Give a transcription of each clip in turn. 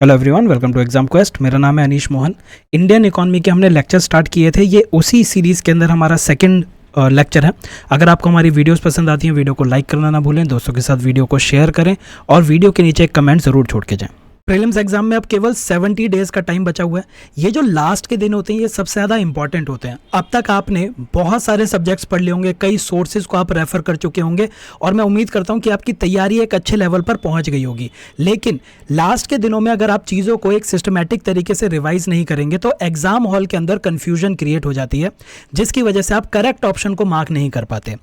Hello everyone, welcome to Exam Quest. मेरा नाम है अनीश मोहन। इंडियन इकोनॉमी के हमने लेक्चर स्टार्ट किए थे, ये उसी सीरीज़ के अंदर हमारा सेकंड लेक्चर है। अगर आपको हमारी वीडियोस पसंद आती हैं, वीडियो को लाइक करना ना भूलें, दोस्तों के साथ वीडियो को शेयर करें और वीडियो के नीचे एक कमेंट ज़रूर छोड़ के जाएं। प्रीलिम्स एग्जाम में अब केवल 70 डेज़ का टाइम बचा हुआ है। ये जो लास्ट के दिन होते हैं ये सबसे ज़्यादा इंपॉर्टेंट होते हैं। अब तक आपने बहुत सारे सब्जेक्ट्स पढ़ लिए होंगे, कई सोर्सेज को आप रेफ़र कर चुके होंगे और मैं उम्मीद करता हूँ कि आपकी तैयारी एक अच्छे लेवल पर पहुँच गई होगी। लेकिन लास्ट के दिनों में अगर आप चीज़ों को एक सिस्टमेटिक तरीके से रिवाइज नहीं करेंगे तो एग्जाम हॉल के अंदर कन्फ्यूजन क्रिएट हो जाती है, जिसकी वजह से आप करेक्ट ऑप्शन को मार्क नहीं कर पाते।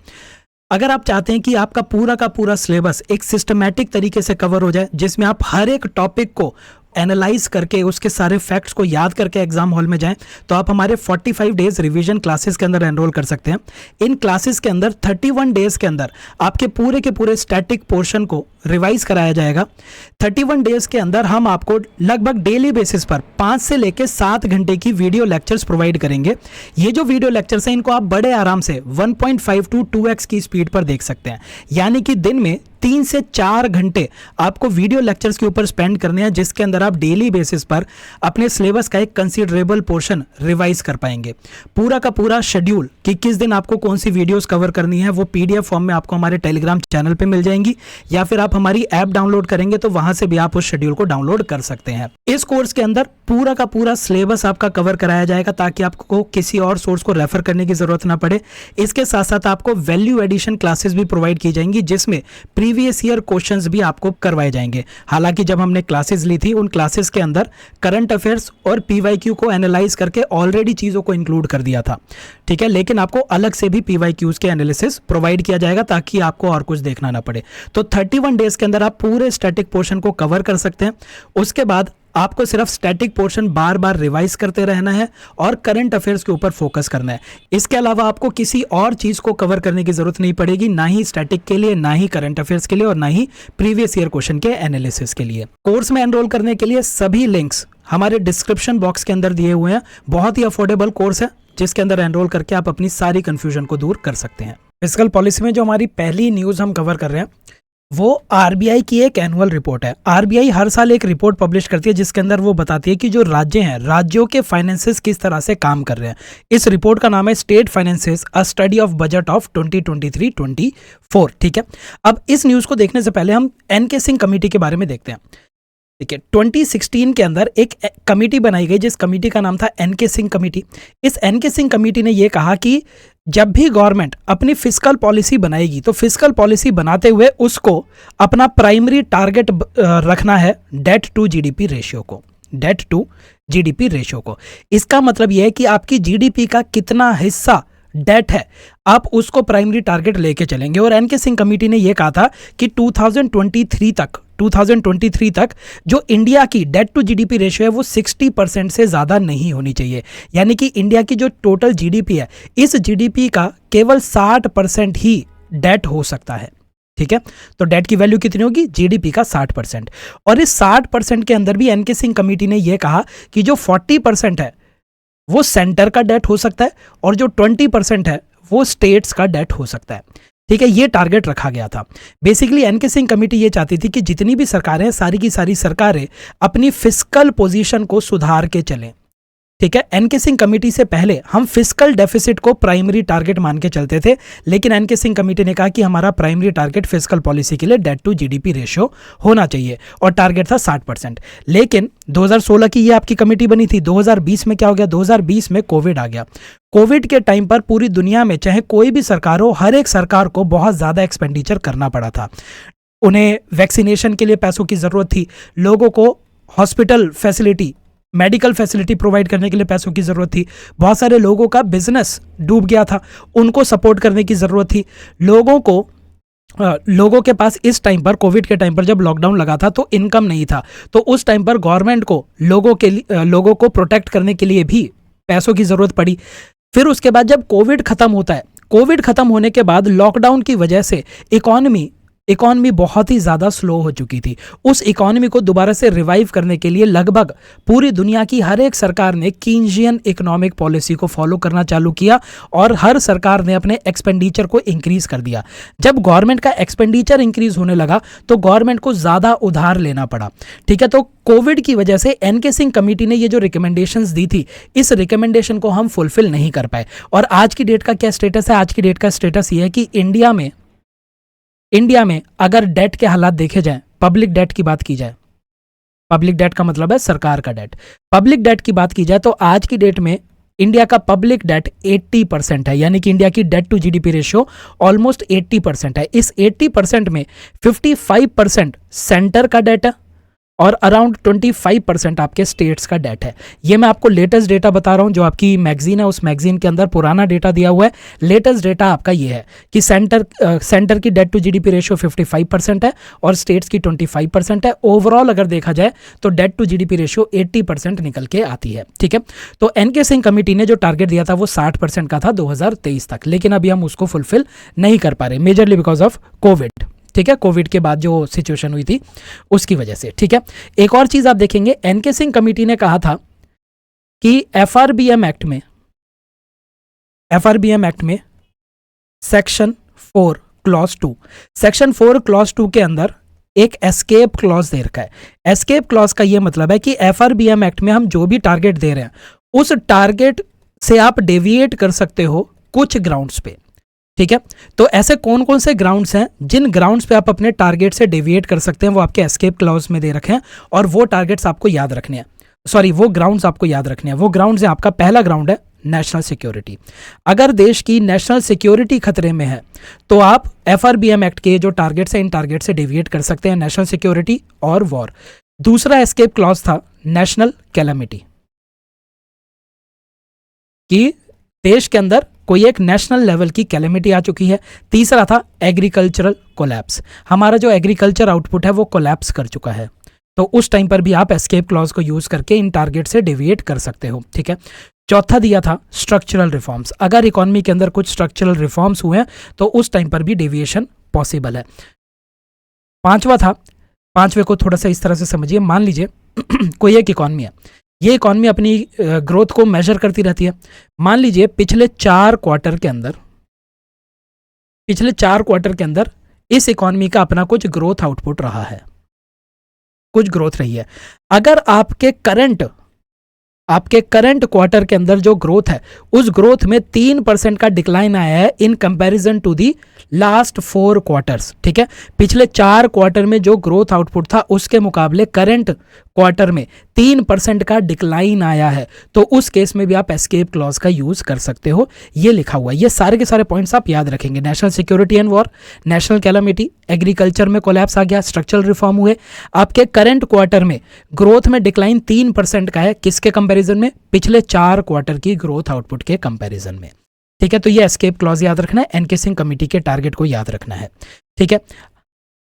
अगर आप चाहते हैं कि आपका पूरा का पूरा सिलेबस एक सिस्टमैटिक तरीके से कवर हो जाए, जिसमें आप हर एक टॉपिक को एनालाइज करके उसके सारे फैक्ट्स को याद करके एग्जाम हॉल में जाएं, तो आप हमारे 45 डेज रिवीजन क्लासेस के अंदर एनरोल कर सकते हैं। इन क्लासेस के अंदर 31 डेज के अंदर आपके पूरे के पूरे स्टैटिक पोर्शन को रिवाइज कराया जाएगा। 31 डेज के अंदर हम आपको लगभग डेली बेसिस पर 5 से लेकर 7 घंटे की वीडियो लेक्चर्स प्रोवाइड करेंगे। ये जो वीडियो लेक्चर्स हैं इनको आप बड़े आराम से 1.5 to 2x की स्पीड पर देख सकते हैं, यानी कि दिन में 3 से 4 घंटे आपको वीडियो लेक्चर्स के ऊपर स्पेंड करने हैं, जिसके अंदर आप डेली बेसिस पर अपने सिलेबस का एक कंसीडरेबल पोर्शन रिवाइज कर पाएंगे। पूरा का पूरा शेड्यूल कि किस दिन आपको कौन सी वीडियोस कवर करनी है वो पीडीएफ फॉर्म में आपको हमारे टेलीग्राम चैनल पे मिल जाएंगी, या फिर आप हमारी ऐप डाउनलोड करेंगे तो वहां से भी आप उस शेड्यूल को डाउनलोड कर सकते हैं। इस कोर्स के अंदर पूरा का पूरा सिलेबस आपका कवर कराया जाएगा ताकि आपको किसी और सोर्स को रेफर करने की जरूरत ना पड़े। इसके साथ साथ आपको वैल्यू एडिशन क्लासेस भी प्रोवाइड की जाएंगी, जिसमें प्रीवियस ईयर क्वेश्चंस भी आपको करवाए जाएंगे। हालांकि जब हमने क्लासेस ली थी उन क्लासेस के अंदर करंट अफेयर्स और पीवाईक्यू को एनालाइज करके ऑलरेडी चीज़ों को इंक्लूड कर दिया था, ठीक है। लेकिन आपको अलग से भी पीवाईक्यूज के एनालिसिस प्रोवाइड किया जाएगा ताकि आपको और कुछ देखना ना पड़े। तो 31 डेज के अंदर आप पूरे स्टैटिक पोर्शन को कवर कर सकते हैं। उसके बाद आपको सिर्फ स्टैटिक पोर्शन बार बार रिवाइज करते रहना है और करंट अफेयर्स के ऊपर फोकस करना है। इसके अलावा आपको किसी और चीज को कवर करने की जरूरत नहीं पड़ेगी, ना ही स्टैटिक के लिए, ना ही करंट अफेयर्स के लिए और ना ही प्रीवियस ईयर क्वेश्चन के एनालिसिस के लिए। कोर्स में एनरोल करने के लिए सभी लिंक्स हमारे डिस्क्रिप्शन बॉक्स के अंदर दिए हुए हैं। बहुत ही अफोर्डेबल कोर्स है जिसके अंदर एनरोल करके आप अपनी सारी कंफ्यूजन को दूर कर सकते हैं। फिस्कल पॉलिसी में जो हमारी पहली न्यूज हम कवर कर रहे हैं वो आरबीआई की एक एनुअल रिपोर्ट है। आरबीआई हर साल एक रिपोर्ट पब्लिश करती है जिसके अंदर वो बताती है कि जो राज्य हैं, राज्यों के फाइनेंसेस किस तरह से काम कर रहे हैं। इस रिपोर्ट का नाम है state finances a study of budget of 2023-24, ठीक है। अब इस न्यूज़ को देखने से पहले हम एनके सिंह कमेटी के बारे में देखते हैं, ठीक है। 2016 के अंदर एक कमेटी बनाई गई जिस कमेटी का नाम था एनके सिंह कमेटी। इस एनके सिंह कमेटी ने यह कहा कि जब भी गवर्नमेंट अपनी फिस्कल पॉलिसी बनाएगी तो फिस्कल पॉलिसी बनाते हुए उसको अपना प्राइमरी टारगेट रखना है डेट टू जीडीपी रेशियो को, डेट टू जीडीपी रेशियो को। इसका मतलब यह है कि आपकी जीडीपी का कितना हिस्सा डेट है, आप उसको प्राइमरी टारगेट लेके चलेंगे। और एनके सिंह कमेटी ने यह कहा था कि 2023 तक जो इंडिया की डेट टू जीडीपी रेशियो है वो 60% से ज़्यादा नहीं होनी चाहिए, यानी कि इंडिया की जो टोटल जीडीपी है इस जीडीपी का केवल 60% ही डेट हो सकता है, ठीक है। तो डेट की वैल्यू कितनी होगी? जीडीपी का 60%। और इस 60% के अंदर भी एनके सिंह कमेटी ने यह कहा कि जो 40% है वो सेंटर का डेट हो सकता है और जो 20% है वो स्टेट्स का डेट हो सकता है, ठीक है। ये टारगेट रखा गया था। बेसिकली एनके सिंह कमेटी ये चाहती थी कि जितनी भी सरकारें हैं सारी की सारी सरकारें अपनी फिस्कल पोजीशन को सुधार के चलें, ठीक है। एनके सिंह कमेटी से पहले हम फिस्कल डेफिसिट को प्राइमरी टारगेट मान के चलते थे, लेकिन एनके सिंह कमेटी ने कहा कि हमारा प्राइमरी टारगेट फिस्कल पॉलिसी के लिए डेट टू जीडीपी रेशियो होना चाहिए और टारगेट था 60%। लेकिन 2016 की ये आपकी कमेटी बनी थी। 2020 में क्या हो गया? 2020 में कोविड आ गया। कोविड के टाइम पर पूरी दुनिया में चाहे कोई भी सरकार हो, हर एक सरकार को बहुत ज़्यादा एक्सपेंडिचर करना पड़ा था। उन्हें वैक्सीनेशन के लिए पैसों की ज़रूरत थी, लोगों को hospital facility, medical facility provide करने के लिए पैसों की ज़रूरत थी। बहुत सारे लोगों का बिजनेस डूब गया था, उनको सपोर्ट करने की ज़रूरत थी। लोगों के पास इस टाइम पर, कोविड के टाइम पर जब लॉकडाउन लगा था तो इनकम नहीं था, तो उस टाइम पर गवर्नमेंट को लोगों को प्रोटेक्ट करने के लिए भी पैसों की ज़रूरत पड़ी। फिर उसके बाद जब कोविड ख़त्म होता है, कोविड ख़त्म होने के बाद लॉकडाउन की वजह से इकोनॉमी इकॉनमी बहुत ही ज़्यादा स्लो हो चुकी थी। उस इकॉनमी को दोबारा से रिवाइव करने के लिए लगभग पूरी दुनिया की हर एक सरकार ने कीन्जियन इकोनॉमिक पॉलिसी को फॉलो करना चालू किया और हर सरकार ने अपने एक्सपेंडिचर को इंक्रीज कर दिया। जब गवर्नमेंट का एक्सपेंडिचर इंक्रीज होने लगा तो गवर्नमेंट को ज़्यादा उधार लेना पड़ा। ठीक है, तो कोविड की वजह से एनके सिंह कमेटी ने ये जो रिकमेंडेशंस दी थी, इस रिकमेंडेशन को हम फुलफिल नहीं कर पाए। और आज की डेट का क्या स्टेटस है? आज की डेट का स्टेटस ये है कि इंडिया में अगर डेट के हालात देखे जाएं, पब्लिक डेट की बात की जाए, पब्लिक डेट का मतलब है सरकार का डेट, पब्लिक डेट की बात की जाए तो आज की डेट में इंडिया का पब्लिक डेट 80% है, यानी कि इंडिया की debt to GDP ratio almost 80% है। इस 80% में 55% सेंटर का डेट है और अराउंड 25% आपके स्टेट्स का डेट है। ये मैं आपको लेटेस्ट डेटा बता रहा हूँ, जो आपकी मैगजीन है उस मैगजीन के अंदर पुराना डेटा दिया हुआ है। लेटेस्ट डेटा आपका ये है कि सेंटर की डेट टू जीडीपी रेशियो 55% है और स्टेट्स की 25% है। ओवरऑल अगर देखा जाए तो डेट टू जीडीपी रेशियो 80% निकल के आती है। ठीक है, तो एनके सिंह कमेटी ने जो टारगेट दिया था वो 60% का था 2023 तक, लेकिन अभी हम उसको फुलफिल नहीं कर पा रहे, मेजरली बिकॉज ऑफ कोविड। ठीक है, कोविड के बाद जो सिचुएशन हुई थी उसकी वजह से। ठीक है, एक और चीज आप देखेंगे, एनके सिंह कमेटी ने कहा था कि एफआरबीएम एक्ट में सेक्शन 4 क्लॉज 2 सेक्शन 4 क्लॉज 2 के अंदर एक एस्केप क्लॉज दे रखा है। एस्केप क्लॉज का यह मतलब है कि एफआरबीएम एक्ट में हम जो भी टारगेट दे रहे हैं उस टारगेट से आप डेविएट कर सकते हो कुछ ग्राउंड्स पे। ठीक है, तो ऐसे कौन कौन से ग्राउंड्स हैं जिन ग्राउंड्स पे आप अपने टारगेट से डेविएट कर सकते हैं, वो आपके एस्केप क्लॉज में दे रखे हैं और वो टारगेट्स आपको याद रखने हैं, वो ग्राउंड्स आपको याद रखने हैं। वो ग्राउंड्स हैं, आपका पहला ग्राउंड है नेशनल सिक्योरिटी। अगर देश की नेशनल सिक्योरिटी खतरे में है तो आप एफआरबीएम एक्ट के जो टारगेट्स हैं इन टारगेट से डेविएट कर सकते हैं, नेशनल सिक्योरिटी और वॉर। दूसरा एस्केप क्लॉज था नेशनल कैलामिटी, कि देश के अंदर कोई एक नेशनल लेवल की कैलेमिटी आ चुकी है। तीसरा था एग्रीकल्चरल कोलैप्स, हमारा जो एग्रीकल्चर आउटपुट है वो कोलैप्स कर चुका है, तो उस टाइम पर भी आप एस्केप क्लॉज को यूज करके इन टारगेट से डेविएट कर सकते हो। ठीक है, चौथा दिया था स्ट्रक्चरल रिफॉर्म्स, अगर इकोनॉमी के अंदर कुछ स्ट्रक्चरल रिफॉर्म्स हुए हैं तो उस टाइम पर भी डेविएशन पॉसिबल है। पांचवा था, पांचवे को थोड़ा सा इस तरह से समझिए, मान लीजिए कोई एक इकोनॉमी है, ये इकॉनमी अपनी ग्रोथ को मेजर करती रहती है। मान लीजिए पिछले 4 क्वार्टर के अंदर इस इकॉनमी का अपना कुछ ग्रोथ आउटपुट रहा है, कुछ ग्रोथ रही है। अगर आपके करंट क्वार्टर के अंदर जो ग्रोथ है उस ग्रोथ में 3% का डिक्लाइन आया है in comparison to the last 4 quarters. ठीक है, पिछले 4 क्वार्टर में जो ग्रोथ आउटपुट था उसके मुकाबले करंट क्वार्टर में 3% का डिक्लाइन आया है, तो उस केस में भी आप एस्केप क्लॉज का यूज कर सकते हो। ये लिखा हुआ है, ये सारे के सारे पॉइंट्स आप याद रखेंगे। National security and war, national calamity, agriculture में कोलैप्स आ गया, स्ट्रक्चरल रिफॉर्म हुए, आपके करंट क्वार्टर में ग्रोथ में डिक्लाइन 3% का है, किसके कंपैरिजन में? पिछले 4 क्वार्टर की ग्रोथ आउटपुट के कंपैरिजन में। ठीक है, तो ये एस्केप क्लॉज याद रखना है, एनके सिंह कमेटी के टारगेट को याद रखना है। ठीक है,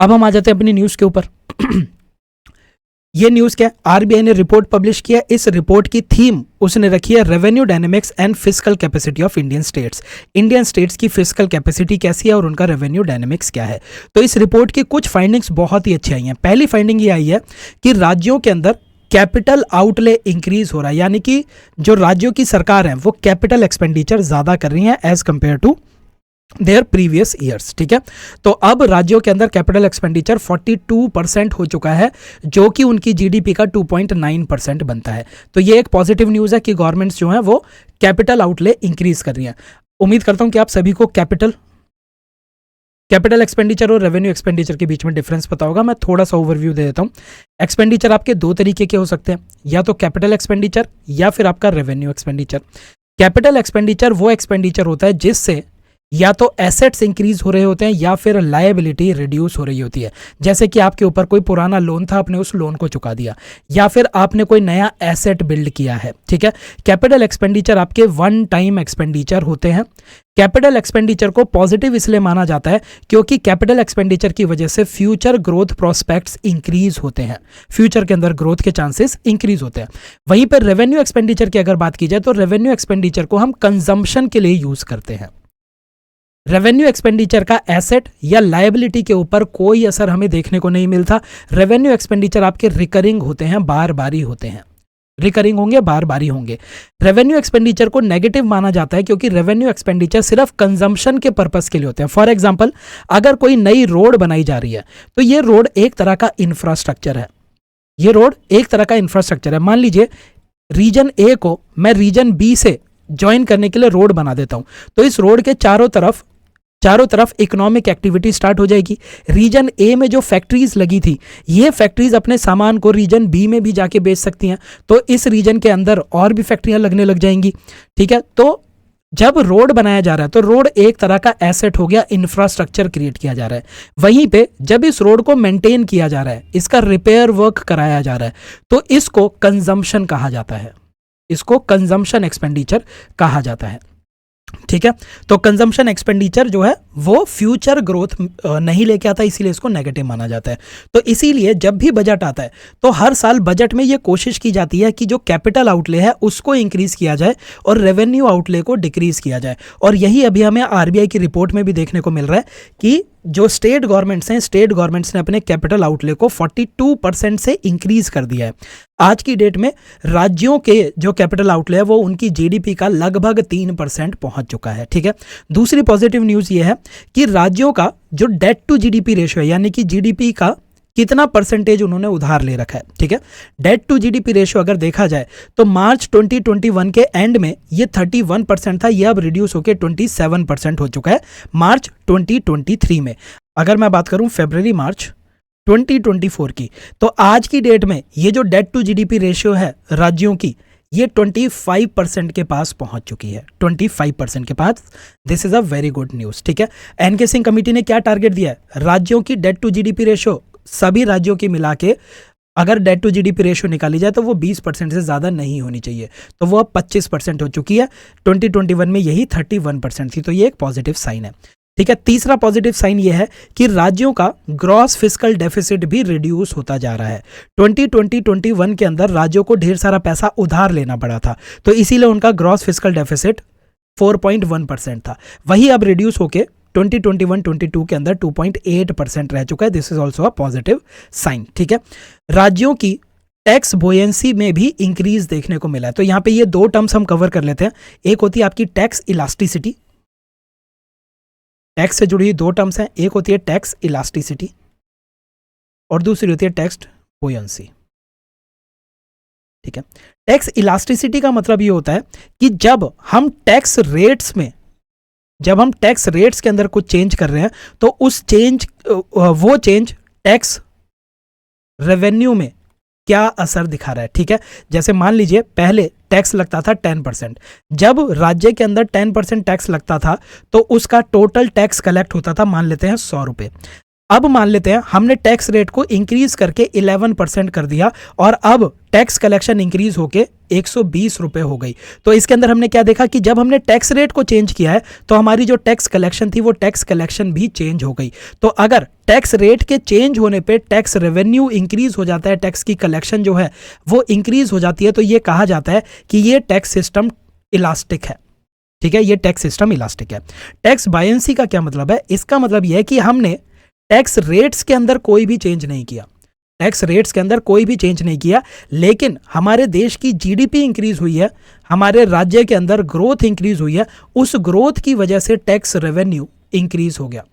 अब हम आ जाते हैं अपनी न्यूज के ऊपर। ये न्यूज क्या है? आरबीआई ने रिपोर्ट पब्लिश किया। इस रिपोर्ट की थीम उसने रखी है revenue dynamics and fiscal capacity of Indian states. Indian states की फिस्कल कैपेसिटी कैसी है और उनका रेवेन्यू डायनेमिक्स क्या है। तो इस रिपोर्ट की कुछ फाइंडिंग्स बहुत ही अच्छी आई हैं। पहली फाइंडिंग ये आई है कि राज्यों के अंदर कैपिटल आउटले इंक्रीज हो रहा है, यानी कि जो राज्यों की सरकार है वो कैपिटल एक्सपेंडिचर ज्यादा कर रही है as compare to their previous years. ठीक है, तो अब राज्यों के अंदर कैपिटल एक्सपेंडिचर 42% हो चुका है, जो कि उनकी जीडीपी का 2.9% बनता है। तो ये एक पॉजिटिव न्यूज है कि गवर्नमेंट्स जो है वो कैपिटल आउटले इंक्रीज कर रही हैं। उम्मीद करता हूं कि आप सभी को कैपिटल एक्सपेंडिचर और रेवेन्यू एक्सपेंडिचर के बीच में डिफरेंस पता होगा। मैं थोड़ा सा ओवरव्यू दे देता हूं। एक्सपेंडिचर आपके 2 तरीके के हो सकते हैं, या तो कैपिटल एक्सपेंडिचर या फिर आपका रेवेन्यू एक्सपेंडिचर। कैपिटल एक्सपेंडिचर वो एक्सपेंडिचर होता है जिससे या तो एसेट्स इंक्रीज हो रहे होते हैं या फिर लायबिलिटी रिड्यूस हो रही होती है। जैसे कि आपके ऊपर कोई पुराना लोन था, आपने उस लोन को चुका दिया, या फिर आपने कोई नया एसेट बिल्ड किया है। ठीक है, कैपिटल एक्सपेंडिचर आपके वन टाइम एक्सपेंडिचर होते हैं। कैपिटल एक्सपेंडिचर को पॉजिटिव इसलिए माना जाता है क्योंकि कैपिटल एक्सपेंडिचर की वजह से फ्यूचर ग्रोथ प्रोस्पेक्ट्स इंक्रीज होते हैं, फ्यूचर के अंदर ग्रोथ के चांसेस इंक्रीज होते हैं। वहीं पर रेवेन्यू एक्सपेंडिचर की अगर बात की जाए तो रेवेन्यू एक्सपेंडिचर को हम कंजम्पशन के लिए यूज करते हैं। रेवेन्यू एक्सपेंडिचर का एसेट या लायबिलिटी के ऊपर कोई असर हमें देखने को नहीं मिलता। रेवेन्यू एक्सपेंडिचर आपके रिकरिंग होते हैं, बार बारी होते हैं, रिकरिंग होंगे, बार बारी होंगे। रेवेन्यू एक्सपेंडिचर को नेगेटिव माना जाता है क्योंकि रेवेन्यू एक्सपेंडिचर सिर्फ कंजम्पशन के पर्पस के लिए होते हैं। फॉर एग्जांपल, अगर कोई नई रोड बनाई जा रही है तो ये रोड एक तरह का इंफ्रास्ट्रक्चर है, ये रोड एक तरह का इंफ्रास्ट्रक्चर है। मान लीजिए रीजन ए को मैं रीजन बी से ज्वाइन करने के लिए रोड बना देता हूं, तो इस रोड के चारों तरफ इकोनॉमिक एक्टिविटी स्टार्ट हो जाएगी। रीजन ए में जो फैक्ट्रीज लगी थी, ये फैक्ट्रीज अपने सामान को रीजन बी में भी जाके बेच सकती हैं, तो इस रीजन के अंदर और भी फैक्ट्रियां लगने लग जाएंगी। ठीक है, तो जब रोड बनाया जा रहा है तो रोड एक तरह का एसेट हो गया, इंफ्रास्ट्रक्चर क्रिएट किया जा रहा है। वहीं पे जब इस रोड को मेंटेन किया जा रहा है, इसका रिपेयर वर्क कराया जा रहा है, तो इसको कंजम्पशन कहा जाता है, इसको कंजम्पशन एक्सपेंडिचर कहा जाता है। ठीक है, तो कंजम्पशन एक्सपेंडिचर जो है वो फ्यूचर ग्रोथ नहीं लेके आता, इसीलिए इसको नेगेटिव माना जाता है। तो इसीलिए जब भी बजट आता है तो हर साल बजट में ये कोशिश की जाती है कि जो कैपिटल आउटले है उसको इंक्रीज किया जाए और रेवेन्यू आउटले को डिक्रीज किया जाए। और यही अभी हमें आरबीआई की रिपोर्ट में भी देखने को मिल रहा है कि जो स्टेट गवर्नमेंट्स हैं, स्टेट गवर्नमेंट्स ने अपने कैपिटल आउटले को 42% से इंक्रीज कर दिया है। आज की डेट में राज्यों के जो कैपिटल आउटले है वो उनकी जीडीपी का लगभग 3% पहुंच चुका है। ठीक है, दूसरी पॉजिटिव न्यूज़ ये है कि राज्यों का जो डेट टू जीडीपी रेशियो है, यानी कि जीडीपी का कितना परसेंटेज उन्होंने उधार ले रखा है। ठीक है, डेट टू जीडीपी रेशियो अगर देखा जाए तो मार्च 2021 के एंड में ये 31% था, ये अब रिड्यूस होकर 27% हो चुका है मार्च 2023 में। अगर मैं बात करूं फरवरी मार्च 2024 की, तो आज की डेट में ये जो डेट टू जीडीपी रेशियो है राज्यों की, ये 25% के पास पहुंच चुकी है, 25% के पास। This is a very good news. ठीक है, एनके सिंह कमेटी ने क्या टारगेट दिया है, राज्यों की डेट टू जीडीपी रेशियो सभी राज्यों की मिला के अगर डेट टू जीडीपी रेशियो निकाली जाए तो वो 20% से ज़्यादा नहीं होनी चाहिए, तो वो अब 25% हो चुकी है। 2021 में यही 31% थी, तो ये एक पॉजिटिव साइन है। ठीक है, तीसरा पॉजिटिव साइन ये है कि राज्यों का ग्रॉस फिस्कल डेफिसिट भी रिड्यूस होता जा रहा है। 2020-21 के अंदर राज्यों को ढेर सारा पैसा उधार लेना पड़ा था, तो इसीलिए उनका ग्रॉस फिस्कल डेफिसिट 4.1% था, वही अब रिड्यूस होके 2021-22 के अंदर 2.8% रह चुका है। This is also a positive sign. ठीक है, राज्यों की टैक्स बोयेंसी में भी इंक्रीज देखने को मिला है। तो यहाँ पे ये दो टर्म्स हम कवर कर लेते हैं। एक होती है आपकी टैक्स इलास्टिसिटी, टैक्स से जुड़ी हुई दो टर्म्स हैं, एक होती है टैक्स इलास्टिसिटी और दूसरी होती है टैक्स बोयेंसी। ठीक है, टैक्स इलास्टिसिटी का मतलब ये होता है कि जब हम टैक्स रेट्स के अंदर कुछ चेंज कर रहे हैं तो वो चेंज टैक्स रेवेन्यू में क्या असर दिखा रहा है। ठीक है, जैसे मान लीजिए पहले टैक्स लगता था 10%, जब राज्य के अंदर 10% टैक्स लगता था तो उसका टोटल टैक्स कलेक्ट होता था, मान लेते हैं 100 रुपये। अब मान लेते हैं हमने टैक्स रेट को इंक्रीज करके 11% कर दिया और अब टैक्स कलेक्शन इंक्रीज होके 120 रुपये हो गई। तो इसके अंदर हमने क्या देखा कि जब हमने टैक्स रेट को चेंज किया है तो हमारी जो टैक्स कलेक्शन थी वो टैक्स कलेक्शन भी चेंज हो गई। तो अगर टैक्स रेट के चेंज होने पे टैक्स रेवेन्यू इंक्रीज हो जाता है, टैक्स की कलेक्शन जो है वो इंक्रीज हो जाती है, तो ये कहा जाता है कि ये टैक्स सिस्टम इलास्टिक है। ठीक है, ये टैक्स सिस्टम इलास्टिक है। टैक्स बायंसी का क्या मतलब है, इसका मतलब यह है कि हमने टैक्स रेट्स के अंदर कोई भी चेंज नहीं किया, टैक्स रेट्स के अंदर कोई भी चेंज नहीं किया, लेकिन हमारे देश की जीडीपी इंक्रीज हुई है, हमारे राज्य के अंदर ग्रोथ इंक्रीज हुई है, उस ग्रोथ की वजह से टैक्स रेवेन्यू इंक्रीज हो गया।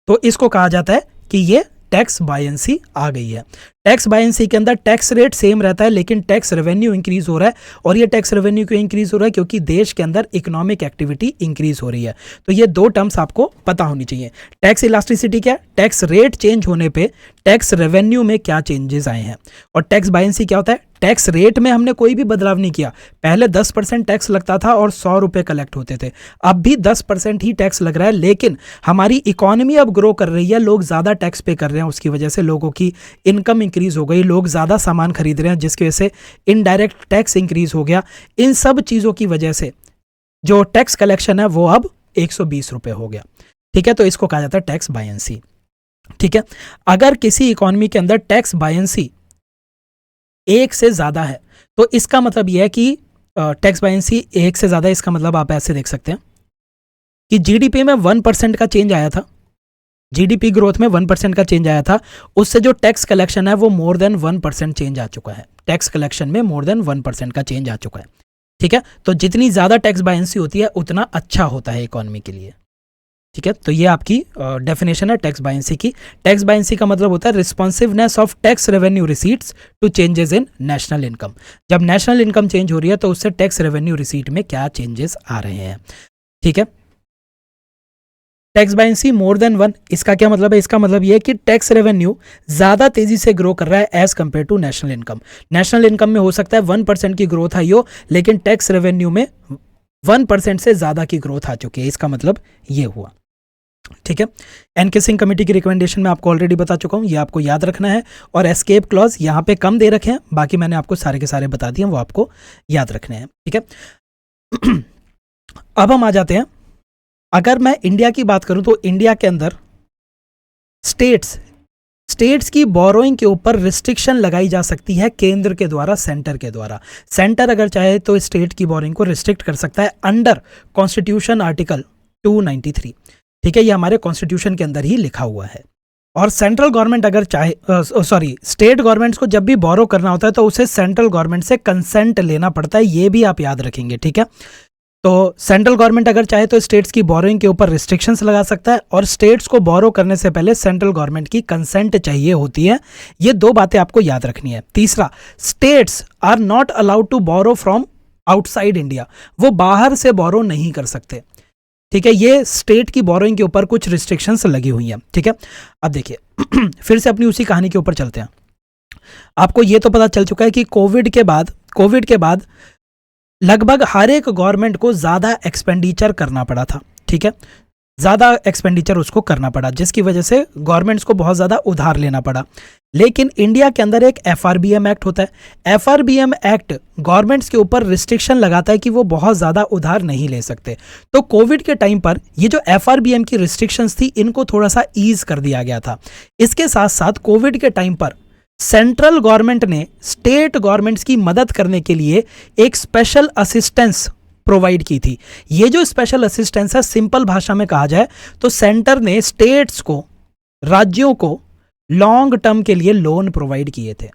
तो इसको कहा जाता है कि ये टैक्स बायंसी आ गई है। टैक्स बायंसी के अंदर टैक्स रेट सेम रहता है लेकिन टैक्स रेवेन्यू इंक्रीज हो रहा है, और ये टैक्स रेवेन्यू क्यों इंक्रीज हो रहा है, क्योंकि देश के अंदर इकोनॉमिक एक्टिविटी इंक्रीज हो रही है। तो ये दो टर्म्स आपको पता होनी चाहिए। टैक्स इलास्टिसिटी क्या है, टैक्स रेट चेंज होने पे टैक्स रेवेन्यू में क्या चेंजेस आए हैं, और टैक्स बायंसी क्या होता है, टैक्स रेट में हमने कोई भी बदलाव नहीं किया। पहले 10% टैक्स लगता था और 100 रुपये कलेक्ट होते थे, अब भी 10% ही टैक्स लग रहा है, लेकिन हमारी इकोनॉमी अब ग्रो कर रही है, लोग ज़्यादा टैक्स पे कर रहे हैं, उसकी वजह से लोगों की इनकम इंक्रीज हो गई, लोग ज़्यादा सामान खरीद रहे हैं, जिसकी वजह से इनडायरेक्ट टैक्स इंक्रीज हो गया। इन सब चीज़ों की वजह से जो टैक्स कलेक्शन है वो अब 120 रुपये हो गया। ठीक है, तो इसको कहा जाता है टैक्स बायंसी। ठीक है, अगर किसी इकोनॉमी के अंदर टैक्स बायंसी एक से ज़्यादा है तो इसका मतलब यह है कि टैक्स बायंसी एक से ज़्यादा, इसका मतलब आप ऐसे देख सकते हैं, कि जीडीपी में 1% का चेंज आया था, जीडीपी ग्रोथ में 1% का चेंज आया था, उससे जो टैक्स कलेक्शन है वो मोर देन 1% चेंज आ चुका है। टैक्स कलेक्शन में मोर देन 1% का चेंज आ चुका है। ठीक है, तो जितनी ज़्यादा टैक्स बायंसी होती है उतना अच्छा होता है इकोनॉमी के लिए। ठीक है, तो ये आपकी डेफिनेशन है टैक्स बायंसी की। टैक्स बायंसी का मतलब होता है responsiveness of tax revenue receipts to changes in national income. जब नेशनल इनकम चेंज हो रही है तो उससे टैक्स रेवेन्यू रिसीट में क्या चेंजेस आ रहे हैं। ठीक है, टैक्स बायंसी मोर देन 1, इसका क्या मतलब है? इसका मतलब ये है कि टैक्स रेवेन्यू ज़्यादा तेजी से ग्रो कर रहा है as compare to national income. National income में हो सकता है 1% की ग्रोथ आई हो, लेकिन टैक्स रेवेन्यू में 1% से ज़्यादा की ग्रोथ आ चुकी है। इसका मतलब ये हुआ। ठीक है, एनके सिंह कमेटी की रिकमेंडेशन में आपको ऑलरेडी बता चुका हूँ, ये आपको याद रखना है। और एस्केप क्लॉज यहाँ पे कम दे रखे हैं, बाकी मैंने आपको सारे के सारे बता दिए, वो आपको याद रखने हैं। ठीक है, अब हम आ जाते हैं, अगर मैं इंडिया की बात करूं तो इंडिया के अंदर स्टेट्स की बोरोइंग के ऊपर रिस्ट्रिक्शन लगाई जा सकती है केंद्र के द्वारा, सेंटर के द्वारा। सेंटर अगर चाहे तो स्टेट की बोरोइंग को रिस्ट्रिक्ट कर सकता है अंडर कॉन्स्टिट्यूशन आर्टिकल 293। ठीक है, ये हमारे कॉन्स्टिट्यूशन के अंदर ही लिखा हुआ है। और सेंट्रल गवर्नमेंट अगर चाहे स्टेट गवर्नमेंट्स को जब भी बोरो करना होता है तो उसे सेंट्रल गवर्नमेंट से कंसेंट लेना पड़ता है, ये भी आप याद रखेंगे। ठीक है, तो सेंट्रल गवर्नमेंट अगर चाहे तो स्टेट्स की बोरोइंग के ऊपर रिस्ट्रिक्शंस लगा सकता है, और स्टेट्स को बोरो करने से पहले सेंट्रल गवर्नमेंट की कंसेंट चाहिए होती है। ये दो बातें आपको याद रखनी है। तीसरा, states are not allowed to borrow from outside India, वो बाहर से बोरो नहीं कर सकते। ठीक है, ये स्टेट की बोरोइंग के ऊपर कुछ रिस्ट्रिक्शंस लगी हुई हैं। ठीक है, अब देखिए फिर से अपनी उसी कहानी के ऊपर चलते हैं। आपको ये तो पता चल चुका है कि कोविड के बाद लगभग हर एक गवर्नमेंट को ज़्यादा एक्सपेंडिचर करना पड़ा था। ठीक है, ज़्यादा एक्सपेंडिचर उसको करना पड़ा, जिसकी वजह से गवर्नमेंट्स को बहुत ज़्यादा उधार लेना पड़ा। लेकिन इंडिया के अंदर एक एफआरबीएम एक्ट होता है। एफआरबीएम एक्ट गवर्नमेंट्स के ऊपर रिस्ट्रिक्शन लगाता है कि वो बहुत ज़्यादा उधार नहीं ले सकते। तो कोविड के टाइम पर ये जो एफआरबीएम की रिस्ट्रिक्शंस थी, इनको थोड़ा सा ईज कर दिया गया था। इसके साथ साथ कोविड के टाइम पर सेंट्रल गवर्नमेंट ने स्टेट गवर्नमेंट्स की मदद करने के लिए एक स्पेशल असिस्टेंस प्रोवाइड की थी। ये जो स्पेशल असिस्टेंस है, सिंपल भाषा में कहा जाए तो सेंटर ने स्टेट्स को, राज्यों को लॉन्ग टर्म के लिए लोन प्रोवाइड किए थे।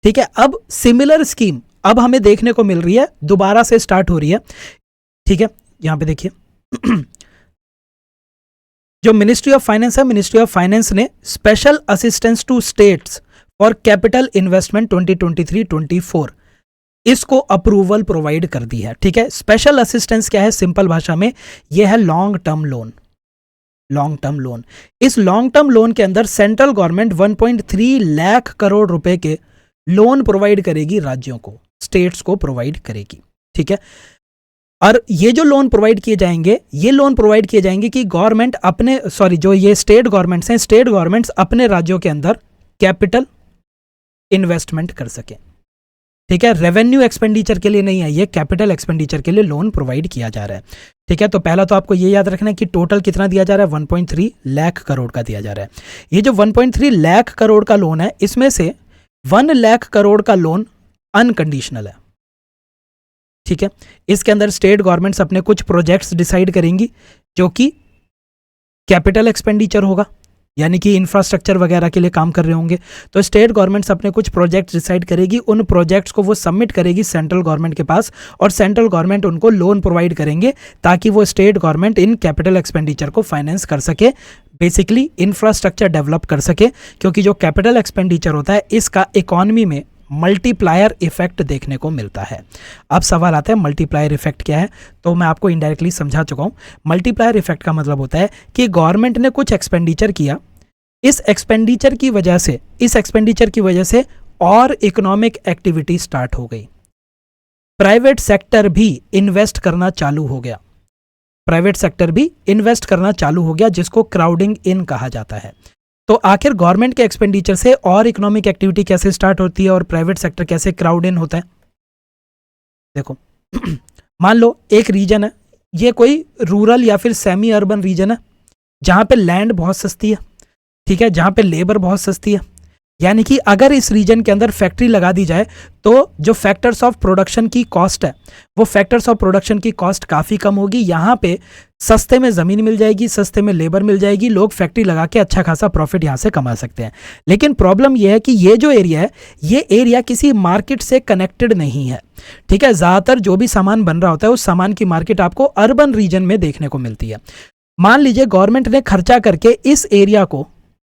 ठीक है, अब सिमिलर स्कीम अब हमें देखने को मिल रही है, दोबारा से स्टार्ट हो रही है। ठीक है, यहां पे देखिए जो मिनिस्ट्री ऑफ फाइनेंस है, मिनिस्ट्री ऑफ फाइनेंस ने special assistance to states for capital investment 2023-24 इसको अप्रूवल प्रोवाइड कर दी है। ठीक है, स्पेशल असिस्टेंस क्या है? सिंपल भाषा में यह है लॉन्ग टर्म लोन। इस लॉन्ग टर्म लोन के अंदर सेंट्रल गवर्नमेंट 1.3 लाख करोड़ रुपए के लोन प्रोवाइड करेगी, राज्यों को, स्टेट्स को प्रोवाइड करेगी। ठीक है, और ये जो लोन प्रोवाइड किए जाएंगे कि गवर्नमेंट अपने जो ये स्टेट गवर्नमेंट्स हैं, स्टेट गवर्नमेंट्स अपने राज्यों के अंदर कैपिटल इन्वेस्टमेंट कर सके। ठीक है, रेवेन्यू एक्सपेंडिचर के लिए नहीं है, ये कैपिटल एक्सपेंडिचर के लिए लोन प्रोवाइड किया जा रहा है। ठीक है, तो पहला तो आपको ये याद रखना है कि टोटल कितना दिया जा रहा है, 1.3 लाख करोड़ का दिया जा रहा है। ये जो 1.3 लाख करोड़ का लोन है, इसमें से 1 लाख करोड़ का लोन अनकंडीशनल है। ठीक है, इसके अंदर स्टेट गवर्नमेंट्स अपने कुछ प्रोजेक्ट्स डिसाइड करेंगी जो कि कैपिटल एक्सपेंडिचर होगा, यानी कि इंफ्रास्ट्रक्चर वगैरह के लिए काम कर रहे होंगे। तो स्टेट गवर्नमेंट्स अपने कुछ प्रोजेक्ट्स डिसाइड करेगी, उन प्रोजेक्ट्स को वो सबमिट करेगी सेंट्रल गवर्नमेंट के पास, और सेंट्रल गवर्नमेंट उनको लोन प्रोवाइड करेंगे ताकि वो state government in capital expenditure को फाइनेंस कर सके, बेसिकली इंफ्रास्ट्रक्चर डेवलप कर सके। क्योंकि जो कैपिटल एक्सपेंडिचर होता है, इसका इकोनॉमी में मल्टीप्लायर इफेक्ट देखने को मिलता है। अब सवाल आता है मल्टीप्लायर इफेक्ट क्या है, तो मैं आपको इनडायरेक्टली समझा चुका हूं। मल्टीप्लायर इफेक्ट का मतलब होता है कि गवर्नमेंट ने कुछ एक्सपेंडिचर किया, इस एक्सपेंडिचर की वजह से और इकोनॉमिक एक्टिविटी स्टार्ट हो गई, प्राइवेट सेक्टर भी इन्वेस्ट करना चालू हो गया, जिसको क्राउडिंग इन कहा जाता है। तो आखिर गवर्नमेंट के एक्सपेंडिचर से और इकोनॉमिक एक्टिविटी कैसे स्टार्ट होती है और प्राइवेट सेक्टर कैसे क्राउड इन होता है? देखो मान लो एक रीजन है, ये कोई रूरल या फिर सेमी अर्बन रीजन है, जहां पे लैंड बहुत सस्ती है। ठीक है, जहां पे लेबर बहुत सस्ती है, यानी कि अगर इस रीजन के अंदर फैक्ट्री लगा दी जाए तो जो फैक्टर्स ऑफ प्रोडक्शन की कॉस्ट है, वो फैक्टर्स ऑफ प्रोडक्शन की कॉस्ट काफ़ी कम होगी। यहाँ पे सस्ते में ज़मीन मिल जाएगी, सस्ते में लेबर मिल जाएगी, लोग फैक्ट्री लगा के अच्छा खासा प्रॉफिट यहाँ से कमा सकते हैं। लेकिन प्रॉब्लम यह है कि ये जो एरिया है, ये एरिया किसी मार्केट से कनेक्टेड नहीं है। ठीक है, ज़्यादातर जो भी सामान बन रहा होता है उस सामान की मार्केट आपको अर्बन रीजन में देखने को मिलती है। मान लीजिए गवर्नमेंट ने खर्चा करके इस एरिया को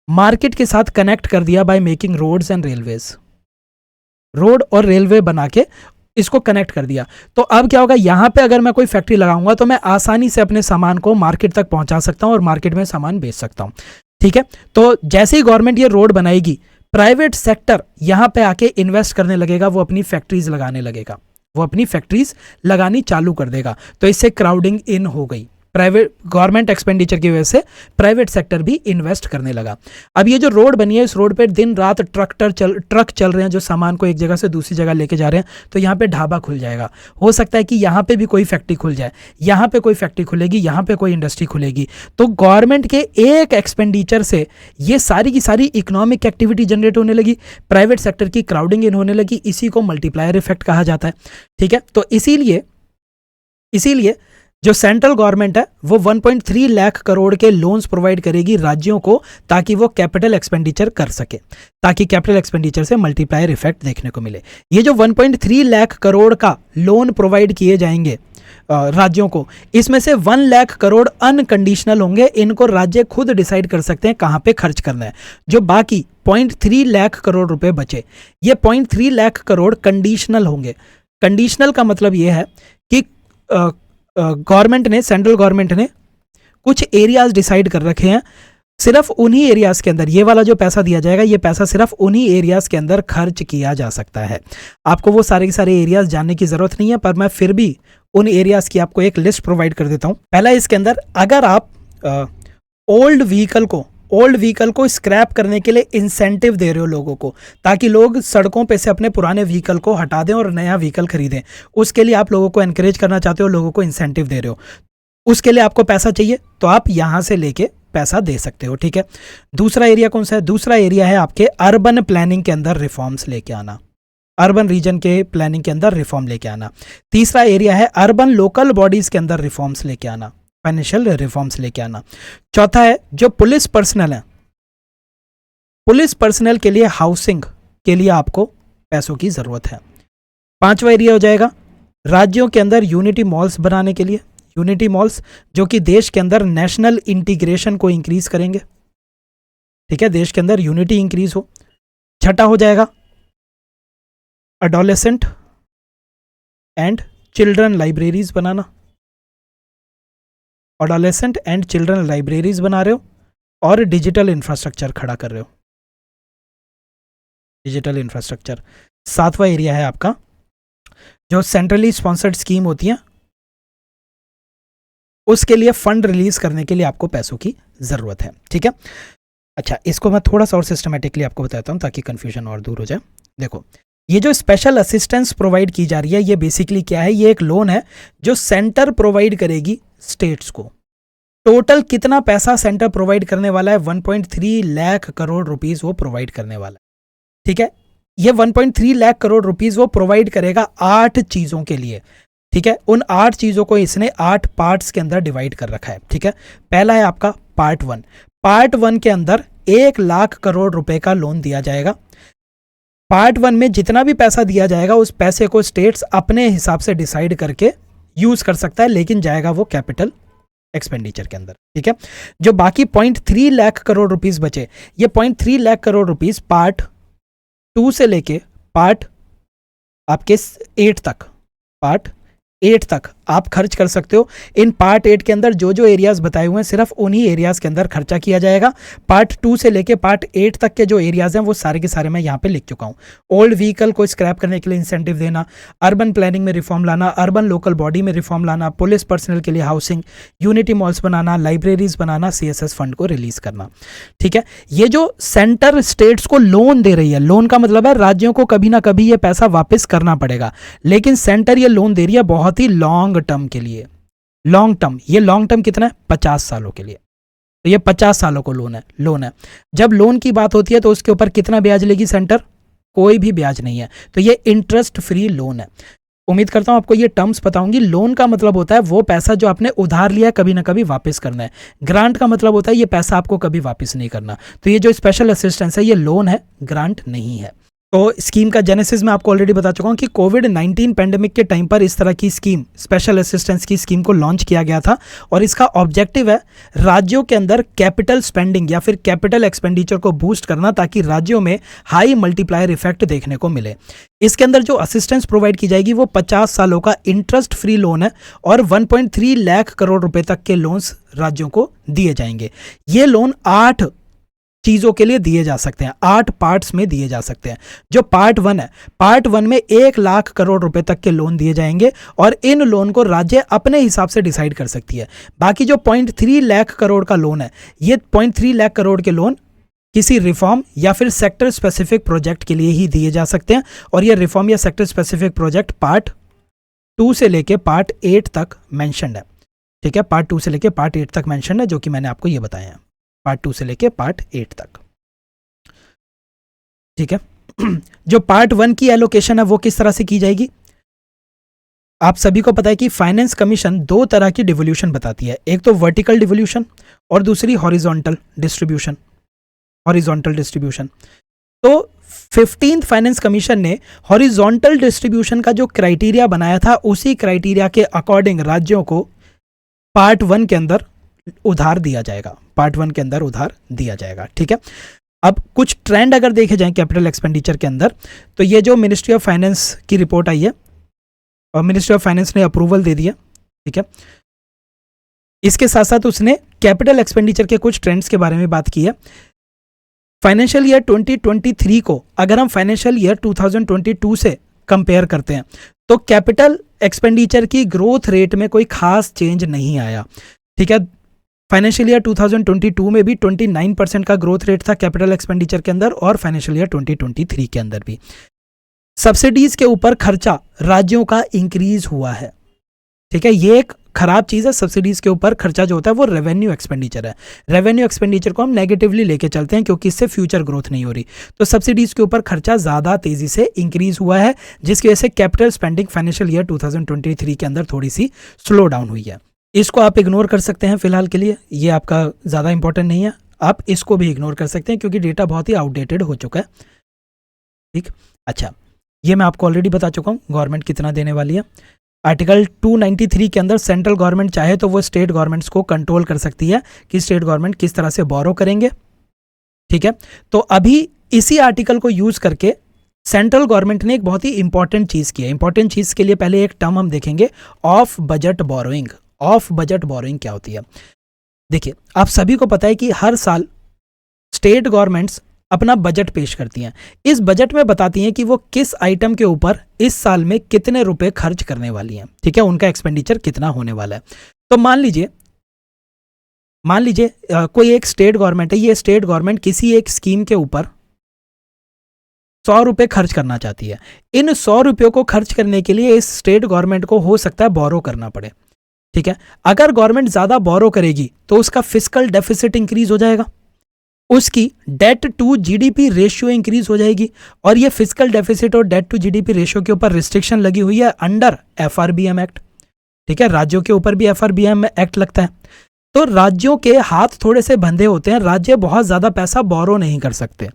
मार्केट के साथ कनेक्ट कर दिया by making roads and railways, road और रेलवे बना के इसको कनेक्ट कर दिया, तो अब क्या होगा, यहां पे अगर मैं कोई फैक्ट्री लगाऊंगा तो मैं आसानी से अपने सामान को मार्केट तक पहुंचा सकता हूं और मार्केट में सामान बेच सकता हूं। ठीक है, तो जैसे ही गवर्नमेंट ये रोड बनाएगी, प्राइवेट सेक्टर यहां पे आके इन्वेस्ट करने लगेगा, वो अपनी फैक्ट्रीज लगाने लगेगा, वो अपनी फैक्ट्रीज लगानी चालू कर देगा। तो इससे क्राउडिंग इन हो गई, प्राइवेट गवर्नमेंट एक्सपेंडिचर की वजह से प्राइवेट सेक्टर भी इन्वेस्ट करने लगा। अब ये जो रोड बनी है, इस रोड पे दिन रात ट्रक चल रहे हैं जो सामान को एक जगह से दूसरी जगह लेके जा रहे हैं, तो यहाँ पे ढाबा खुल जाएगा। हो सकता है कि यहाँ पे भी कोई फैक्ट्री खुल जाए, यहाँ पे कोई फैक्ट्री खुलेगी, यहाँ पे कोई इंडस्ट्री खुलेगी। तो गवर्नमेंट के एक एक्सपेंडिचर से ये सारी की सारी इकोनॉमिक एक्टिविटी जनरेट होने लगी, प्राइवेट सेक्टर की क्राउडिंग इन होने लगी। इसी को मल्टीप्लायर इफेक्ट कहा जाता है। ठीक है, तो इसीलिए जो सेंट्रल गवर्नमेंट है वो 1.3 लाख करोड़ के लोन्स प्रोवाइड करेगी राज्यों को, ताकि वो कैपिटल एक्सपेंडिचर कर सके, ताकि कैपिटल एक्सपेंडिचर से मल्टीप्लायर इफेक्ट देखने को मिले। ये जो 1.3 लाख करोड़ का लोन प्रोवाइड किए जाएंगे राज्यों को, इसमें से 1 लाख करोड़ अनकंडीशनल होंगे, इनको राज्य खुद डिसाइड कर सकते हैं कहाँ पे खर्च करना है। जो बाकी 0.3 लाख करोड़ रुपए बचे, ये 0.3 लाख करोड़ कंडीशनल होंगे। कंडीशनल का मतलब ये है कि गवर्नमेंट ने, सेंट्रल गवर्नमेंट ने कुछ एरियाज डिसाइड कर रखे हैं, सिर्फ उन्हीं एरियाज के अंदर ये वाला जो पैसा दिया जाएगा, ये पैसा सिर्फ उन्हीं एरियाज के अंदर खर्च किया जा सकता है। आपको वो सारे के सारे एरियाज जानने की जरूरत नहीं है, पर मैं फिर भी उन एरियाज की आपको एक लिस्ट प्रोवाइड कर देता हूं। पहला, इसके अंदर अगर आप ओल्ड व्हीकल को स्क्रैप करने के लिए इंसेंटिव दे रहे हो लोगों को, ताकि लोग सड़कों पे से अपने पुराने व्हीकल को हटा दें और नया व्हीकल खरीदें, उसके लिए आप लोगों को एनकरेज करना चाहते हो, लोगों को इंसेंटिव दे रहे हो, उसके लिए आपको पैसा चाहिए, तो आप यहां से लेके पैसा दे सकते हो। ठीक है, दूसरा एरिया कौन सा है? दूसरा एरिया है आपके अर्बन प्लानिंग के अंदर रिफॉर्म्स लेके आना, अर्बन रीजन के प्लानिंग के अंदर रिफॉर्म लेके आना। तीसरा एरिया है अर्बन लोकल बॉडीज के अंदर रिफॉर्म्स लेके आना, फाइनेंशियल रिफॉर्म्स लेके आना। चौथा है जो पुलिस पर्सनल है, पुलिस पर्सनल के लिए हाउसिंग के लिए आपको पैसों की जरूरत है। पांचवा एरिया हो जाएगा राज्यों के अंदर यूनिटी मॉल्स बनाने के लिए, यूनिटी मॉल्स जो कि देश के अंदर नेशनल इंटीग्रेशन को इंक्रीज करेंगे। ठीक है, देश के अंदर यूनिटी इंक्रीज हो। छठा हो जाएगा adolescent and children libraries banana, adolescent and children libraries बना रहे हो और डिजिटल इंफ्रास्ट्रक्चर खड़ा कर रहे हो, डिजिटल इंफ्रास्ट्रक्चर। सातवां एरिया है आपका जो सेंट्रली स्पॉन्सर्ड स्कीम होती है, उसके लिए फंड रिलीज करने के लिए आपको पैसों की जरूरत है। ठीक है, अच्छा, इसको मैं थोड़ा सा और सिस्टमेटिकली आपको बताता हूं ताकि कंफ्यूजन और दूर हो जाए। देखो, ये जो स्पेशल असिस्टेंस प्रोवाइड की जा रही है, ये बेसिकली क्या है? ये एक लोन है जो सेंटर प्रोवाइड करेगी स्टेट्स को। टोटल कितना पैसा सेंटर प्रोवाइड करने वाला है? 1.3 लाख करोड़ रुपीस वो प्रोवाइड करने वाला है। ठीक है, ये 1.3 लाख करोड़ रुपीस वो प्रोवाइड करेगा 8 चीजों के लिए। ठीक है, उन 8 चीजों को इसने 8 पार्ट्स के अंदर डिवाइड कर रखा है। ठीक है, पहला है आपका पार्ट 1। पार्ट 1 के अंदर 1 लाख करोड़ रुपए का लोन दिया जाएगा। पार्ट 1 में जितना भी पैसा दिया जाएगा, उस पैसे को स्टेट्स अपने हिसाब से डिसाइड करके यूज कर सकता है, लेकिन जाएगा वो कैपिटल एक्सपेंडिचर के अंदर। ठीक है, जो बाकी 0.3 लाख करोड़ रुपीस बचे, ये 0.3 लाख करोड़ रुपीस पार्ट 2 से लेके पार्ट आपके 8 तक, पार्ट 8 तक आप खर्च कर सकते हो। इन पार्ट 8 के अंदर जो जो एरियाज बताए हुए हैं, सिर्फ उन्हीं एरियाज के अंदर खर्चा किया जाएगा। पार्ट 2 से लेके पार्ट 8 तक के जो एरियाज हैं वो सारे के सारे मैं यहाँ पे लिख चुका हूँ। ओल्ड व्हीकल को स्क्रैप करने के लिए इंसेंटिव देना, अर्बन प्लानिंग में रिफॉर्म लाना, अर्बन लोकल बॉडी में रिफॉर्म लाना, पुलिस पर्सनल के लिए हाउसिंग, यूनिटी मॉल्स बनाना, लाइब्रेरीज बनाना, CSS फंड को रिलीज करना। ठीक है, ये जो सेंटर स्टेट्स को लोन दे रही है, लोन का मतलब है राज्यों को कभी ना कभी ये पैसा वापस करना पड़ेगा, लेकिन सेंटर ये लोन दे रही है बहुत ही लॉन्ग टर्म के लिए। लॉन्ग टर्म, ये लॉन्ग टर्म कितना है? 50 सालों के लिए। तो ये 50 सालों को लोन है। जब लोन की बात होती है तो उसके ऊपर कितना ब्याज लेगी सेंटर? कोई भी ब्याज नहीं है। तो ये इंटरेस्ट फ्री लोन है। उम्मीद करता हूं आपको ये टर्म्स पता होंगी। लोन का मतलब होता है वो पैसा जो आपने उधार लिया कभी ना कभी वापस करना है। ग्रांट का मतलब होता है ये पैसा आपको कभी वापस नहीं करना। तो ये जो स्पेशल असिस्टेंस है ये लोन है, ग्रांट नहीं है। तो स्कीम का जेनेसिस मैं आपको ऑलरेडी बता चुका हूं कि कोविड-19 पेंडेमिक के टाइम पर इस तरह की स्कीम, स्पेशल असिस्टेंस की स्कीम को लॉन्च किया गया था और इसका ऑब्जेक्टिव है राज्यों के अंदर कैपिटल स्पेंडिंग या फिर कैपिटल एक्सपेंडिचर को बूस्ट करना, ताकि राज्यों में हाई मल्टीप्लायर इफेक्ट देखने को मिले। इसके अंदर जो असिस्टेंस प्रोवाइड की जाएगी वो 50 सालों का इंटरेस्ट फ्री लोन है और 1.3 लाख करोड़ रुपए तक के लोन्स राज्यों को दिए जाएंगे। ये लोन 8 चीजों के लिए दिए जा सकते हैं, 8 पार्ट्स में दिए जा सकते हैं। जो पार्ट 1 है, पार्ट 1 में 1 लाख करोड़ रुपए तक के लोन दिए जाएंगे और इन लोन को राज्य अपने हिसाब से डिसाइड कर सकती है। बाकी जो 0.3 लाख करोड़ का लोन है, ये 0.3 लाख करोड़ के लोन किसी रिफॉर्म या फिर सेक्टर स्पेसिफिक प्रोजेक्ट के लिए ही दिए जा सकते हैं और ये रिफॉर्म या सेक्टर स्पेसिफिक प्रोजेक्ट पार्ट 2 से लेके पार्ट 8 तक मेंशन्ड है। ठीक है, पार्ट 2 से लेके पार्ट 8 तक मेंशन्ड है, जो कि मैंने आपको ये बताया है, पार्ट 2 से लेके पार्ट 8 तक। ठीक है, जो पार्ट 1 की एलोकेशन है वो किस तरह से की जाएगी? आप सभी को पता है कि फाइनेंस कमीशन 2 तरह की डिवोल्यूशन बताती है, एक तो वर्टिकल डिवोल्यूशन और दूसरी हॉरिजॉन्टल डिस्ट्रीब्यूशन। तो 15th फाइनेंस कमीशन ने हॉरिजॉन्टल डिस्ट्रीब्यूशन का जो क्राइटेरिया बनाया था, उसी क्राइटेरिया के अकॉर्डिंग राज्यों को पार्ट 1 के अंदर उधार दिया जाएगा, पार्ट 1 के अंदर उधार दिया जाएगा। ठीक है, अब कुछ ट्रेंड अगर देखे जाएं कैपिटल एक्सपेंडिचर के अंदर, तो ये जो मिनिस्ट्री ऑफ फाइनेंस की रिपोर्ट आई है और मिनिस्ट्री ऑफ फाइनेंस ने अप्रूवल दे दिया। ठीक है, इसके साथ साथ उसने कैपिटल एक्सपेंडिचर के कुछ ट्रेंड्स के बारे में बात की है। फाइनेंशियल ईयर 2023 को अगर हम फाइनेंशियल ईयर 2022 से कंपेयर करते हैं तो कैपिटल एक्सपेंडिचर की ग्रोथ रेट में कोई खास चेंज नहीं आया। ठीक है, फाइनेंशियल ईयर 2022 में भी 29% का ग्रोथ रेट था कैपिटल एक्सपेंडिचर के अंदर और फाइनेंशियल ईयर 2023 के अंदर भी। सब्सिडीज के ऊपर खर्चा राज्यों का इंक्रीज हुआ है। ठीक है, ये एक खराब चीज है। सब्सिडीज के ऊपर खर्चा जो होता है वो रेवेन्यू एक्सपेंडिचर है। रेवेन्यू एक्सपेंडिचर को हम नेगेटिवली लेके चलते हैं क्योंकि इससे फ्यूचर ग्रोथ नहीं हो रही। तो सब्सिडीज के ऊपर खर्चा ज्यादा तेजी से इंक्रीज हुआ है, जिसकी वजह से कैपिटल स्पेंडिंग फाइनेंशियल ईयर 2023 के अंदर थोड़ी सी स्लो डाउन हुई है। इसको आप इग्नोर कर सकते हैं फिलहाल के लिए, ये आपका ज़्यादा इंपॉर्टेंट नहीं है। आप इसको भी इग्नोर कर सकते हैं क्योंकि डेटा बहुत ही आउटडेटेड हो चुका है। ठीक, अच्छा, ये मैं आपको ऑलरेडी बता चुका हूँ गवर्नमेंट कितना देने वाली है। आर्टिकल 293 के अंदर सेंट्रल गवर्नमेंट चाहे तो वो स्टेट गवर्नमेंट्स को कंट्रोल कर सकती है कि स्टेट गवर्नमेंट किस तरह से बोरो करेंगे। ठीक है, तो अभी इसी आर्टिकल को यूज करके सेंट्रल गवर्नमेंट ने एक बहुत ही इंपॉर्टेंट चीज़ की है। इंपॉर्टेंट चीज़ के लिए पहले एक टर्म हम देखेंगे, of budget borrowing. Of budget borrowing क्या होती है? देखिए, आप सभी को पता है कि हर साल स्टेट गवर्नमेंट्स अपना बजट पेश करती हैं। इस बजट में बताती हैं कि वो किस आइटम के ऊपर इस साल में कितने रुपए खर्च करने वाली हैं। ठीक है, उनका एक्सपेंडिचर कितना होने वाला है। तो मान लीजिए कोई एक स्टेट गवर्नमेंट है, ये स्टेट गवर्नमेंट किसी एक स्कीम के ऊपर 100 रुपए खर्च करना चाहती है। इन 100 रुपयों को खर्च करने के लिए इस स्टेट गवर्नमेंट को हो सकता है बोरो करना पड़े। ठीक है, अगर गवर्नमेंट ज्यादा बोरो करेगी तो उसका फिस्कल डेफिसिट इंक्रीज हो जाएगा, उसकी debt to GDP ratio increase हो जाएगी और ये फिस्कल डेफिसिट और डेट टू जीडीपी रेशियो के ऊपर रिस्ट्रिक्शन लगी हुई है अंडर एफआरबीएम एक्ट। ठीक है, राज्यों के ऊपर भी एफआरबीएम एक्ट लगता है। तो राज्यों के हाथ थोड़े से बंधे होते हैं, राज्य बहुत ज्यादा पैसा बोरो नहीं कर सकते।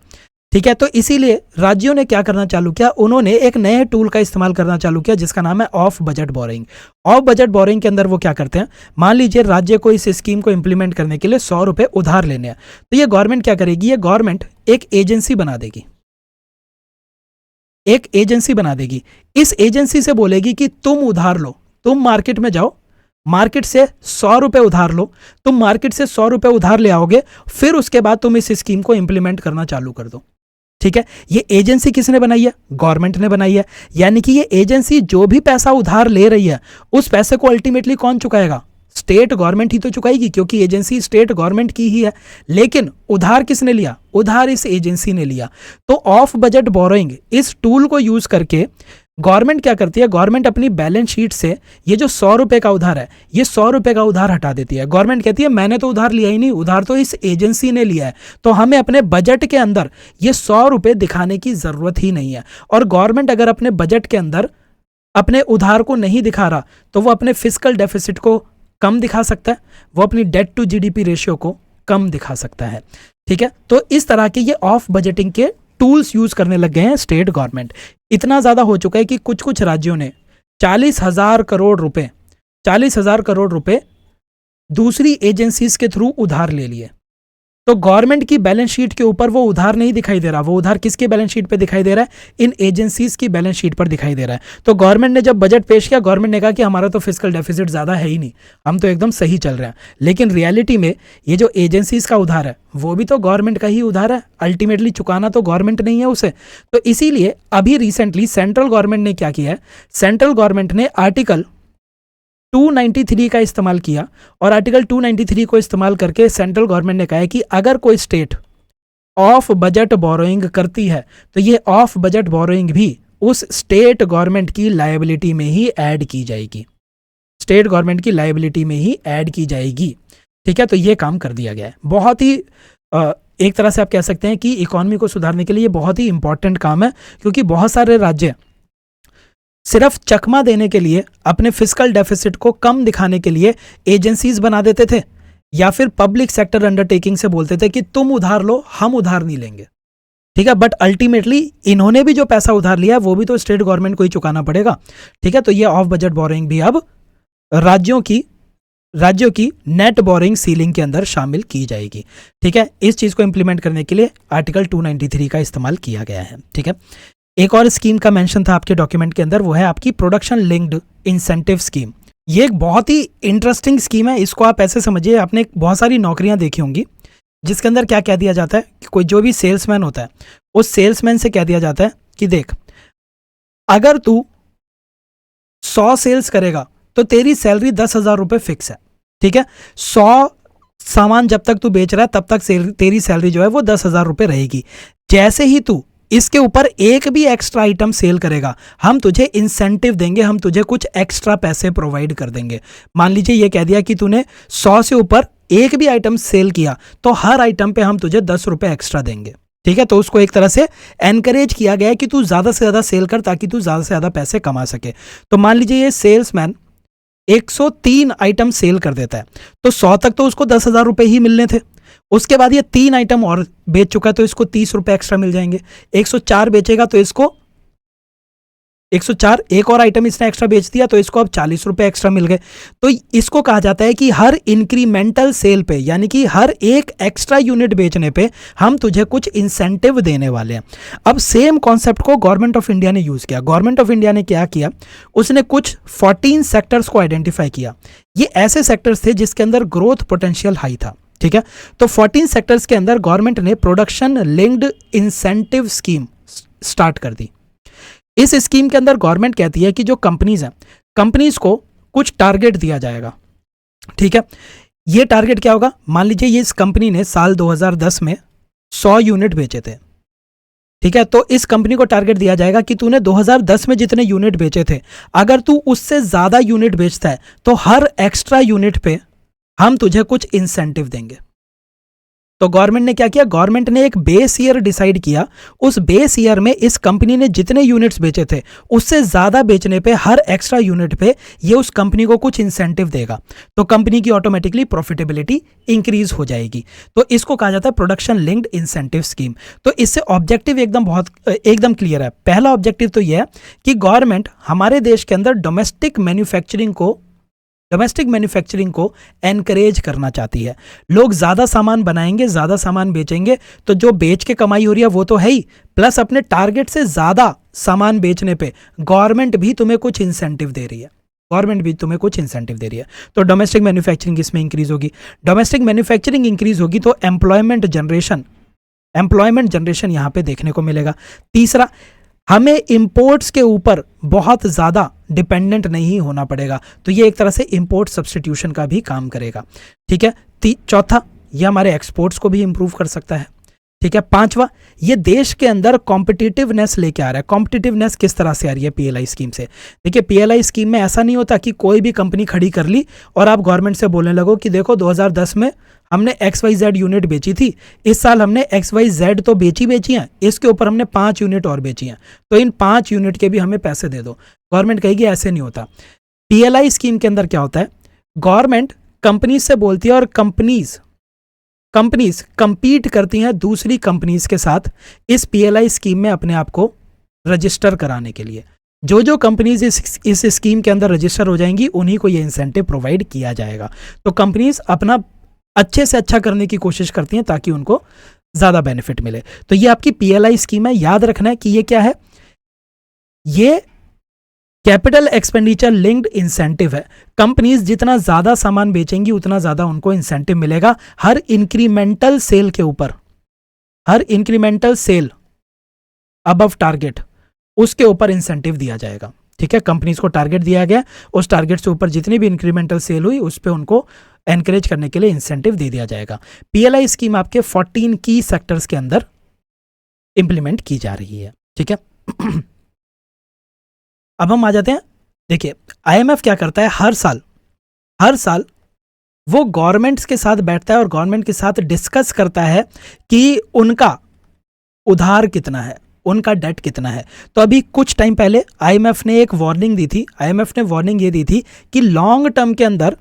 ठीक है, तो इसीलिए राज्यों ने क्या करना चालू किया, उन्होंने एक नए टूल का इस्तेमाल करना चालू किया जिसका नाम है of budget boring. Of budget boring के अंदर वो क्या करते हैं, मान लीजिए राज्य को इस स्कीम को इंप्लीमेंट करने के लिए 100 रुपए उधार लेने हैं, तो ये गवर्नमेंट क्या करेगी, ये गवर्नमेंट एक एजेंसी बना देगी। एक एजेंसी बना देगी, इस एजेंसी से बोलेगी कि तुम उधार लो, तुम मार्केट में जाओ, मार्केट से 100 रुपए उधार लो, तुम मार्केट से 100 रुपए उधार ले आओगे, फिर उसके बाद तुम इस स्कीम को इंप्लीमेंट करना चालू कर दो। ठीक है, ये एजेंसी किसने बनाई है, गवर्नमेंट ने बनाई है। यानी कि ये एजेंसी जो भी पैसा उधार ले रही है उस पैसे को अल्टीमेटली कौन चुकाएगा, स्टेट गवर्नमेंट ही तो चुकाएगी क्योंकि एजेंसी स्टेट गवर्नमेंट की ही है। लेकिन उधार किसने लिया, उधार इस एजेंसी ने लिया। तो ऑफ बजट बोरोइंग इस टूल को यूज करके गवर्नमेंट क्या करती है, गवर्नमेंट अपनी बैलेंस शीट से ये जो 100 रुपए का उधार है, ये 100 रुपए का उधार हटा देती है। गवर्नमेंट कहती है मैंने तो उधार लिया ही नहीं, उधार तो इस एजेंसी ने लिया है, तो हमें अपने बजट के अंदर ये 100 रुपए दिखाने की जरूरत ही नहीं है। और गवर्नमेंट अगर अपने बजट के अंदर अपने उधार को नहीं दिखा रहा तो वो अपने फिस्कल डेफिसिट को कम दिखा सकता है, वो अपनी डेट टू जीडीपी रेशियो को कम दिखा सकता है। ठीक है, तो इस तरह के ये ऑफ बजटिंग के टूल्स यूज करने लग गए हैं स्टेट गवर्नमेंट। इतना ज्यादा हो चुका है कि कुछ कुछ राज्यों ने 40,000 करोड़ रुपए 40,000 करोड़ रुपए दूसरी एजेंसीज के थ्रू उधार ले लिए। तो गवर्नमेंट की बैलेंस शीट के ऊपर वो उधार नहीं दिखाई दे रहा, वो उधार किसके बैलेंस शीट पे दिखाई दे रहा है, इन एजेंसीज की बैलेंस शीट पर दिखाई दे रहा है। तो गवर्नमेंट ने जब बजट पेश किया, गवर्नमेंट ने कहा कि हमारा तो फिस्कल डेफिसिट ज्यादा है ही नहीं, हम तो एकदम सही चल रहे हैं। लेकिन रियलिटी में ये जो एजेंसीज का उधार है वो भी तो गवर्नमेंट का ही उधार है, अल्टीमेटली चुकाना तो गवर्नमेंट नहीं है उसे। तो इसीलिए अभी रिसेंटली सेंट्रल गवर्नमेंट ने क्या किया है, सेंट्रल गवर्नमेंट ने आर्टिकल 293 का इस्तेमाल किया, और आर्टिकल 293 को इस्तेमाल करके सेंट्रल गवर्नमेंट ने कहा है कि अगर कोई स्टेट ऑफ बजट बोरोइंग करती है तो ये ऑफ बजट बोरोइंग भी उस स्टेट गवर्नमेंट की लायबिलिटी में ही ऐड की जाएगी, स्टेट गवर्नमेंट की लायबिलिटी में ही ऐड की जाएगी। ठीक है, तो ये काम कर दिया गया है। बहुत ही एक तरह से आप कह सकते हैं कि इकोनॉमी को सुधारने के लिए बहुत ही इंपॉर्टेंट काम है, क्योंकि बहुत सारे राज्य सिर्फ चकमा देने के लिए, अपने फिस्कल डेफिसिट को कम दिखाने के लिए एजेंसीज बना देते थे, या फिर पब्लिक सेक्टर अंडरटेकिंग से बोलते थे कि तुम उधार लो, हम उधार नहीं लेंगे। ठीक है, बट अल्टीमेटली इन्होंने भी जो पैसा उधार लिया वो भी तो स्टेट गवर्नमेंट को ही चुकाना पड़ेगा। ठीक है, तो ये ऑफ बजट बोरोइंग भी अब राज्यों की नेट बोरोइंग सीलिंग के अंदर शामिल की जाएगी। ठीक है, इस चीज को इंप्लीमेंट करने के लिए आर्टिकल 293 का इस्तेमाल किया गया है। ठीक है, एक और स्कीम का मेंशन था आपके डॉक्यूमेंट के अंदर, वो है आपकी प्रोडक्शन लिंक्ड इंसेंटिव स्कीम। ये एक बहुत ही इंटरेस्टिंग स्कीम है। इसको आप ऐसे समझिए, आपने बहुत सारी नौकरियां देखी होंगी जिसके अंदर क्या कह दिया जाता है कि कोई जो भी सेल्समैन होता है, उस सेल्समैन से कह दिया जाता है कि देख, अगर तू 100 सेल्स करेगा तो तेरी सैलरी 10,000 रुपये फिक्स है। ठीक है, 100 सामान जब तक तू बेच रहा है तब तक तेरी सैलरी जो है वो 10,000 रुपये रहेगी। जैसे ही तू इसके ऊपर एक भी एक्स्ट्रा आइटम सेल करेगा, हम तुझे इंसेंटिव देंगे, हम तुझे कुछ एक्स्ट्रा पैसे प्रोवाइड कर देंगे। मान लीजिए ये कह दिया कि तूने 100 से ऊपर एक भी आइटम सेल किया तो हर आइटम पे हम तुझे 10 रुपए एक्स्ट्रा देंगे। ठीक है, तो उसको एक तरह से एनकरेज किया गया है कि तू ज्यादा से ज्यादा सेल कर ताकि तू ज्यादा से ज्यादा पैसे कमा सके। तो मान लीजिए ये सेल्समैन 103 आइटम सेल कर देता है, तो 100 तक तो उसको 10,000 रुपए ही मिलने थे। उसके बाद ये 3 आइटम और बेच चुका है तो इसको 30 रुपए एक्स्ट्रा मिल जाएंगे। 104 बेचेगा तो इसको 104, एक और आइटम इसने एक्स्ट्रा बेच दिया तो इसको अब 40 रुपए एक्स्ट्रा मिल गए। तो इसको कहा जाता है कि हर इंक्रीमेंटल सेल पे, यानी कि हर एक एक्स्ट्रा यूनिट बेचने पे हम तुझे कुछ इंसेंटिव देने वाले हैं। अब सेम कॉन्सेप्ट को गवर्नमेंट ऑफ इंडिया ने यूज किया। गवर्नमेंट ऑफ इंडिया ने क्या किया, उसने कुछ 14 सेक्टर्स को आइडेंटिफाई किया। ये ऐसे सेक्टर्स थे जिसके अंदर ग्रोथ पोटेंशियल हाई था। ठीक है, तो 14 सेक्टर्स के अंदर गवर्नमेंट ने production linked incentive scheme start कर दी। इस स्कीम के अंदर गवर्नमेंट कहती है कि जो कंपनीज हैं, कंपनीज को कुछ टारगेट दिया जाएगा। ठीक है, ये टारगेट क्या होगा, मान लीजिए ये इस कंपनी ने साल 2010 में 100 यूनिट बेचे थे। ठीक है, तो इस कंपनी को टारगेट दिया जाएगा कि तूने 2010 में जितने यूनिट बेचे थे, अगर तू उससे ज्यादा यूनिट बेचता है तो हर एक्स्ट्रा यूनिट पे हम तुझे कुछ इंसेंटिव देंगे। तो गवर्नमेंट ने क्या किया, गवर्नमेंट ने एक बेस ईयर डिसाइड किया। उस बेस ईयर में इस कंपनी ने जितने यूनिट्स बेचे थे उससे ज्यादा बेचने पे हर एक्स्ट्रा यूनिट पे ये उस कंपनी को कुछ इंसेंटिव देगा, तो कंपनी की ऑटोमेटिकली प्रॉफिटेबिलिटी इंक्रीज हो जाएगी। तो इसको कहा जाता है प्रोडक्शन लिंक्ड इंसेंटिव स्कीम। तो इससे ऑब्जेक्टिव एकदम क्लियर है। पहला ऑब्जेक्टिव तो यह है कि गवर्नमेंट हमारे देश के अंदर डोमेस्टिक मैन्युफैक्चरिंग को एनकरेज करना चाहती है। लोग ज़्यादा सामान बनाएंगे, ज़्यादा सामान बेचेंगे, तो जो बेच के कमाई हो रही है वो तो है ही, प्लस अपने टारगेट से ज़्यादा सामान बेचने पे गवर्नमेंट भी तुम्हें कुछ इंसेंटिव दे रही है। तो डोमेस्टिक मैन्युफैक्चरिंग इसमें इंक्रीज होगी। डोमेस्टिक मैन्युफैक्चरिंग इंक्रीज होगी तो एम्प्लॉयमेंट जनरेशन यहाँ पे देखने को मिलेगा। तीसरा, हमें इंपोर्ट्स के ऊपर बहुत ज़्यादा डिपेंडेंट नहीं होना पड़ेगा, तो ये एक तरह से इंपोर्ट सब्स्टिट्यूशन का भी काम करेगा। ठीक है, चौथा, ये हमारे एक्सपोर्ट्स को भी इंप्रूव कर सकता है। ठीक ठीक है। पांचवा, ये देश के अंदर कॉम्पिटिटिवनेस लेके आ रहा है। कॉम्पिटिटिवनेस किस तरह से आ रही है पीएलआई स्कीम से? देखिए, पीएलआई स्कीम में ऐसा नहीं होता कि कोई भी कंपनी खड़ी कर ली और आप गवर्नमेंट से बोलने लगो कि देखो 2010 में हमने XYZ यूनिट बेची थी, इस साल हमने XYZ तो बेची हैं, इसके ऊपर हमने 5 यूनिट और बेची हैं, तो इन 5 यूनिट के भी हमें पैसे दे दो। गवर्नमेंट कहेगी ऐसे नहीं होता। पीएलआई स्कीम के अंदर क्या होता है, गवर्नमेंट कंपनीज से बोलती है और कंपनीज कंपीट करती हैं दूसरी कंपनीज के साथ इस पीएलआई स्कीम में अपने आप को रजिस्टर कराने के लिए। जो कंपनीज इस स्कीम के अंदर रजिस्टर हो जाएंगी उन्हीं को ये इंसेंटिव प्रोवाइड किया जाएगा। तो कंपनीज अपना अच्छे से अच्छा करने की कोशिश करती हैं ताकि उनको ज़्यादा बेनिफिट मिले। तो ये आपकी पीएलआई स्कीम है। याद रखना है कि ये क्या है, ये कैपिटल एक्सपेंडिचर लिंक्ड इंसेंटिव है। कंपनीज जितना ज़्यादा सामान बेचेंगी उतना ज़्यादा उनको इंसेंटिव मिलेगा। हर इंक्रीमेंटल सेल के ऊपर, हर इंक्रीमेंटल सेल अबव टारगेट, उसके ऊपर इंसेंटिव दिया जाएगा। ठीक है, कंपनीज को टारगेट दिया गया, उस टारगेट से ऊपर जितनी भी इंक्रीमेंटल सेल हुई उस पर उनको एनकरेज करने के लिए इंसेंटिव दे दिया जाएगा। पीएलआई स्कीम आपके 14 की सेक्टर्स के अंदर इंप्लीमेंट की जा रही है। ठीक है, अब हम आ जाते हैं। देखिए, आईएमएफ क्या करता है, हर साल वो गवर्नमेंट्स के साथ बैठता है और गवर्नमेंट के साथ डिस्कस करता है कि उनका उधार कितना है, उनका डेट कितना है। तो अभी कुछ टाइम पहले आईएमएफ ने एक वार्निंग दी थी। आईएमएफ ने वार्निंग ये दी थी कि लॉन्ग टर्म के अंदर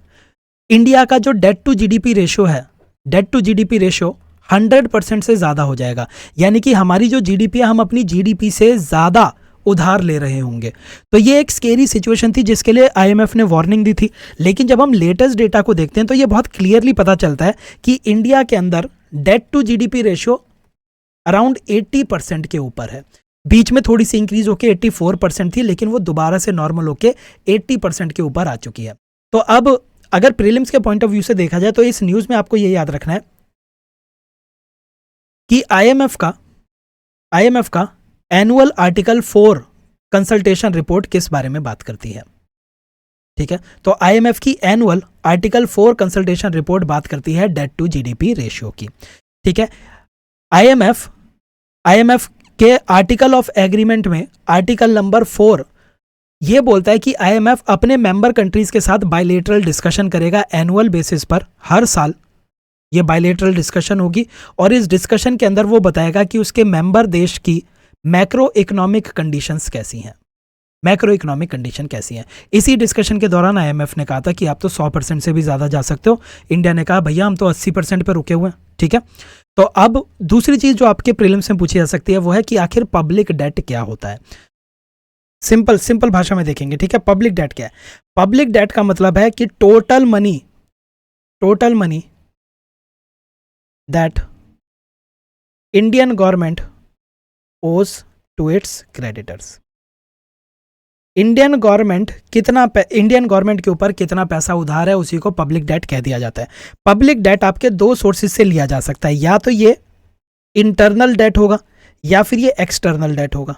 इंडिया का जो डेट टू जीडीपी रेशियो है, डेट टू जीडीपी रेशियो 100% से ज़्यादा हो जाएगा। यानी कि हमारी जो जीडीपी है, हम अपनी जीडीपी से ज़्यादा उधार ले रहे होंगे। तो ये एक स्केरी सिचुएशन थी जिसके लिए आईएमएफ ने वार्निंग दी थी। लेकिन जब हम लेटेस्ट डेटा को देखते हैं तो ये बहुत क्लियरली पता चलता है कि इंडिया के अंदर debt to GDP ratio around 80% के ऊपर है। बीच में थोड़ी सी इंक्रीज होकर 84% थी, लेकिन वो दोबारा से नॉर्मल होकर 80% के ऊपर आ चुकी है। तो अब अगर प्रीलिम्स के पॉइंट ऑफ व्यू से देखा जाए तो इस न्यूज़ में आपको ये याद रखना है कि आईएमएफ का एनुअल आर्टिकल 4 कंसल्टेशन रिपोर्ट किस बारे में बात करती है। ठीक है, तो आईएमएफ की एनुअल आर्टिकल 4 कंसल्टेशन रिपोर्ट बात करती है डेट टू जीडीपी रेशियो की। ठीक है, आईएमएफ के आर्टिकल ऑफ एग्रीमेंट में आर्टिकल नंबर 4 ये बोलता है कि आईएमएफ अपने मेंबर कंट्रीज के साथ बायलेटरल डिस्कशन करेगा एनुअल बेसिस पर। हर साल ये बायलेटरल डिस्कशन होगी और इस डिस्कशन के अंदर वो बताएगा कि उसके मेंबर देश की मैक्रो इकोनॉमिक कंडीशंस कैसी हैं, मैक्रो इकोनॉमिक कंडीशन कैसी हैं। इसी डिस्कशन के दौरान आईएमएफ ने कहा था कि आप तो 100% से भी ज़्यादा जा सकते हो। इंडिया ने कहा भैया हम तो 80% पर रुके हुए हैं। ठीक है, तो अब दूसरी चीज़ जो आपके प्रीलिम्स में पूछी जा सकती है वो है कि आखिर पब्लिक डेट क्या होता है। सिंपल भाषा में देखेंगे। ठीक है, पब्लिक डेट क्या है? पब्लिक डेट का मतलब है कि total money that Indian government owes to its creditors. Indian government के ऊपर कितना पैसा उधार है उसी को पब्लिक डेट कह दिया जाता है। पब्लिक डेट आपके दो सोर्सेज से लिया जा सकता है, या तो ये इंटरनल डेट होगा या फिर ये एक्सटर्नल डेट होगा,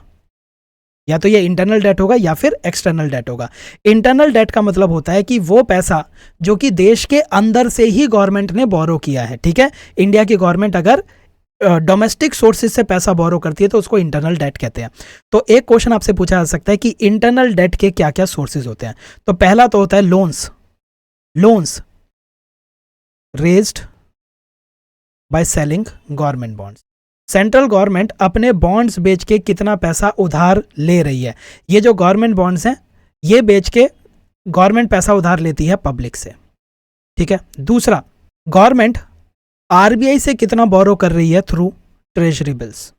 या तो ये इंटरनल डेट होगा या फिर एक्सटर्नल डेट होगा। इंटरनल डेट का मतलब होता है कि वो पैसा जो कि देश के अंदर से ही गवर्नमेंट ने बोरो किया है। ठीक है, इंडिया की गवर्नमेंट अगर डोमेस्टिक सोर्सेज से पैसा बोरो करती है तो उसको इंटरनल डेट कहते हैं। तो एक क्वेश्चन आपसे पूछा जा सकता है कि इंटरनल डेट के क्या क्या सोर्सेज होते हैं। तो पहला तो होता है loans raised by selling government bonds. Central government अपने बॉन्ड्स बेच के कितना पैसा उधार ले रही है। ये जो गवर्नमेंट बॉन्ड्स हैं ये बेच के गवर्नमेंट पैसा उधार लेती है पब्लिक से। ठीक है, दूसरा गवर्नमेंट आरबीआई से कितना बोरो कर रही है through treasury bills,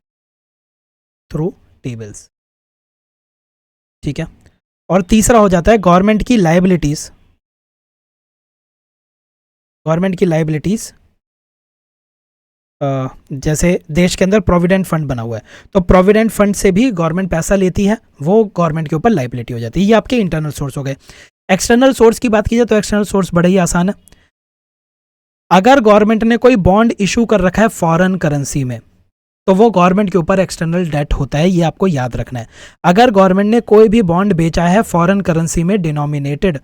through T bills. ठीक है, और तीसरा हो जाता है गवर्नमेंट की लायबिलिटीज। जैसे देश के अंदर प्रोविडेंट फंड बना हुआ है तो प्रोविडेंट फंड से भी गवर्नमेंट पैसा लेती है, वो गवर्नमेंट के ऊपर लायबिलिटी हो जाती है। ये आपके इंटरनल सोर्स हो गए। एक्सटर्नल सोर्स की बात की जाए तो एक्सटर्नल सोर्स बड़ा ही आसान है। अगर गवर्नमेंट ने कोई बॉन्ड इशू कर रखा है फॉरेन करेंसी में तो वो गवर्नमेंट के ऊपर एक्सटर्नल डेट होता है, ये आपको याद रखना है। अगर गवर्नमेंट ने कोई भी बॉन्ड बेचा है फॉरेन करेंसी में डिनोमिनेटेड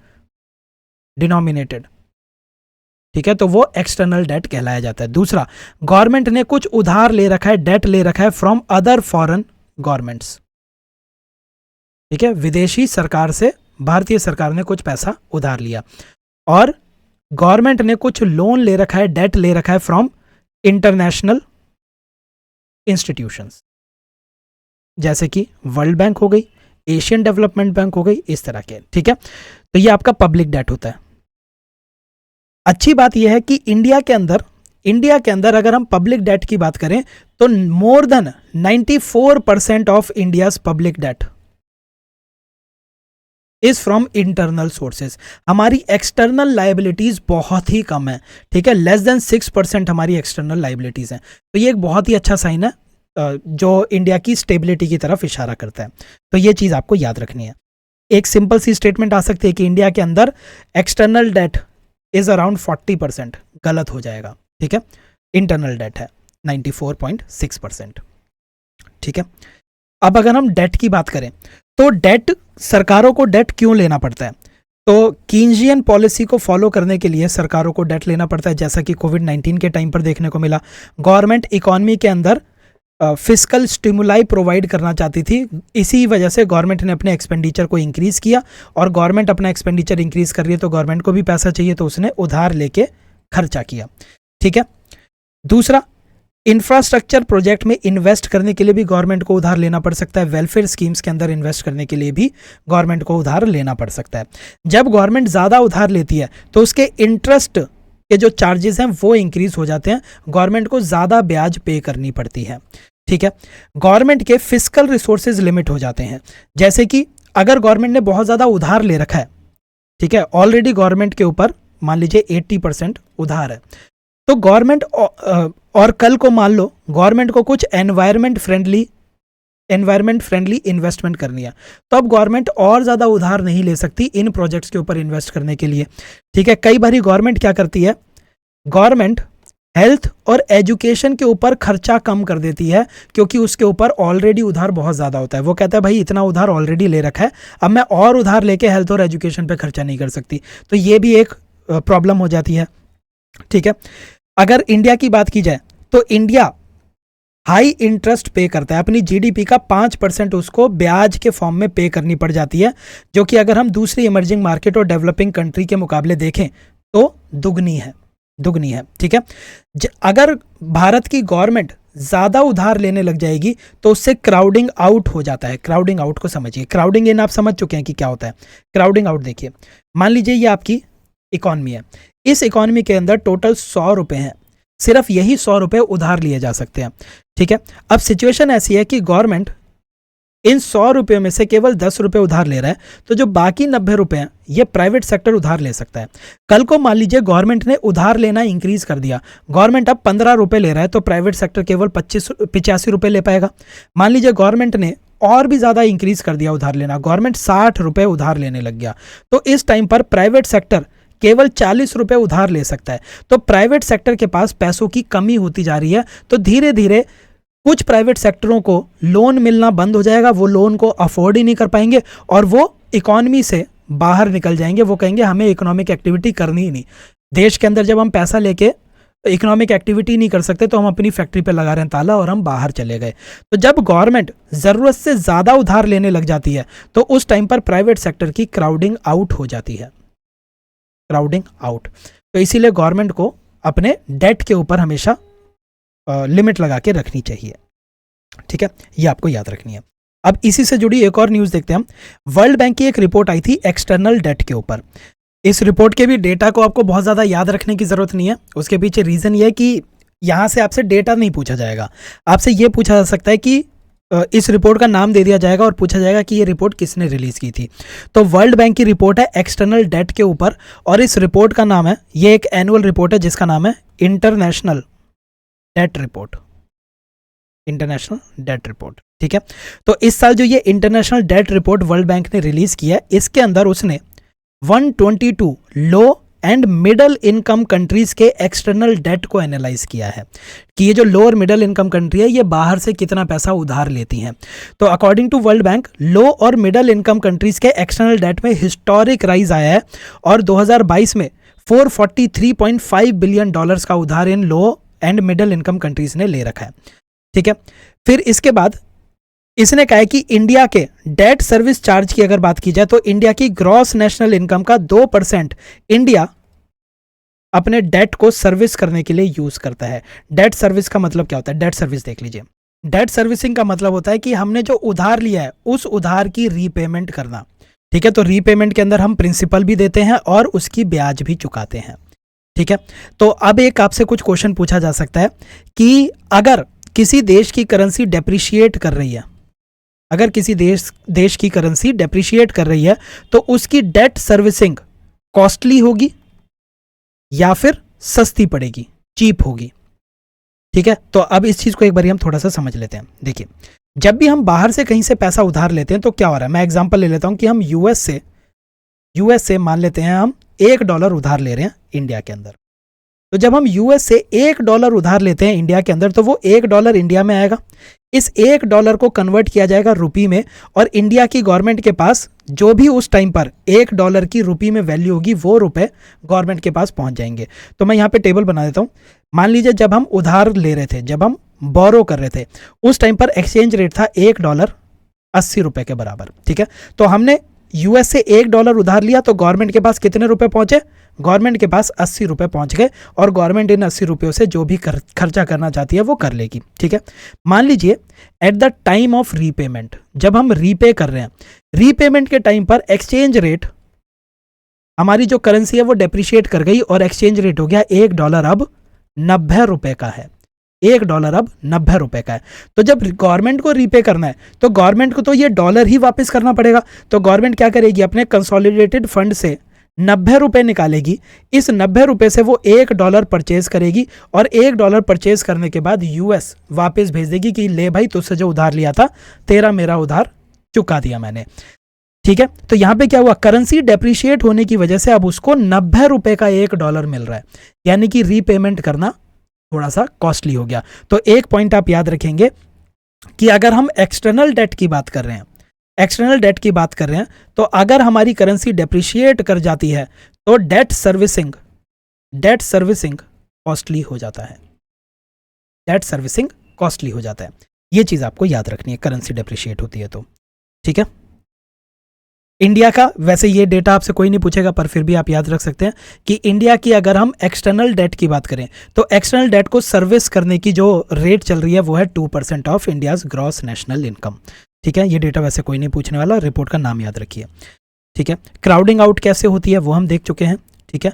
ठीक है, तो वो एक्सटर्नल डेट कहलाया जाता है। दूसरा, गवर्नमेंट ने कुछ उधार ले रखा है, डेट ले रखा है फ्रॉम अदर फॉरेन गवर्नमेंट्स। ठीक है, विदेशी सरकार से भारतीय सरकार ने कुछ पैसा उधार लिया। और गवर्नमेंट ने कुछ लोन ले रखा है, डेट ले रखा है फ्रॉम इंटरनेशनल इंस्टीट्यूशंस, जैसे कि वर्ल्ड बैंक हो गई, एशियन डेवलपमेंट बैंक हो गई, इस तरह के। ठीक है, तो ये आपका पब्लिक डेट होता है। अच्छी बात यह है कि इंडिया के अंदर अगर हम पब्लिक डेट की बात करें तो more than 94% of India's public debt is from internal sources. हमारी एक्सटर्नल लाइबिलिटीज बहुत ही कम है। ठीक है, लेस देन 6% हमारी एक्सटर्नल लाइबिलिटीज हैं। तो ये एक बहुत ही अच्छा साइन है जो इंडिया की स्टेबिलिटी की तरफ इशारा करता है। तो ये चीज आपको याद रखनी है। एक सिंपल सी स्टेटमेंट आ सकती है कि इंडिया के अंदर एक्सटर्नल डेट इज अराउंड 40%, गलत हो जाएगा। ठीक है, इंटरनल डेट है 94.6%। ठीक है, अब अगर हम डेट की बात करें तो डेट, सरकारों को डेट क्यों लेना पड़ता है? तो कीन्जियन पॉलिसी को फॉलो करने के लिए सरकारों को डेट लेना पड़ता है, जैसा कि कोविड-19 के टाइम पर देखने को मिला। गवर्नमेंट इकोनॉमी के अंदर फिस्कल स्टिमुलाई प्रोवाइड करना चाहती थी, इसी वजह से गवर्नमेंट ने अपने एक्सपेंडिचर को इंक्रीज किया। और गवर्नमेंट अपना एक्सपेंडिचर इंक्रीज कर रही है तो गवर्नमेंट को भी पैसा चाहिए, तो उसने उधार लेके खर्चा किया। ठीक है, दूसरा, इंफ्रास्ट्रक्चर प्रोजेक्ट में इन्वेस्ट करने के लिए भी गवर्नमेंट को उधार लेना पड़ सकता है। वेलफेयर स्कीम्स के अंदर इन्वेस्ट करने के लिए भी गवर्नमेंट को उधार लेना पड़ सकता है। जब गवर्नमेंट ज़्यादा उधार लेती है तो उसके इंटरेस्ट के जो चार्जेस हैं वो इंक्रीज हो जाते हैं, गवर्नमेंट को ज़्यादा ब्याज पे करनी पड़ती है। ठीक है, गवर्नमेंट के फिस्कल रिसोर्सेज लिमिट हो जाते हैं, जैसे कि अगर गवर्नमेंट ने बहुत ज़्यादा उधार ले रखा है, ठीक है, ऑलरेडी गवर्नमेंट के ऊपर मान लीजिए 80% उधार है, तो गवर्नमेंट और कल को मान लो गवर्नमेंट को कुछ एनवायरमेंट फ्रेंडली इन्वेस्टमेंट करनी है, तो अब गवर्नमेंट और ज़्यादा उधार नहीं ले सकती इन प्रोजेक्ट्स के ऊपर इन्वेस्ट करने के लिए। ठीक है, कई बारी गवर्नमेंट क्या करती है, गवर्नमेंट हेल्थ और एजुकेशन के ऊपर खर्चा कम कर देती है, क्योंकि उसके ऊपर ऑलरेडी उधार बहुत ज़्यादा होता है। वो कहता है भाई इतना उधार ऑलरेडी ले रखा है, अब मैं और उधार लेके हेल्थ और एजुकेशन पे खर्चा नहीं कर सकती, तो ये भी एक प्रॉब्लम हो जाती है। ठीक है, अगर इंडिया की बात की जाए तो इंडिया हाई इंटरेस्ट पे करता है, अपनी जीडीपी का 5% उसको ब्याज के फॉर्म में पे करनी पड़ जाती है, जो कि अगर हम दूसरी इमर्जिंग मार्केट और डेवलपिंग कंट्री के मुकाबले देखें तो दुगनी है। ठीक है, अगर भारत की गवर्नमेंट ज़्यादा उधार लेने लग जाएगी तो उससे क्राउडिंग आउट हो जाता है। क्राउडिंग आउट को समझिए, क्राउडिंग इन आप समझ चुके हैं कि क्या होता है। क्राउडिंग आउट देखिए, मान लीजिए ये आपकी इकॉनमी है, इस इकॉनमी के अंदर टोटल 100 रुपये हैं, सिर्फ यही 100 रुपये उधार लिए जा सकते हैं। ठीक है, अब सिचुएशन ऐसी है कि गवर्नमेंट इन 100 रुपये में से केवल 10 रुपये उधार ले रहा है, तो जो बाकी 90 रुपये हैं ये प्राइवेट सेक्टर उधार ले सकता है। कल को मान लीजिए गवर्नमेंट ने उधार लेना इंक्रीज कर दिया, गवर्नमेंट अब 15 रुपये ले रहा है, तो प्राइवेट सेक्टर केवल 85 रुपये ले पाएगा। मान लीजिए गवर्नमेंट ने और भी ज़्यादा इंक्रीज कर दिया उधार लेना, गवर्नमेंट 60 रुपये उधार लेने लग गया, तो इस टाइम पर प्राइवेट सेक्टर केवल 40 रुपये उधार ले सकता है। तो प्राइवेट सेक्टर के पास पैसों की कमी होती जा रही है, तो धीरे धीरे कुछ प्राइवेट सेक्टरों को लोन मिलना बंद हो जाएगा, वो लोन को अफोर्ड ही नहीं कर पाएंगे और वो इकॉनमी से बाहर निकल जाएंगे। वो कहेंगे हमें इकोनॉमिक एक्टिविटी करनी ही नहीं। देश के अंदर जब हम पैसा लेके इकोनॉमिक एक्टिविटी नहीं कर सकते तो हम अपनी फैक्ट्री पे लगा रहे हैं ताला और हम बाहर चले गए। तो जब गवर्नमेंट ज़रूरत से ज़्यादा उधार लेने लग जाती है तो उस टाइम पर प्राइवेट सेक्टर की क्राउडिंग आउट हो जाती है, क्राउडिंग आउट। तो इसीलिए गवर्नमेंट को अपने डेट के ऊपर हमेशा लिमिट लगा के रखनी चाहिए। ठीक है, ये आपको याद रखनी है। अब इसी से जुड़ी एक और न्यूज़ देखते हैं हम। वर्ल्ड बैंक की एक रिपोर्ट आई थी एक्सटर्नल डेट के ऊपर। इस रिपोर्ट के भी डेटा को आपको बहुत ज़्यादा याद रखने की ज़रूरत नहीं है। उसके पीछे रीज़न ये है कि यहाँ से आपसे डेटा नहीं पूछा जाएगा, आपसे ये पूछा जा सकता है कि इस रिपोर्ट का नाम दे दिया जाएगा और पूछा जाएगा कि ये रिपोर्ट किसने रिलीज़ की थी। तो वर्ल्ड बैंक की रिपोर्ट है एक्सटर्नल डेट के ऊपर और इस रिपोर्ट का नाम है, ये एक एनुअल रिपोर्ट है जिसका नाम है international debt report, international debt report. ठीक है, तो इस साल जो ये international debt report World Bank ने रिलीज किया है, इसके अंदर उसने 122 low and middle income countries के एक्सटर्नल डेट को एनालाइज किया है कि ये जो लो और मिडल इनकम कंट्री है ये बाहर से कितना पैसा उधार लेती हैं। तो अकॉर्डिंग टू वर्ल्ड बैंक लो और मिडल इनकम कंट्रीज के एक्सटर्नल डेट में हिस्टोरिक राइज आया है और 2022 में $443.5 बिलियन का उधार इन लो एंड मिडिल इनकम कंट्रीज ने ले रखा है। ठीक है, फिर इसके बाद इसने कहा है कि इंडिया के डेट सर्विस चार्ज की अगर बात की जाए तो इंडिया की ग्रॉस नेशनल इनकम का 2% इंडिया अपने डेट को सर्विस करने के लिए यूज करता है। डेट सर्विस का मतलब क्या होता है? डेट सर्विस देख लीजिए। डेट सर्विसिंग का मतलब होता है कि हमने जो उधार लिया है उस उधार की रीपेमेंट करना। ठीक है, तो रीपेमेंट के अंदर हम प्रिंसिपल भी देते हैं और उसकी ब्याज भी चुकाते हैं। ठीक है, तो अब एक आपसे कुछ क्वेश्चन पूछा जा सकता है कि अगर किसी देश की करेंसी डेप्रिशिएट कर रही है, अगर किसी देश की करेंसी डेप्रिशिएट कर रही है तो उसकी डेट सर्विसिंग कॉस्टली होगी या फिर सस्ती पड़ेगी, चीप होगी। ठीक है, तो अब इस चीज को एक बार हम थोड़ा सा समझ लेते हैं। देखिए, जब भी हम बाहर से कहीं से पैसा उधार लेते हैं तो क्या हो रहा है, मैं एग्जांपल ले लेता हूं कि हम यूएस से मान लेते हैं हम $1 उधार ले रहे हैं इंडिया के अंदर। तो जब हम यूएस से $1 उधार लेते हैं इंडिया के अंदर तो वो $1 इंडिया में आएगा। इस $1 को कन्वर्ट किया जाएगा रुपी में और इंडिया की गवर्नमेंट के पास जो भी उस टाइम पर $1 की रुपी में वैल्यू होगी वो रुपए गवर्नमेंट के पास पहुंच जाएंगे। तो मैं यहाँ पे टेबल बना देता हूँ। मान लीजिए जब हम उधार ले रहे थे, जब हम बोरो कर रहे थे, उस टाइम पर एक्सचेंज रेट था $1 ₹80 के बराबर। ठीक है, तो हमने यूएस से $1 उधार लिया तो गवर्नमेंट के पास कितने रुपए पहुंचे? गवर्नमेंट के पास ₹80 पहुंच गए और गवर्नमेंट इन ₹80 से जो भी खर्चा करना चाहती है वो कर लेगी। ठीक है, मान लीजिए at the time of repayment, जब हम रीपे कर रहे हैं, रीपेमेंट के टाइम पर एक्सचेंज रेट, हमारी जो करेंसी है वो डेप्रिशिएट कर गई और एक्सचेंज रेट हो गया $1 अब ₹90 का है। $1 अब ₹90 का है। तो जब गवर्नमेंट को रीपे करना है तो गवर्नमेंट को तो ये डॉलर ही वापस करना पड़ेगा। तो गवर्नमेंट क्या करेगी, अपने कंसोलिडेटेड फंड से ₹90 निकालेगी। इस ₹90 से वो $1 परचेज करेगी और $1 परचेज करने के बाद यूएस वापस भेज देगी कि ले भाई, तुझसे जो उधार लिया था तेरा मेरा उधार चुका दिया मैंने। ठीक है, तो यहाँ पे क्या हुआ, करेंसी डेप्रिशिएट होने की वजह से अब उसको ₹90 का $1 मिल रहा है, यानी कि रीपेमेंट करना थोड़ा सा कॉस्टली हो गया। तो एक पॉइंट आप याद रखेंगे कि अगर हम एक्सटर्नल डेट की बात कर रहे हैं, एक्सटर्नल डेट की बात कर रहे हैं, तो अगर हमारी करेंसी डेप्रिशिएट कर जाती है तो डेट सर्विसिंग कॉस्टली हो जाता है। डेट सर्विसिंग कॉस्टली हो जाता है, ये चीज आपको याद रखनी है करेंसी डेप्रिशिएट होती है तो। ठीक है, इंडिया का वैसे ये डेटा आपसे कोई नहीं पूछेगा पर फिर भी आप याद रख सकते हैं कि इंडिया की अगर हम एक्सटर्नल डेट की बात करें तो एक्सटर्नल डेट को सर्विस करने की जो रेट चल रही है वो है 2% of India's gross national income. ठीक है, ये डेटा वैसे कोई नहीं पूछने वाला, रिपोर्ट का नाम याद रखिए। ठीक है, क्राउडिंग आउट कैसे होती है वो हम देख चुके हैं। ठीक है,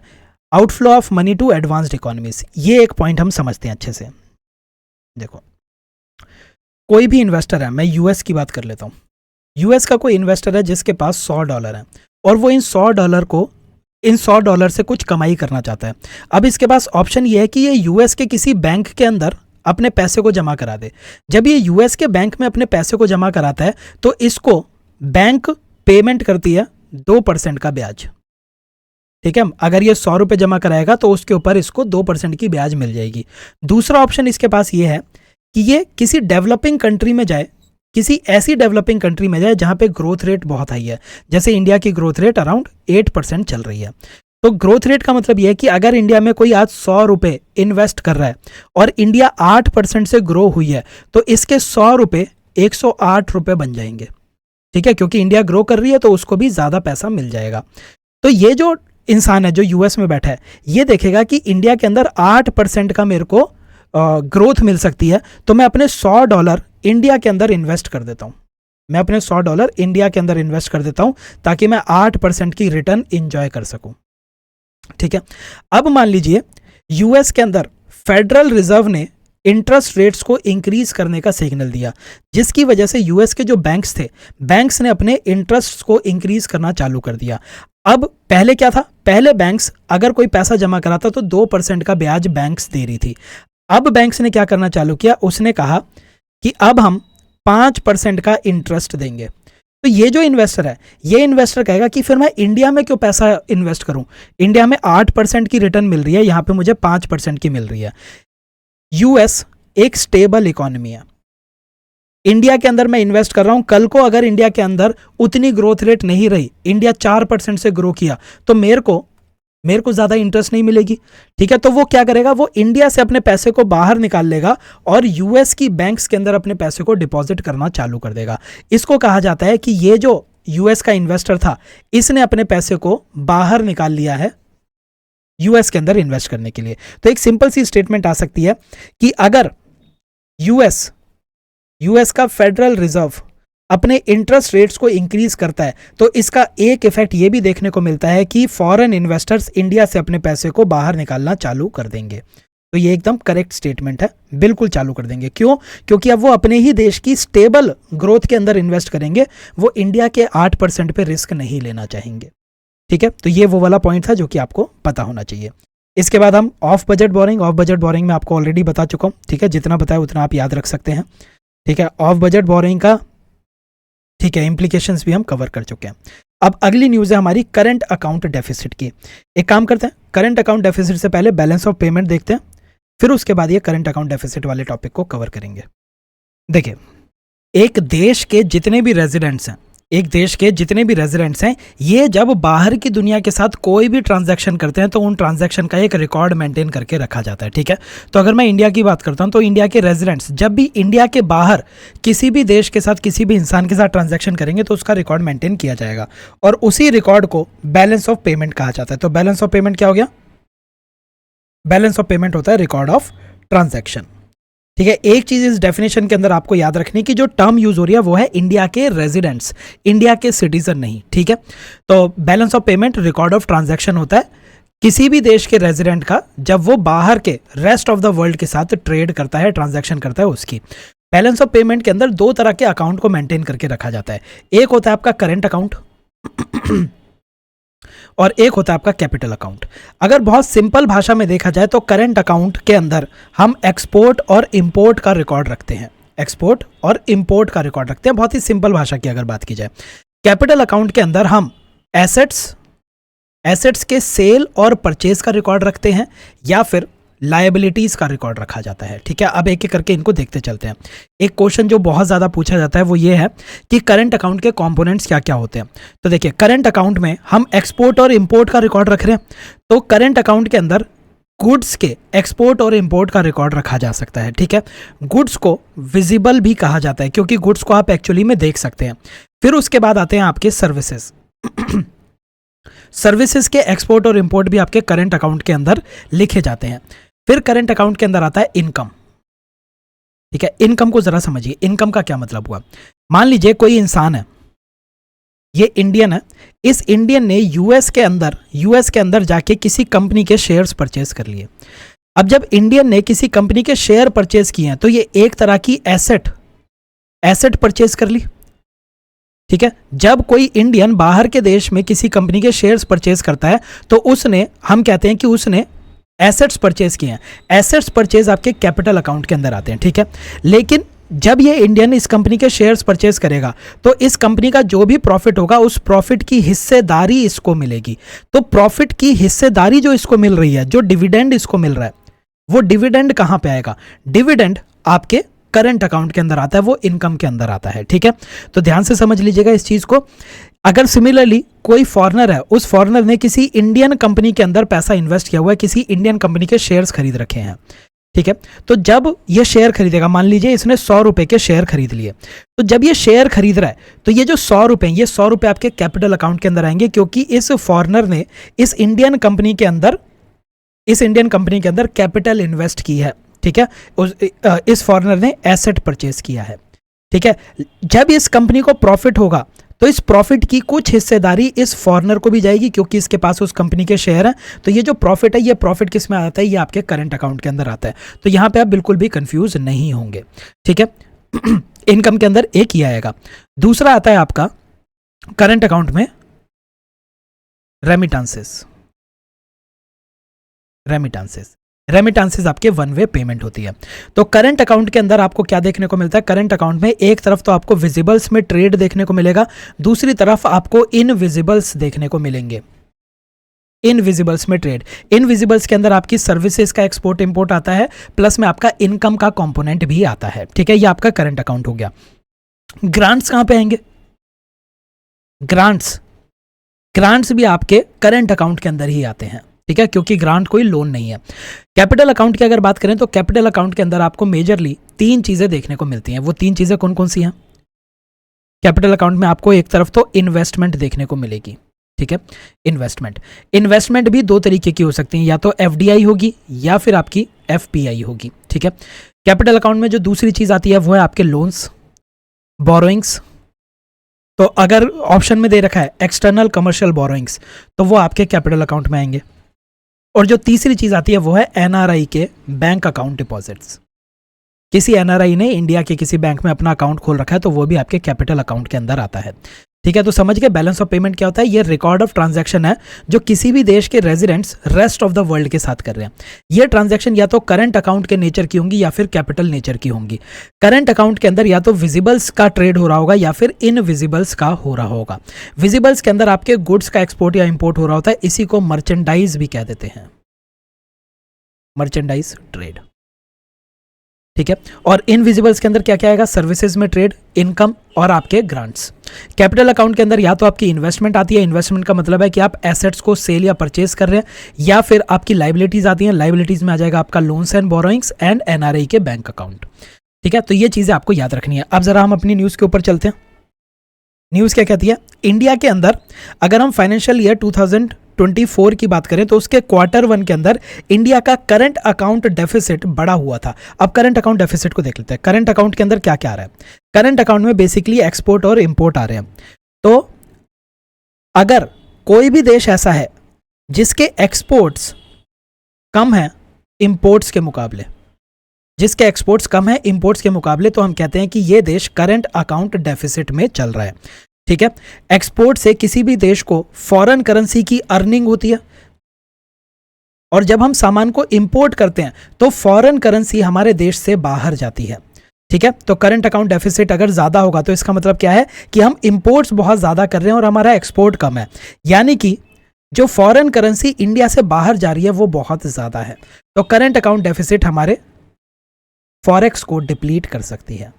outflow of money to advanced economies, ये एक पॉइंट हम समझते हैं अच्छे से। देखो, कोई भी इन्वेस्टर है, मैं यूएस की बात कर लेता हूँ, यूएस का कोई इन्वेस्टर है जिसके पास $100 है और वो इन $100 से कुछ कमाई करना चाहता है। अब इसके पास ऑप्शन ये है कि ये यूएस के किसी बैंक के अंदर अपने पैसे को जमा करा दे। जब ये यूएस के बैंक में अपने पैसे को जमा कराता है तो इसको बैंक पेमेंट करती है 2% का ब्याज। ठीक है, अगर ये ₹100 जमा कराएगा तो उसके ऊपर इसको 2% की ब्याज मिल जाएगी। दूसरा ऑप्शन इसके पास ये है कि ये किसी डेवलपिंग कंट्री में जाए, किसी ऐसी डेवलपिंग कंट्री में जाए जहां पे ग्रोथ रेट बहुत हाई है, जैसे इंडिया की ग्रोथ रेट अराउंड 8% चल रही है। तो ग्रोथ रेट का मतलब यह है कि अगर इंडिया में कोई आज ₹100 इन्वेस्ट कर रहा है और इंडिया 8% से ग्रो हुई है तो इसके ₹100 ₹108 बन जाएंगे। ठीक है, क्योंकि इंडिया ग्रो कर रही है तो उसको भी ज्यादा पैसा मिल जाएगा। तो ये जो इंसान है जो यूएस में बैठा है ये देखेगा कि इंडिया के अंदर 8% का मेरे को ग्रोथ मिल सकती है, तो मैं अपने $100 इंडिया के अंदर इन्वेस्ट कर देता हूं। मैं अपने $100 इंडिया के अंदर इन्वेस्ट कर देता हूं ताकि मैं 8% की रिटर्न इंजॉय कर सकूं। ठीक है, अब मान लीजिए यूएस के अंदर फेडरल रिजर्व ने इंटरेस्ट रेट्स को इंक्रीज करने का सिग्नल दिया, जिसकी वजह से यूएस के जो बैंक्स थे, बैंक्स ने अपने इंटरेस्ट को इंक्रीज करना चालू कर दिया। अब पहले क्या था, पहले बैंक्स अगर कोई पैसा जमा कराता तो 2% का ब्याज बैंक्स दे रही थी। अब बैंक्स ने क्या करना चालू किया, उसने कहा कि अब हम 5% का इंटरेस्ट देंगे। तो ये जो इन्वेस्टर है, ये इन्वेस्टर कहेगा कि फिर मैं इंडिया में क्यों पैसा इन्वेस्ट करूं, इंडिया में 8% की रिटर्न मिल रही है, यहां पे मुझे 5% की मिल रही है। यूएस एक स्टेबल इकोनॉमी है, इंडिया के अंदर मैं इन्वेस्ट कर रहा हूं, कल को अगर इंडिया के अंदर उतनी ग्रोथ रेट नहीं रही, इंडिया 4% से ग्रो किया तो मेरे को मेरे को ज़्यादा इंटरेस्ट नहीं मिलेगी, ठीक है। तो वो क्या करेगा, वो इंडिया से अपने पैसे को बाहर निकाल लेगा और यूएस की बैंक्स के अंदर अपने पैसे को डिपॉजिट करना चालू कर देगा। इसको कहा जाता है कि ये जो यूएस का इन्वेस्टर था, इसने अपने पैसे को बाहर निकाल लिया है यूएस के अंदर इन्वेस्ट करने के लिए। तो एक सिंपल सी स्टेटमेंट आ सकती है कि अगर यूएस का फेडरल रिजर्व अपने इंटरेस्ट रेट्स को इंक्रीज करता है तो इसका एक इफेक्ट ये भी देखने को मिलता है कि फॉरेन इन्वेस्टर्स इंडिया से अपने पैसे को बाहर निकालना चालू कर देंगे। तो ये एकदम करेक्ट स्टेटमेंट है, बिल्कुल चालू कर देंगे। क्यों? क्योंकि अब वो अपने ही देश की स्टेबल ग्रोथ के अंदर इन्वेस्ट करेंगे, वो इंडिया के 8% पे रिस्क नहीं लेना चाहेंगे, ठीक है। तो ये वो वाला पॉइंट था जो कि आपको पता होना चाहिए। इसके बाद हम ऑफ बजट बोरिंग में आपको ऑलरेडी बता चुका हूँ, ठीक है। जितना बताया उतना आप याद रख सकते हैं, ठीक है। ऑफ बजट बोरिंग का, ठीक है, इम्प्लीकेशंस भी हम कवर कर चुके हैं। अब अगली न्यूज़ है हमारी करंट अकाउंट डेफिसिट की। एक काम करते हैं, करंट अकाउंट डेफिसिट से पहले बैलेंस ऑफ पेमेंट देखते हैं, फिर उसके बाद ये करंट अकाउंट डेफिसिट वाले टॉपिक को कवर करेंगे। देखिए, एक देश के जितने भी रेजिडेंट्स हैं, ये जब बाहर की दुनिया के साथ कोई भी ट्रांजैक्शन करते हैं तो उन ट्रांजैक्शन का एक रिकॉर्ड मेंटेन करके रखा जाता है, ठीक है। तो अगर मैं इंडिया की बात करता हूं तो इंडिया के रेजिडेंट्स जब भी इंडिया के बाहर किसी भी देश के साथ, किसी भी इंसान के साथ ट्रांजैक्शन करेंगे तो उसका रिकॉर्ड मेंटेन किया जाएगा और उसी रिकॉर्ड को बैलेंस ऑफ पेमेंट कहा जाता है। तो बैलेंस ऑफ पेमेंट क्या हो गया? बैलेंस ऑफ पेमेंट होता है रिकॉर्ड ऑफ ट्रांजैक्शन, ठीक है। एक चीज इस डेफिनेशन के अंदर आपको याद रखनी की जो टर्म यूज हो रही है वो है इंडिया के रेजिडेंट्स, इंडिया के सिटीजन नहीं, ठीक है। तो balance of payment record of transaction होता है किसी भी देश के रेजिडेंट का जब वो बाहर के रेस्ट ऑफ द वर्ल्ड के साथ ट्रेड करता है, ट्रांजैक्शन करता है उसकी। बैलेंस ऑफ पेमेंट के अंदर दो तरह के अकाउंट को मेंटेन करके रखा जाता है, एक होता है आपका करंट अकाउंट और एक होता है आपका कैपिटल अकाउंट। अगर बहुत सिंपल भाषा में देखा जाए तो करंट अकाउंट के अंदर हम एक्सपोर्ट और इंपोर्ट का रिकॉर्ड रखते हैं, एक्सपोर्ट और इंपोर्ट का रिकॉर्ड रखते हैं, बहुत ही सिंपल भाषा की अगर बात की जाए। कैपिटल अकाउंट के अंदर हम एसेट्स के सेल और परचेज का रिकॉर्ड रखते हैं या फिर लायबिलिटीज का रिकॉर्ड रखा जाता है, ठीक है। अब एक एक करके इनको देखते चलते हैं। एक क्वेश्चन जो बहुत ज़्यादा पूछा जाता है वो ये है कि करंट अकाउंट के कंपोनेंट्स क्या क्या होते हैं। तो देखिए, करंट अकाउंट में हम एक्सपोर्ट और इंपोर्ट का रिकॉर्ड रख रहे हैं, तो करंट अकाउंट के अंदर गुड्स के एक्सपोर्ट और इंपोर्ट का रिकॉर्ड रखा जा सकता है, ठीक है। गुड्स को विजिबल भी कहा जाता है क्योंकि गुड्स को आप एक्चुअली में देख सकते हैं। फिर उसके बाद आते हैं आपके सर्विसेज सर्विसेज के एक्सपोर्ट और इंपोर्ट भी आपके करंट अकाउंट के अंदर लिखे जाते हैं। फिर करंट अकाउंट के अंदर आता है इनकम, ठीक है। इनकम को जरा समझिए, इनकम का क्या मतलब हुआ। मान लीजिए कोई इंसान है, ये इंडियन है, इस इंडियन ने यूएस के अंदर जाके किसी कंपनी के शेयर्स परचेज कर लिए। अब जब इंडियन ने किसी कंपनी के शेयर परचेज किए हैं तो ये एक तरह की एसेट परचेज कर ली, ठीक है। जब कोई इंडियन बाहर के देश में किसी कंपनी के शेयर्स परचेज करता है तो उसने, हम कहते हैं कि उसने एसेट्स परचेज किए हैं। एसेट्स परचेज आपके कैपिटल अकाउंट के अंदर आते हैं, ठीक है। लेकिन जब ये इंडियन इस कंपनी के शेयर्स परचेज करेगा तो इस कंपनी का जो भी प्रॉफिट होगा उस प्रॉफिट की हिस्सेदारी इसको मिलेगी। तो प्रॉफिट की हिस्सेदारी जो इसको मिल रही है, जो डिविडेंड इसको मिल रहा है, वो डिविडेंड कहां पे आएगा? डिविडेंड आपके करंट अकाउंट के अंदर आता है, वो इनकम के अंदर आता है, ठीक है। तो ध्यान से समझ लीजिएगा इस चीज को। अगर सिमिलरली कोई फॉरेनर है, उस फॉरेनर ने किसी इंडियन कंपनी के अंदर पैसा इन्वेस्ट किया हुआ है, किसी इंडियन कंपनी के शेयर्स खरीद रखे हैं, ठीक है। तो जब ये शेयर खरीदेगा, मान लीजिए इसने 100 रुपए के शेयर खरीद लिए, तो जब ये शेयर खरीद रहा है तो ये जो 100 रुपए आपके कैपिटल अकाउंट के अंदर आएंगे क्योंकि इस फॉरेनर ने इस इंडियन कंपनी के अंदर कैपिटल इन्वेस्ट की है, ठीक है। इस फॉरेनर ने एसेट परचेज किया है, ठीक है। जब इस कंपनी को प्रॉफिट होगा तो इस प्रॉफिट की कुछ हिस्सेदारी इस फॉरेनर को भी जाएगी क्योंकि इसके पास उस कंपनी के शेयर हैं। तो ये जो प्रॉफिट है, ये प्रॉफिट किस में आता है? ये आपके करंट अकाउंट के अंदर आता है। तो यहां पे आप बिल्कुल भी कंफ्यूज नहीं होंगे, ठीक है। इनकम के अंदर एक ही आएगा। दूसरा आता है आपका करंट अकाउंट में रेमिटेंसेस आपके वन वे पेमेंट होती है। तो करंट अकाउंट के अंदर आपको क्या देखने को मिलता है? करंट अकाउंट में एक तरफ तो आपको विजिबल्स में ट्रेड देखने को मिलेगा, दूसरी तरफ आपको इनविजिबल्स देखने को मिलेंगे। इनविजिबल्स में ट्रेड, इनविजिबल्स के अंदर आपकी सर्विसेज का एक्सपोर्ट इंपोर्ट आता है, प्लस में आपका इनकम का कंपोनेंट भी आता है, ठीक है। ये आपका करंट अकाउंट हो गया। ग्रांट्स कहां पे आएंगे? ग्रांट्स भी आपके करंट अकाउंट के अंदर ही आते हैं, ठीक है, क्योंकि ग्रांट कोई लोन नहीं है। कैपिटल अकाउंट की अगर बात करें तो कैपिटल अकाउंट के अंदर आपको मेजरली 3 चीजें देखने को मिलती हैं। वो 3 चीजें कौन कौन सी हैं? कैपिटल अकाउंट में आपको एक तरफ तो इन्वेस्टमेंट देखने को मिलेगी, ठीक है, इन्वेस्टमेंट भी 2 तरीके की हो सकती है, या तो एफडीआई होगी या फिर आपकी एफपीआई होगी, ठीक है। कैपिटल अकाउंट में जो दूसरी चीज आती है वो है आपके लोन्स, बोरोइंग्स। तो अगर ऑप्शन में दे रखा है एक्सटर्नल कमर्शियल बोरोइंग्स तो वो आपके कैपिटल अकाउंट में आएंगे। और जो तीसरी चीज आती है वो है एनआरआई के बैंक अकाउंट डिपॉजिट्स। किसी एनआरआई ने इंडिया के किसी बैंक में अपना अकाउंट खोल रखा है तो वो भी आपके कैपिटल अकाउंट के अंदर आता है, ठीक है। तो समझ गए बैलेंस ऑफ पेमेंट क्या होता है? ये रिकॉर्ड ऑफ ट्रांजैक्शन है जो किसी भी देश के residents rest of the world के साथ कर रहे हैं। ये ट्रांजैक्शन या तो करंट अकाउंट के नेचर की होंगी या फिर कैपिटल नेचर की होंगी। करंट अकाउंट के अंदर या तो विजिबल्स का ट्रेड हो रहा होगा या फिर इनविजिबल्स का हो रहा होगा। विजिबल्स के अंदर आपके गुड्स का एक्सपोर्ट या इंपोर्ट हो रहा होता है, इसी को मर्चेंडाइज भी कह देते हैं, मर्चेंडाइज ट्रेड, ठीक है। और इनविजिबल्स के अंदर क्या क्या आएगा? सर्विसेज में ट्रेड, इनकम और आपके ग्रांट्स। कैपिटल अकाउंट के अंदर या तो आपकी इन्वेस्टमेंट आती है, इन्वेस्टमेंट का मतलब है कि आप एसेट्स को सेल या परचेज कर रहे हैं, या फिर आपकी लाइबिलिटीज आती हैं, लाइबिलिटीज में आ जाएगा आपका loans and borrowings and NRI के बैंक अकाउंट, ठीक है। तो ये चीजें आपको याद रखनी है। अब जरा हम अपनी न्यूज के ऊपर चलते हैं। न्यूज क्या कहती है? इंडिया के अंदर अगर हम फाइनेंशियल ईयर 2024 की बात करें तो उसके Q1 के अंदर इंडिया का करंट अकाउंट डेफिसिट बढ़ा हुआ था। अब करंट अकाउंट डेफिसिट को देख लेते हैं। करंट अकाउंट के अंदर क्या क्या आ रहा है? करंट अकाउंट में बेसिकली एक्सपोर्ट और इंपोर्ट आ रहे हैं। तो अगर कोई भी देश ऐसा है जिसके एक्सपोर्ट्स कम है इंपोर्ट्स के मुकाबले, जिसके एक्सपोर्ट्स कम है इंपोर्ट्स के मुकाबले, तो हम कहते हैं कि ये देश करंट अकाउंट डेफिसिट में चल रहा है, ठीक है। एक्सपोर्ट से किसी भी देश को फॉरेन करेंसी की अर्निंग होती है, और जब हम सामान को इंपोर्ट करते हैं तो फॉरेन करेंसी हमारे देश से बाहर जाती है, ठीक है। तो करंट अकाउंट डेफिसिट अगर ज्यादा होगा तो इसका मतलब क्या है कि हम इंपोर्ट्स बहुत ज्यादा कर रहे हैं और हमारा एक्सपोर्ट कम है, यानी कि जो फॉरेन करेंसी इंडिया से बाहर जा रही है वो बहुत ज्यादा है। तो करंट अकाउंट डेफिसिट हमारे फॉरेक्स को डिप्लीट कर सकती है,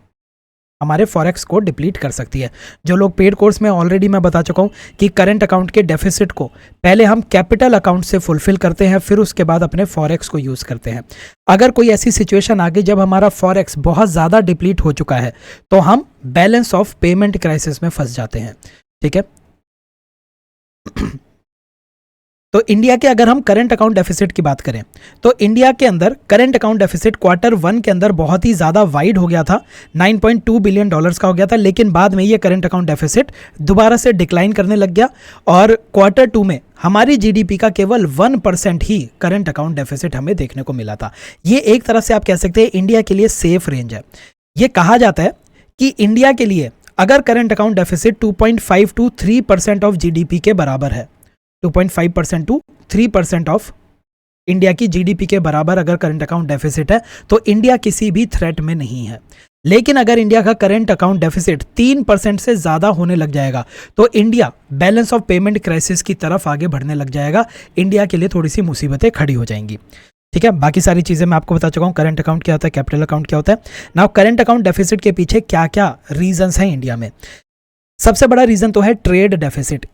हमारे फॉरेक्स को डिप्लीट कर सकती है। जो लोग पेड कोर्स में ऑलरेडी मैं बता चुका हूं कि करंट अकाउंट के डेफिसिट को पहले हम कैपिटल अकाउंट से फुलफिल करते हैं, फिर उसके बाद अपने फॉरेक्स को यूज करते हैं। अगर कोई ऐसी सिचुएशन आ गई जब हमारा फॉरेक्स बहुत ज़्यादा डिप्लीट हो चुका है तो हम बैलेंस ऑफ पेमेंट क्राइसिस में फंस जाते हैं, ठीक है। तो इंडिया के अगर हम करंट अकाउंट डेफिसिट की बात करें तो इंडिया के अंदर करंट अकाउंट डेफिसिट Q1 के अंदर बहुत ही ज़्यादा वाइड हो गया था, $9.2 बिलियन का हो गया था, लेकिन बाद में ये करंट अकाउंट डेफिसिट दोबारा से डिक्लाइन करने लग गया और Q2 में हमारी जीडीपी का केवल 1% ही करंट अकाउंट डेफिसिट हमें देखने को मिला था। ये एक तरह से आप कह सकते हैं इंडिया के लिए सेफ रेंज है। ये कहा जाता है कि इंडिया के लिए अगर current account deficit 2.5 to 3% of GDP के बराबर है, 2.5% to 3% ऑफ इंडिया की जीडीपी के बराबर अगर करंट अकाउंट डेफिसिट है तो इंडिया किसी भी थ्रेट में नहीं है। लेकिन अगर इंडिया का करंट अकाउंट डेफिसिट 3% से ज्यादा होने लग जाएगा तो India balance of payment crisis की तरफ आगे बढ़ने लग जाएगा, इंडिया के लिए थोड़ी सी मुसीबतें खड़ी हो जाएंगी, ठीक है। बाकी सारी चीजें मैं आपको बता चुका हूं, करंट अकाउंट क्या होता है, कैपिटल अकाउंट क्या होता है। नाउ करंट अकाउंट डेफिसिट के पीछे क्या क्या रीजंस हैं इंडिया में? सबसे बड़ा रीजन तो है ट्रेड डेफिसिट।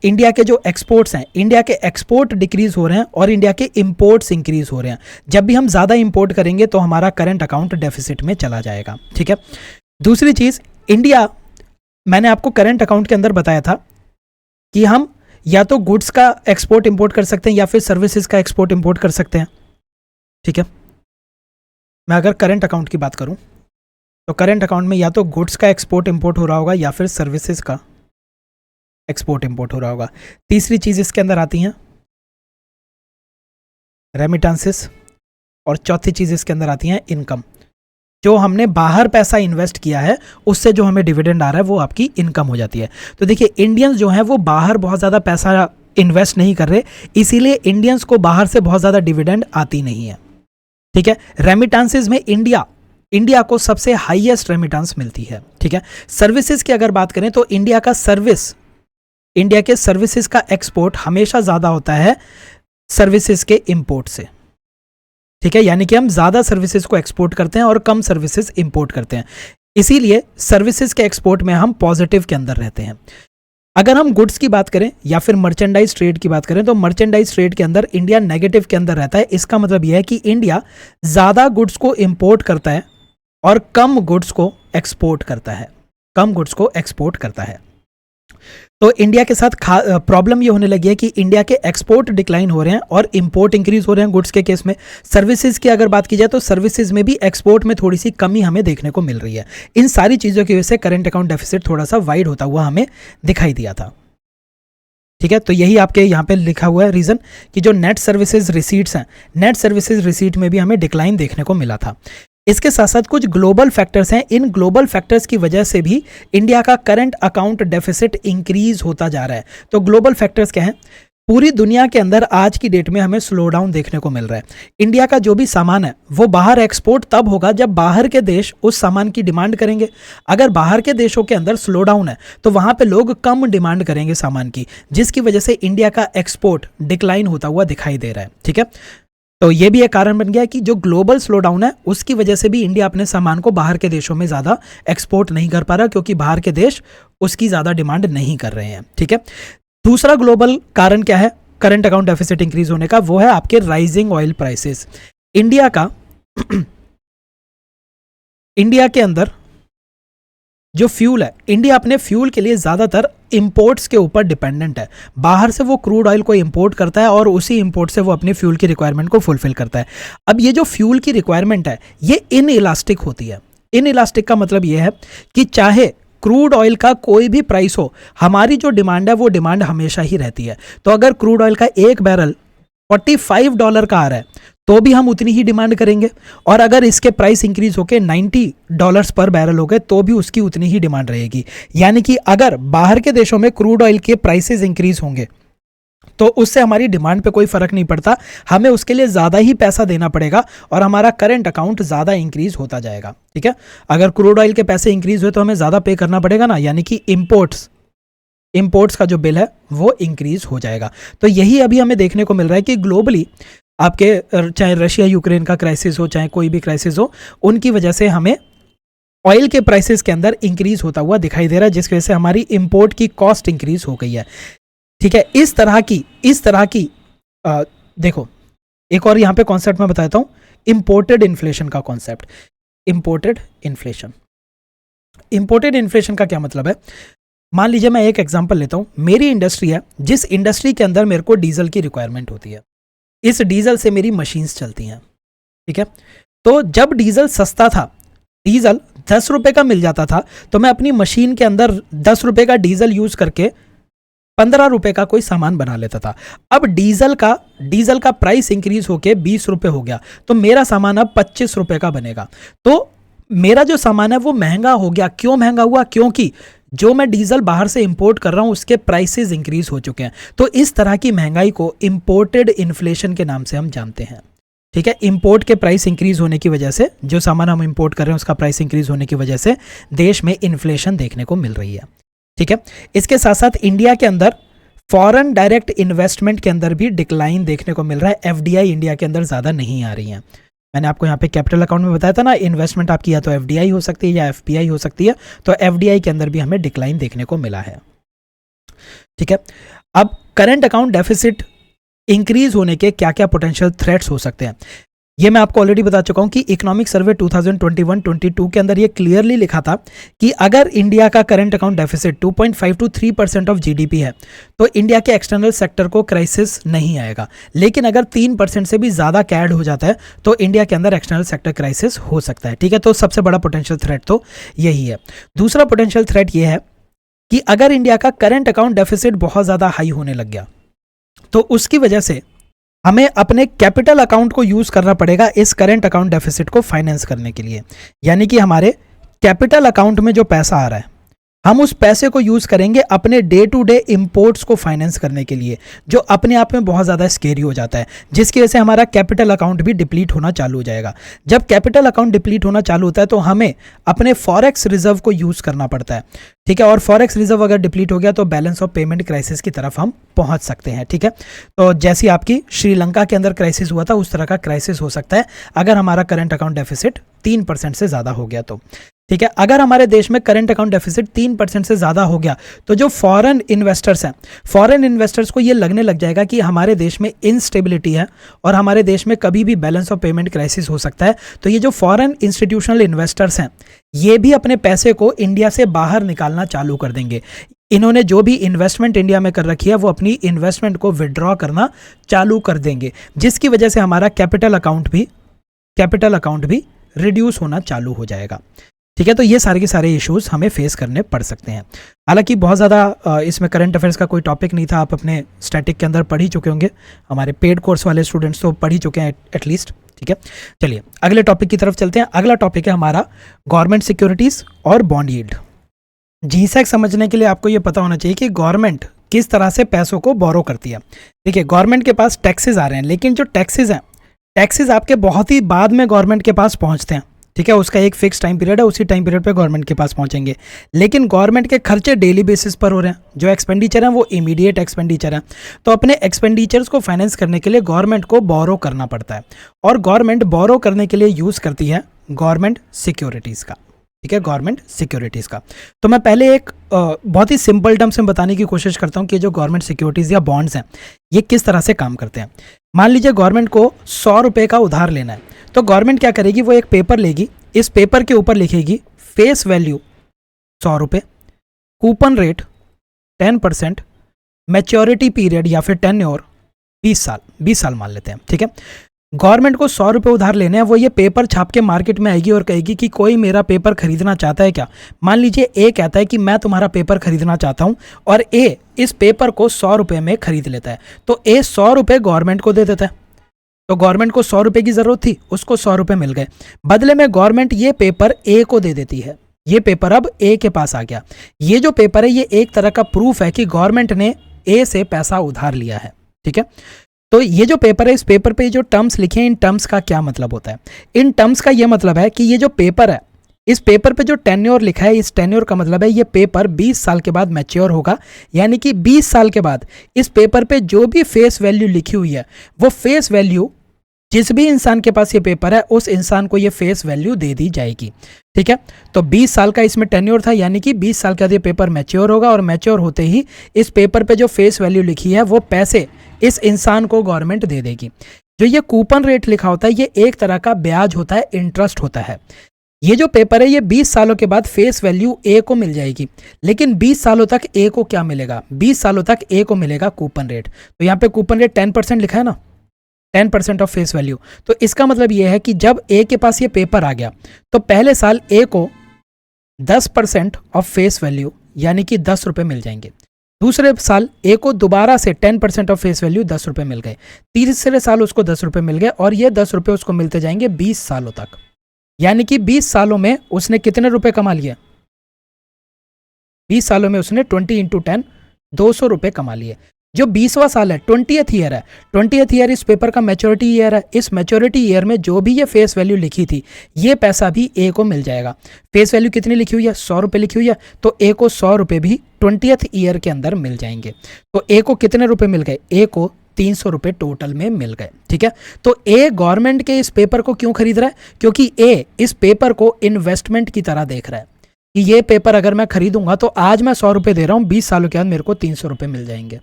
इंडिया के जो एक्सपोर्ट्स हैं, इंडिया के एक्सपोर्ट डिक्रीज हो रहे हैं और इंडिया के इंपोर्ट्स इंक्रीज हो रहे हैं। जब भी हम ज़्यादा इंपोर्ट करेंगे तो हमारा करंट अकाउंट डेफिसिट में चला जाएगा, ठीक है। दूसरी चीज़, इंडिया, मैंने आपको करंट अकाउंट के अंदर बताया था कि हम या तो गुड्स का एक्सपोर्ट इंपोर्ट कर सकते हैं या फिर सर्विसेज का एक्सपोर्ट इंपोर्ट कर सकते हैं, ठीक है। मैं अगर करंट अकाउंट की बात करूं तो करंट अकाउंट में या तो गुड्स का एक्सपोर्ट इंपोर्ट हो रहा होगा या फिर सर्विसेज का एक्सपोर्ट इंपोर्ट हो रहा होगा। तीसरी चीज इसके अंदर आती हैं रेमिटेंसेस, और चौथी चीज इसके अंदर आती है इनकम। जो हमने बाहर पैसा इन्वेस्ट किया है उससे जो हमें डिविडेंड आ रहा है वो आपकी इनकम हो जाती है। तो देखिए इंडियंस जो हैं वो बाहर बहुत ज़्यादा पैसा इन्वेस्ट नहीं कर रहे, इसीलिए इंडियंस को बाहर से बहुत ज़्यादा डिविडेंड आती नहीं है, ठीक है। रेमिटेंसेस में इंडिया को सबसे हाईएस्ट रेमिटेंस मिलती है, ठीक है। सर्विसेज की अगर बात करें तो इंडिया के सर्विसेज का एक्सपोर्ट हमेशा ज़्यादा होता है सर्विसेज के इंपोर्ट से, ठीक है। यानी कि हम ज़्यादा सर्विसेज को एक्सपोर्ट करते हैं और कम सर्विसेज इंपोर्ट करते हैं, इसीलिए सर्विसेज के एक्सपोर्ट में हम पॉजिटिव के अंदर रहते हैं। अगर हम गुड्स की बात करें या फिर मर्चेंडाइज ट्रेड की बात करें तो मर्चेंडाइज ट्रेड के अंदर इंडिया नेगेटिव के अंदर रहता है। इसका मतलब यह है कि इंडिया ज़्यादा गुड्स को इंपोर्ट करता है और कम गुड्स को एक्सपोर्ट करता है, कम गुड्स को एक्सपोर्ट करता है। तो इंडिया के साथ प्रॉब्लम ये होने लगी है कि इंडिया के एक्सपोर्ट डिक्लाइन हो रहे हैं और इंपोर्ट इंक्रीज हो रहे हैं गुड्स के केस में। सर्विसेज की अगर बात की जाए तो सर्विसेज में भी एक्सपोर्ट में थोड़ी सी कमी हमें देखने को मिल रही है। इन सारी चीज़ों की वजह से करंट अकाउंट डेफिसिट थोड़ा सा वाइड होता हुआ हमें दिखाई दिया था। ठीक है, तो यही आपके यहाँ पे लिखा हुआ है रीज़न कि जो नेट सर्विसेज रिसीट्स हैं, नेट सर्विसेज रिसीट में भी हमें डिक्लाइन देखने को मिला था। इसके साथ साथ कुछ ग्लोबल फैक्टर्स हैं, इन ग्लोबल फैक्टर्स की वजह से भी इंडिया का करंट अकाउंट डेफिसिट इंक्रीज होता जा रहा है। तो ग्लोबल फैक्टर्स क्या हैं? पूरी दुनिया के अंदर आज की डेट में हमें स्लो डाउन देखने को मिल रहा है। इंडिया का जो भी सामान है वो बाहर एक्सपोर्ट तब होगा जब बाहर के देश उस सामान की डिमांड करेंगे। अगर बाहर के देशों के अंदर स्लो डाउन है तो वहाँ पे लोग कम डिमांड करेंगे सामान की, जिसकी वजह से इंडिया का एक्सपोर्ट डिक्लाइन होता हुआ दिखाई दे रहा है। ठीक है, तो ये भी एक कारण बन गया है कि जो ग्लोबल स्लो डाउन है उसकी वजह से भी इंडिया अपने सामान को बाहर के देशों में ज़्यादा एक्सपोर्ट नहीं कर पा रहा, क्योंकि बाहर के देश उसकी ज़्यादा डिमांड नहीं कर रहे हैं। ठीक है, दूसरा ग्लोबल कारण क्या है करंट अकाउंट डेफिसिट इंक्रीज होने का? वो है आपके राइजिंग ऑयल प्राइसेस। इंडिया का इंडिया के अंदर जो फ्यूल है, इंडिया अपने फ्यूल के लिए ज़्यादातर इंपोर्ट्स के ऊपर डिपेंडेंट है। बाहर से वो क्रूड ऑयल को इंपोर्ट करता है और उसी इंपोर्ट से वो अपनी फ्यूल की रिक्वायरमेंट को फुलफिल करता है। अब ये जो फ्यूल की रिक्वायरमेंट है ये इन इलास्टिक होती है। इन इलास्टिक का मतलब ये है कि चाहे क्रूड ऑयल का कोई भी प्राइस हो, हमारी जो डिमांड है वो डिमांड हमेशा ही रहती है। तो अगर क्रूड ऑयल का एक बैरल $45 का आ रहा है तो भी हम उतनी ही डिमांड करेंगे, और अगर इसके प्राइस इंक्रीज होकर $90 पर बैरल हो गए तो भी उसकी उतनी ही डिमांड रहेगी। यानी कि अगर बाहर के देशों में क्रूड ऑयल के प्राइसेस इंक्रीज होंगे तो उससे हमारी डिमांड पे कोई फर्क नहीं पड़ता, हमें उसके लिए ज़्यादा ही पैसा देना पड़ेगा और हमारा करंट अकाउंट ज़्यादा इंक्रीज होता जाएगा। ठीक है, अगर क्रूड ऑयल के पैसे इंक्रीज हुए तो हमें ज़्यादा पे करना पड़ेगा ना, यानी कि इंपोर्ट्स का जो बिल है वो इंक्रीज हो जाएगा। तो यही अभी हमें देखने को मिल रहा है कि ग्लोबली आपके चाहे रशिया यूक्रेन का क्राइसिस हो, चाहे कोई भी क्राइसिस हो, उनकी वजह से हमें ऑयल के प्राइसेस के अंदर इंक्रीज होता हुआ दिखाई दे रहा है, जिसकी वजह से हमारी इंपोर्ट की कॉस्ट इंक्रीज हो गई है। ठीक है, इस तरह की देखो एक और यहाँ पे कॉन्सेप्ट मैं बताता हूँ, इंपोर्टेड इन्फ्लेशन का कॉन्सेप्ट। इंपोर्टेड इन्फ्लेशन का क्या मतलब है? मान लीजिए मैं एक एग्जांपल लेता हूँ, मेरी इंडस्ट्री है, जिस इंडस्ट्री के अंदर मेरे को डीजल की रिक्वायरमेंट होती है, इस डीजल से मेरी मशीन्स चलती हैं। ठीक है, तो जब डीजल सस्ता था, डीजल 10 रुपए का मिल जाता था, तो मैं अपनी मशीन के अंदर 10 रुपए का डीजल यूज करके 15 रुपए का कोई सामान बना लेता था। अब डीजल का प्राइस इंक्रीज होके 20 रुपए हो गया, तो मेरा सामान अब 25 रुपए का बनेगा। तो मेरा जो सामान है वो महंगा हो गया। क्यों महंगा हुआ? क्योंकि जो मैं डीजल बाहर से इंपोर्ट कर रहा हूं उसके प्राइसेस इंक्रीज हो चुके हैं। तो इस तरह की महंगाई को इंपोर्टेड इन्फ्लेशन के नाम से हम जानते हैं। ठीक है, इंपोर्ट के प्राइस इंक्रीज होने की वजह से, जो सामान हम इंपोर्ट कर रहे हैं उसका प्राइस इंक्रीज होने की वजह से देश में इन्फ्लेशन देखने को मिल रही है। ठीक है, इसके साथ साथ इंडिया के अंदर फॉरेन डायरेक्ट इन्वेस्टमेंट के अंदर भी डिक्लाइन देखने को मिल रहा है। एफडीआई इंडिया के अंदर ज़्यादा नहीं आ रही हैं। मैंने आपको यहाँ पे कैपिटल अकाउंट में बताया था ना, इन्वेस्टमेंट आपकी या तो एफडीआई हो सकती है या एफपीआई हो सकती है, तो एफडीआई के अंदर भी हमें डिक्लाइन देखने को मिला है। ठीक है, अब करंट अकाउंट डेफिसिट इंक्रीज होने के क्या क्या पोटेंशियल थ्रेट्स हो सकते हैं, ये मैं आपको ऑलरेडी बता चुका हूं कि इकोनॉमिक सर्वे 2021-22 के अंदर ये क्लियरली लिखा था कि अगर इंडिया का current account deficit 2.5 to 3% of GDP है तो इंडिया के एक्सटर्नल सेक्टर को क्राइसिस नहीं आएगा। लेकिन अगर 3% से भी ज़्यादा कैड हो जाता है तो इंडिया के अंदर एक्सटर्नल सेक्टर क्राइसिस हो सकता है। ठीक है, तो सबसे बड़ा पोटेंशियल थ्रेट तो यही है। दूसरा पोटेंशियल थ्रेट ये है कि अगर इंडिया का करंट अकाउंट डेफिसिट बहुत ज़्यादा हाई होने लग गया तो उसकी वजह से हमें अपने कैपिटल अकाउंट को यूज करना पड़ेगा इस करंट अकाउंट डेफिसिट को फाइनेंस करने के लिए। यानी कि हमारे कैपिटल अकाउंट में जो पैसा आ रहा है हम उस पैसे को यूज करेंगे अपने डे टू डे इंपोर्ट्स को फाइनेंस करने के लिए, जो अपने आप में बहुत ज़्यादा स्केरी हो जाता है, जिसकी वजह से हमारा कैपिटल अकाउंट भी डिप्लीट होना चालू हो जाएगा। जब कैपिटल अकाउंट डिप्लीट होना चालू होता है तो हमें अपने फॉरेक्स रिजर्व को यूज करना पड़ता है। ठीक है, और फॉरेक्स रिजर्व अगर डिप्लीट हो गया तो बैलेंस ऑफ पेमेंट क्राइसिस की तरफ हम पहुंच सकते हैं। ठीक है, तो जैसी आपकी श्रीलंका के अंदर क्राइसिस हुआ था उस तरह का क्राइसिस हो सकता है अगर हमारा करंट अकाउंट डेफिसिट 3% से ज़्यादा हो गया तो। ठीक है, अगर हमारे देश में करंट अकाउंट डेफिसिट 3% से ज़्यादा हो गया तो जो फॉरेन इन्वेस्टर्स हैं, फॉरेन इन्वेस्टर्स को ये लगने लग जाएगा कि हमारे देश में इनस्टेबिलिटी है और हमारे देश में कभी भी बैलेंस ऑफ पेमेंट क्राइसिस हो सकता है। तो ये जो फॉरेन इंस्टीट्यूशनल इन्वेस्टर्स हैं ये भी अपने पैसे को इंडिया से बाहर निकालना चालू कर देंगे। इन्होंने जो भी इन्वेस्टमेंट इंडिया में कर रखी है वो अपनी इन्वेस्टमेंट को विड्रॉ करना चालू कर देंगे, जिसकी वजह से हमारा कैपिटल अकाउंट भी रिड्यूस होना चालू हो जाएगा। ठीक है, तो ये सारे के सारे इश्यूज हमें फेस करने पड़ सकते हैं। हालांकि बहुत ज़्यादा इसमें करंट अफेयर्स का कोई टॉपिक नहीं था, आप अपने स्टैटिक के अंदर पढ़ ही चुके होंगे, हमारे पेड कोर्स वाले स्टूडेंट्स तो पढ़ ही चुके हैं एटलीस्ट। ठीक है, चलिए अगले टॉपिक की तरफ चलते हैं। अगला टॉपिक है हमारा गवर्नमेंट सिक्योरिटीज़ और बॉन्ड यील्ड। जीसैक समझने के लिए आपको ये पता होना चाहिए कि गवर्नमेंट किस तरह से पैसों को बोरो करती है। देखिए, गवर्नमेंट के पास टैक्सेस आ रहे हैं, लेकिन जो टैक्सेस हैं, टैक्सेस आपके बहुत ही बाद में गवर्नमेंट के पास पहुंचते हैं। ठीक है, उसका एक फिक्स टाइम पीरियड है, उसी टाइम पीरियड पे गवर्नमेंट के पास पहुंचेंगे। लेकिन गवर्नमेंट के खर्चे डेली बेसिस पर हो रहे हैं, जो एक्सपेंडिचर हैं वो इमीडिएट एक्सपेंडिचर हैं। तो अपने एक्सपेंडिचर्स को फाइनेंस करने के लिए गवर्नमेंट को बोरो करना पड़ता है, और गवर्नमेंट बोरो करने के लिए यूज़ करती है गवर्नमेंट सिक्योरिटीज़ का। ठीक है, गवर्नमेंट सिक्योरिटीज़ का। तो मैं पहले एक बहुत ही सिंपल टर्म्स में बताने की कोशिश करता हूँ कि जो गवर्नमेंट सिक्योरिटीज़ या बॉन्ड्स हैं ये किस तरह से काम करते हैं। मान लीजिए गवर्नमेंट को 100 रुपये का उधार लेना है, तो गवर्नमेंट क्या करेगी, वो एक पेपर लेगी, इस पेपर के ऊपर लिखेगी फेस वैल्यू 100 रुपये, कूपन रेट 10%, मैच्योरिटी पीरियड या फिर टेन्योर 20 साल मान लेते हैं। ठीक है, गवर्नमेंट को 100 रुपये उधार लेने हैं, वो ये पेपर छाप के मार्केट में आएगी और कहेगी कि कोई मेरा पेपर खरीदना चाहता है क्या। मान लीजिए ए कहता है कि मैं तुम्हारा पेपर खरीदना चाहता हूं, और ए इस पेपर को 100 रुपये में खरीद लेता है, तो ए 100 रुपये गवर्नमेंट को दे देता है। तो गवर्नमेंट को 100 रुपये की जरूरत थी, उसको 100 रुपये मिल गए। बदले में गवर्नमेंट ये पेपर ए को दे देती है, ये पेपर अब ए के पास आ गया। ये जो पेपर है ये एक तरह का प्रूफ है कि गवर्नमेंट ने ए से पैसा उधार लिया है। ठीक है, तो ये जो पेपर है, इस पेपर पे जो टर्म्स लिखे हैं, इन टर्म्स का क्या मतलब होता है। इन टर्म्स का ये मतलब है कि ये जो पेपर है, इस पेपर पे जो टेन्योर लिखा है, इस टेन्योर का मतलब है ये पेपर 20 साल के बाद मैच्योर होगा, यानी कि 20 साल के बाद इस पेपर पे जो भी फेस वैल्यू लिखी हुई है वो फेस वैल्यू जिस भी इंसान के पास ये पेपर है उस इंसान को ये फेस वैल्यू दे दी जाएगी। ठीक है, तो 20 साल का इसमें टेन्योर था, यानी कि 20 साल का ये पेपर मैच्योर होगा, और मैच्योर होते ही इस पेपर पे जो फेस वैल्यू लिखी है वो पैसे इस इंसान को गवर्नमेंट दे देगी। जो ये कूपन रेट लिखा होता है ये एक तरह का ब्याज होता है, इंटरेस्ट होता है। ये जो पेपर है ये 20 सालों के बाद फेस वैल्यू ए को मिल जाएगी, लेकिन 20 सालों तक ए को क्या मिलेगा, 20 सालों तक ए को मिलेगा कूपन रेट। तो यहाँ पे कूपन रेट 10% लिखा है ना, 10% ऑफ फेस वैल्यू। तो इसका मतलब ये है कि जब ए के पास ये पेपर आ गया तो पहले साल ए को 10% ऑफ फेस वैल्यू यानी कि 10 रुपये मिल जाएंगे। दूसरे साल ए को दोबारा से 10% ऑफ फेस वैल्यू 10 रुपये मिल गए। तीसरे साल उसको 10 रुपये मिल गए, और ये 10 रुपये उसको मिलते जाएंगे 20 सालों तक, यानी कि 20 सालों में उसने कितने रुपए कमा लिए, 20 सालों में उसने 20 × 10 200 रुपये कमा लिए। जो 20वां साल है, 20th ईयर है, 20th ईयर इस पेपर का मैच्योरिटी ईयर है। इस मैच्योरिटी ईयर में जो भी ये फेस वैल्यू लिखी थी ये पैसा भी ए को मिल जाएगा। फेस वैल्यू कितनी लिखी हुई है, 100 रुपये लिखी हुई है, तो ए को 100 रुपये भी 20th ईयर के अंदर मिल जाएंगे। तो ए को कितने रुपए मिल गए, ए को 300 रुपये टोटल में मिल गए। ठीक है, तो ए गवर्नमेंट के इस पेपर को क्यों खरीद रहा है, क्योंकि ए इस पेपर को इन्वेस्टमेंट की तरह देख रहा है कि ये पेपर अगर मैं खरीदूंगा तो आज मैं 100 रुपये दे रहा हूँ, 20 सालों के बाद मेरे को 300 रुपये मिल जाएंगे।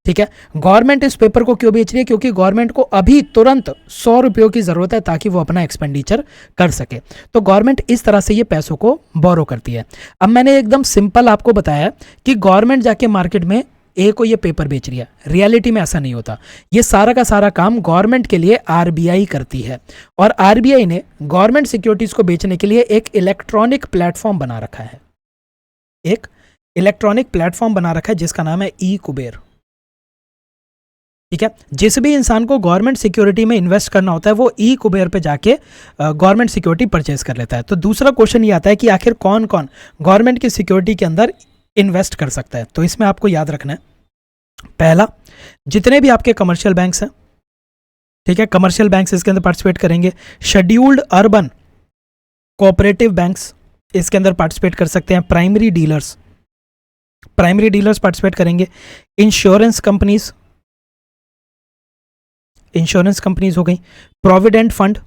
ठीक है, गवर्नमेंट इस पेपर को क्यों बेच रही है, क्योंकि गवर्नमेंट को अभी तुरंत 100 रुपयों की जरूरत है ताकि वो अपना एक्सपेंडिचर कर सके। तो गवर्नमेंट इस तरह से ये पैसों को बोरो करती है। अब मैंने एकदम सिंपल आपको बताया कि गवर्नमेंट जाके मार्केट में ए को ये पेपर बेच रही है, रियलिटी में ऐसा नहीं होता। ये सारा का सारा काम गवर्नमेंट के लिए आरबीआई करती है, और आरबीआई ने गवर्नमेंट सिक्योरिटीज को बेचने के लिए एक इलेक्ट्रॉनिक प्लेटफॉर्म बना रखा है, एक इलेक्ट्रॉनिक प्लेटफॉर्म बना रखा है जिसका नाम है ई कुबेर। ठीक है, जिस भी इंसान को गवर्नमेंट सिक्योरिटी में इन्वेस्ट करना होता है वो ई कुबेर पे जाके गवर्नमेंट सिक्योरिटी परचेज कर लेता है। तो दूसरा क्वेश्चन ये आता है कि आखिर कौन कौन गवर्नमेंट की सिक्योरिटी के अंदर इन्वेस्ट कर सकता है। तो इसमें आपको याद रखना है, पहला, जितने भी आपके कमर्शियल बैंक्स हैं, ठीक है, कमर्शियल बैंक्स इसके अंदर पार्टिसिपेट करेंगे। शेड्यूल्ड अर्बन कोऑपरेटिव बैंक्स इसके अंदर पार्टिसिपेट कर सकते हैं। प्राइमरी डीलर्स पार्टिसिपेट करेंगे। इंश्योरेंस कंपनीज हो गई। Provident fund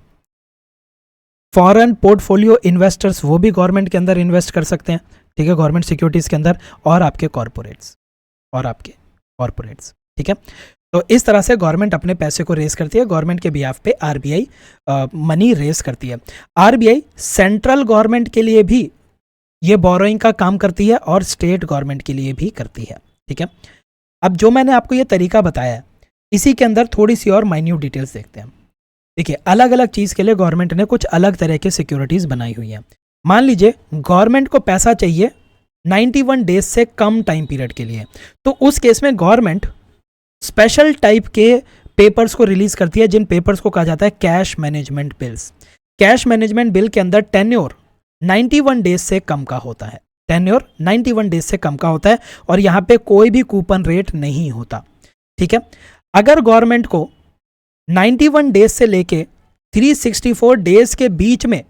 foreign portfolio investors वो भी गवर्नमेंट के अंदर इन्वेस्ट कर सकते हैं, ठीक है, गवर्नमेंट सिक्योरिटीज़ के अंदर, और आपके कॉरपोरेट्स, ठीक है। तो इस तरह से गवर्नमेंट अपने पैसे को रेस करती है, गवर्नमेंट के बिहाफ पे आरबीआई मनी रेस करती है। आरबीआई सेंट्रल गवर्नमेंट के लिए भी ये बोरोइंग का काम करती है और स्टेट गवर्नमेंट के लिए भी करती है, ठीक है। अब जो मैंने आपको ये तरीका बताया है, इसी के अंदर थोड़ी सी और माइन्यूट डिटेल्स देखते हैं। देखिए, अलग अलग चीज़ के लिए गवर्नमेंट ने कुछ अलग तरह के सिक्योरिटीज़ बनाई हुई हैं। मान लीजिए गवर्नमेंट को पैसा चाहिए 91 डेज से कम टाइम पीरियड के लिए, तो उस केस में गवर्नमेंट स्पेशल टाइप के पेपर्स को रिलीज करती है, जिन पेपर्स को कहा जाता है cash management bills. Cash management bill के अंदर टेन्योर 91 डेज से कम का होता है, टेन्योर 91 डेज से कम का होता है, और यहाँ पे कोई भी कूपन रेट नहीं होता, ठीक है। अगर गवर्नमेंट को 91 डेज से लेके 364 डेज के बीच में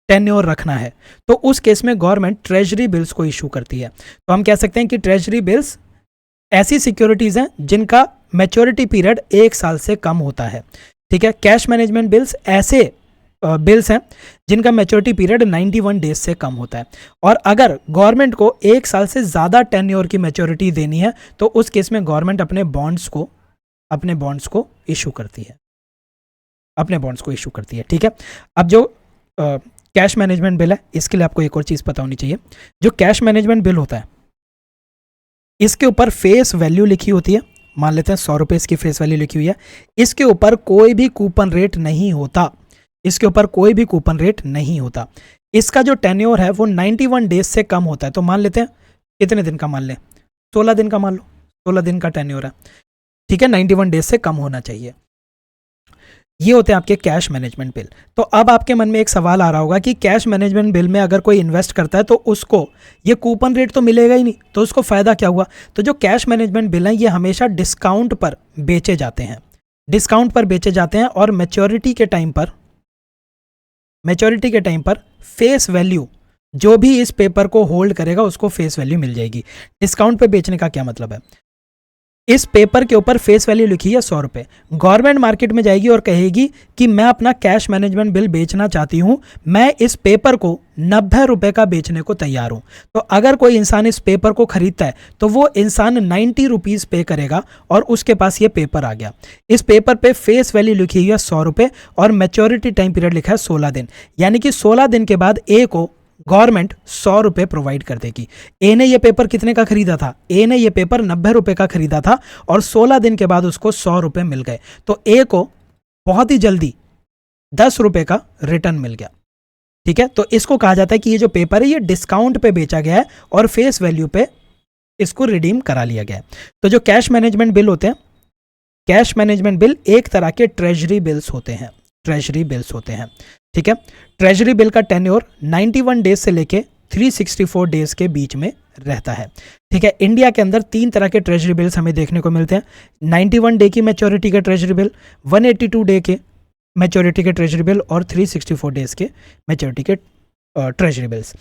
टेन्योर रखना है, तो उस केस में गवर्नमेंट ट्रेजरी बिल्स को इशू करती है। तो हम कह सकते हैं कि ट्रेजरी बिल्स ऐसी सिक्योरिटीज हैं जिनका मैच्योरिटी पीरियड 1 साल से कम होता है, ठीक है। कैश मैनेजमेंट बिल्स ऐसे बिल्स हैं जिनका मैच्योरिटी पीरियड 91 डेज से कम होता है। और अगर गवर्नमेंट को 1 साल से ज़्यादा टेन्योर की मैच्योरिटी देनी है, तो उस केस में गवर्नमेंट अपने बॉन्ड्स को इशू करती है, ठीक है। अब जो कैश मैनेजमेंट बिल है, इसके लिए आपको एक और चीज़ पता होनी चाहिए। जो कैश मैनेजमेंट बिल होता है, इसके ऊपर फेस वैल्यू लिखी होती है। मान लेते हैं 100 रुपये इसकी फेस वैल्यू लिखी हुई है। इसके ऊपर कोई भी कूपन रेट नहीं होता, इसका जो टेन्योर है वो 91 डेज से कम होता है। तो मान लेते हैं कितने दिन का, मान लें 16 दिन का, मान लो 16 दिन का टेन्योर है, ठीक है, 91 डेज से कम होना चाहिए। ये होते हैं आपके कैश मैनेजमेंट बिल। तो अब आपके मन में एक सवाल आ रहा होगा कि कैश मैनेजमेंट बिल में अगर कोई इन्वेस्ट करता है तो उसको ये कूपन रेट तो मिलेगा ही नहीं, तो उसको फ़ायदा क्या हुआ। तो जो कैश मैनेजमेंट बिल हैं ये हमेशा डिस्काउंट पर बेचे जाते हैं, और मैच्योरिटी के टाइम पर फेस वैल्यू, जो भी इस पेपर को होल्ड करेगा उसको फेस वैल्यू मिल जाएगी। डिस्काउंट पे बेचने का क्या मतलब है, इस पेपर के ऊपर फेस वैल्यू लिखी है 100 रुपये, गवर्नमेंट मार्केट में जाएगी और कहेगी कि मैं अपना कैश मैनेजमेंट बिल बेचना चाहती हूँ, मैं इस पेपर को 90 रुपये का बेचने को तैयार हूँ। तो अगर कोई इंसान इस पेपर को खरीदता है तो वो इंसान 90 रुपीज़ पे करेगा और उसके पास ये पेपर आ गया। इस पेपर पे फेस वैल्यू लिखी हुई है 100 रुपये और मैच्योरिटी टाइम पीरियड लिखा है 16 दिन, यानी कि 16 दिन के बाद ए को गवर्नमेंट 100 रुपये प्रोवाइड कर देगी। ए ने ये पेपर कितने का खरीदा था, ए ने ये पेपर 90 रुपये का खरीदा था और 16 दिन के बाद उसको 100 रुपये मिल गए, तो ए को बहुत ही जल्दी 10 रुपये का रिटर्न मिल गया, ठीक है। तो इसको कहा जाता है कि ये जो पेपर है ये डिस्काउंट पे बेचा गया है और फेस वैल्यू पे इसको रिडीम करा लिया गया है। तो जो कैश मैनेजमेंट बिल होते हैं, कैश मैनेजमेंट बिल एक तरह के ट्रेजरी बिल्स होते हैं, ठीक है। ट्रेजरी बिल का टेन्योर 91 डेज से लेके 364 डेज के बीच में रहता है, ठीक है। इंडिया के अंदर 3 तरह के ट्रेजरी बिल्स हमें देखने को मिलते हैं। 91 डे की मैच्योरिटी के ट्रेजरी बिल, 182 डे के मैच्योरिटी के ट्रेजरी बिल और 364 डेज के मैच्योरिटी के ट्रेजरी बिल्स।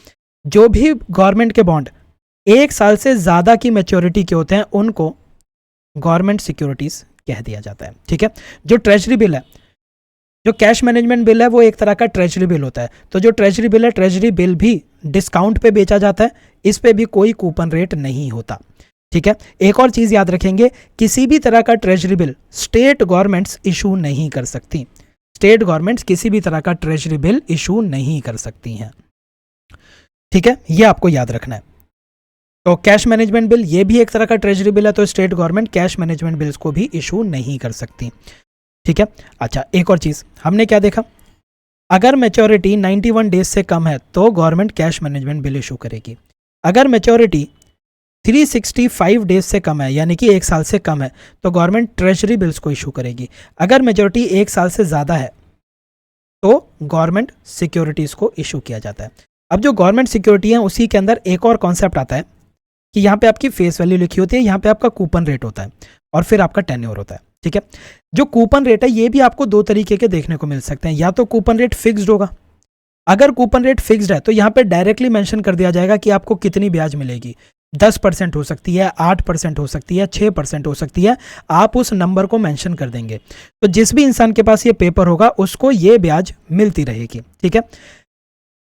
जो भी गवर्नमेंट के बॉन्ड 1 साल से ज़्यादा की मैच्योरिटी के होते हैं उनको गवर्नमेंट सिक्योरिटीज़ कह दिया जाता है, ठीक है। जो ट्रेजरी बिल है, जो कैश मैनेजमेंट बिल है वो एक तरह का ट्रेजरी बिल होता है। तो जो ट्रेजरी बिल है, ट्रेजरी बिल भी डिस्काउंट पे बेचा जाता है, इस पे भी कोई कूपन रेट नहीं होता, ठीक है। एक और चीज़ याद रखेंगे, किसी भी तरह का treasury bill state governments issue नहीं कर सकती, स्टेट गवर्नमेंट्स किसी भी तरह का ट्रेजरी बिल इशू नहीं कर सकती हैं, ठीक है, ये आपको याद रखना है। तो कैश मैनेजमेंट बिल ये भी एक तरह का ट्रेजरी बिल है, तो state government cash management bills को भी इशू नहीं कर सकती, ठीक है। अच्छा, एक और चीज़ हमने क्या देखा, अगर मैच्योरिटी 91 डेज से कम है तो government cash management bill issue करेगी। अगर मैच्योरिटी 365 डेज से कम है, यानी कि 1 साल से कम है, तो गवर्नमेंट ट्रेजरी बिल्स को इशू करेगी। अगर मैच्योरिटी 1 साल से ज़्यादा है तो गवर्नमेंट सिक्योरिटीज़ को इशू किया जाता है। अब जो गवर्नमेंट सिक्योरिटी है उसी के अंदर एक और कॉन्सेप्ट आता है कि यहाँ पे आपकी फेस वैल्यू लिखी होती है, यहाँ पे आपका कूपन रेट होता है और फिर आपका टेन्योर होता है, ठीक है। जो कूपन रेट है ये भी आपको 2 तरीके के देखने को मिल सकते हैं। या तो कूपन रेट फिक्स्ड होगा, अगर कूपन रेट फिक्स्ड है तो यहाँ पे डायरेक्टली मेंशन कर दिया जाएगा कि आपको कितनी ब्याज मिलेगी। 10% हो सकती है, 8% हो सकती है, 6% हो सकती है, आप उस नंबर को मेंशन कर देंगे। तो जिस भी इंसान के पास ये पेपर होगा उसको ये ब्याज मिलती रहेगी। ठीक है,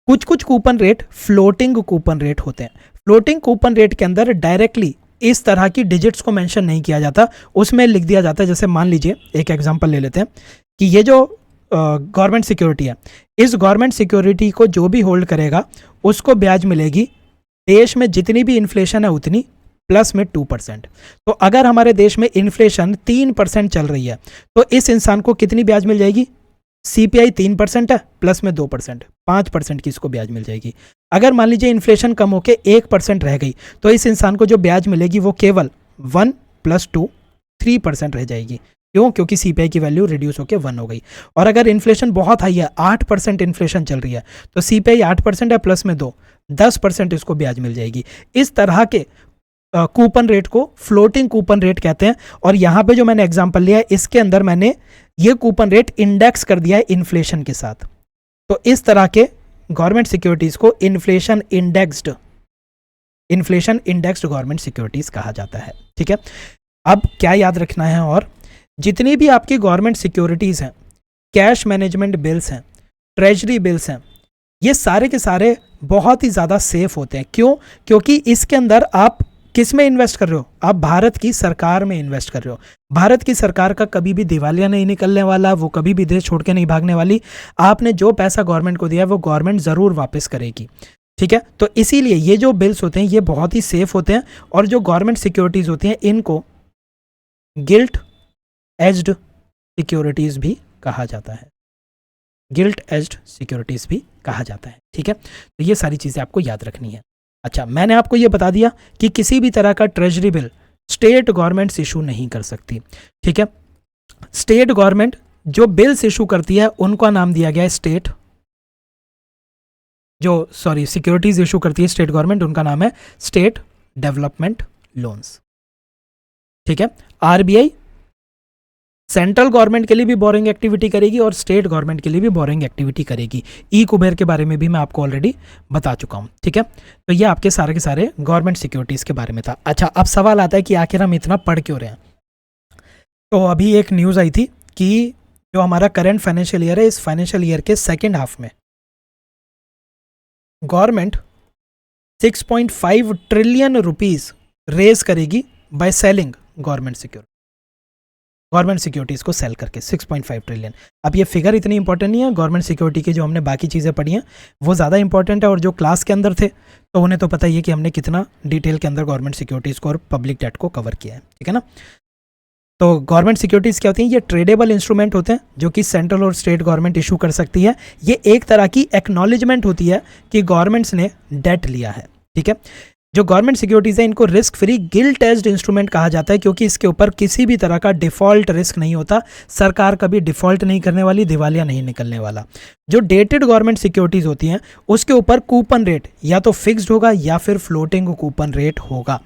कुछ कुछ coupon rate floating coupon rate होते हैं। फ्लोटिंग कूपन रेट के अंदर डायरेक्टली इस तरह की डिजिट्स को मेंशन नहीं किया जाता, उसमें लिख दिया जाता है, जैसे मान लीजिए एक एग्जांपल ले लेते हैं कि ये जो गवर्नमेंट सिक्योरिटी है, इस गवर्नमेंट सिक्योरिटी को जो भी होल्ड करेगा उसको ब्याज मिलेगी देश में जितनी भी इन्फ्लेशन है उतनी प्लस में 2%। तो अगर हमारे देश में इन्फ्लेशन 3% चल रही है तो इस इंसान को कितनी ब्याज मिल जाएगी? सीपीआई 3% है, प्लस में 2%, 5% की इसको ब्याज मिल जाएगी। अगर मान लीजिए इन्फ्लेशन कम होकर 1% रह गई तो इस इंसान को जो ब्याज मिलेगी वो केवल 1 + 2 3% रह जाएगी। क्यों? क्योंकि सीपीआई की वैल्यू रिड्यूस होकर 1 हो गई। और अगर इन्फ्लेशन बहुत हाई है, 8% इन्फ्लेशन चल रही है, तो सीपीआई 8% है, प्लस में 2 10% इसको ब्याज मिल जाएगी। इस तरह के कूपन रेट को फ्लोटिंग कूपन रेट कहते हैं। और यहाँ पे जो मैंने एग्जांपल लिया है इसके अंदर मैंने ये कूपन रेट इंडेक्स कर दिया है इन्फ्लेशन के साथ। तो इस तरह के गवर्नमेंट सिक्योरिटीज को इन्फ्लेशन इंडेक्स्ड गवर्नमेंट सिक्योरिटीज कहा जाता है। ठीक है, अब क्या याद रखना है, और जितनी भी आपकी गवर्नमेंट सिक्योरिटीज हैं, कैश मैनेजमेंट बिल्स हैं, ट्रेजरी बिल्स हैं, ये सारे के सारे बहुत ही ज़्यादा सेफ होते हैं। क्यों? क्योंकि इसके अंदर आप किस में इन्वेस्ट कर रहे हो? आप भारत की सरकार में इन्वेस्ट कर रहे हो। भारत की सरकार का कभी भी दिवालिया नहीं निकलने वाला, वो कभी भी देश छोड़ के नहीं भागने वाली। आपने जो पैसा गवर्नमेंट को दिया है वो गवर्नमेंट ज़रूर वापस करेगी। ठीक है, तो इसीलिए ये जो बिल्स होते हैं ये बहुत ही सेफ होते हैं। और जो गवर्नमेंट सिक्योरिटीज़ होती हैं इनको गिल्ट एज्ड सिक्योरिटीज़ भी कहा जाता है। गिल्ट एज्ड सिक्योरिटीज़ भी कहा जाता है। ठीक है, तो ये सारी चीज़ें आपको याद रखनी है। अच्छा, मैंने आपको ये बता दिया कि किसी भी तरह का treasury bill state governments issue नहीं कर सकती। ठीक है, स्टेट गवर्नमेंट जो बिल्स इशू करती है उनका नाम दिया गया है स्टेट, सिक्योरिटीज इशू करती है स्टेट गवर्नमेंट, उनका नाम है स्टेट डेवलपमेंट लोन्स। ठीक है, आरबीआई सेंट्रल गवर्नमेंट के लिए भी बोरिंग एक्टिविटी करेगी और स्टेट गवर्नमेंट के लिए भी बोरिंग एक्टिविटी करेगी। ई कुबेर के बारे में भी मैं आपको ऑलरेडी बता चुका हूं। ठीक है, तो ये आपके सारे के सारे गवर्नमेंट सिक्योरिटीज के बारे में था। अच्छा, अब सवाल आता है कि आखिर हम इतना पढ़ क्यों रहे हैं। तो अभी एक न्यूज़ आई थी कि जो हमारा करंट फाइनेंशियल ईयर है, इस फाइनेंशियल ईयर के सेकेंड हाफ में गवर्नमेंट 6.5 ट्रिलियन रुपीज़ रेज करेगी बाय सेलिंग गवर्नमेंट सिक्योरिटीज को सेल करके 6.5 ट्रिलियन। अब ये फिगर इतनी इंपॉर्टेंट नहीं है, गवर्नमेंट सिक्योरिटी की जो हमने बाकी चीज़ें पढ़ी हैं वो ज़्यादा इंपॉर्टेंट है। और जो क्लास के अंदर थे तो उन्हें तो पता ही है कि हमने कितना डिटेल के अंदर गवर्नमेंट सिक्योरिटीज़ को और पब्लिक डेट को कवर किया है। ठीक है ना, तो गवर्नमेंट सिक्योरिटीज़ क्या होती हैं? ये ट्रेडेबल इंस्ट्रूमेंट होते हैं जो कि सेंट्रल और स्टेट गवर्नमेंट इशू कर सकती है। ये एक तरह की एक्नॉलेजमेंट होती है कि गवर्नमेंट्स ने डेट लिया है। ठीक है, जो गवर्नमेंट सिक्योरिटीज़ है इनको risk free guilt aged instrument कहा जाता है, क्योंकि इसके ऊपर किसी भी तरह का डिफ़ॉल्ट रिस्क नहीं होता। सरकार कभी डिफ़ॉल्ट नहीं करने वाली, दिवालिया नहीं निकलने वाला। जो डेटेड गवर्नमेंट सिक्योरिटीज़ होती हैं उसके ऊपर कूपन रेट या तो फिक्स्ड होगा या फिर फ्लोटिंग कूपन रेट होगा।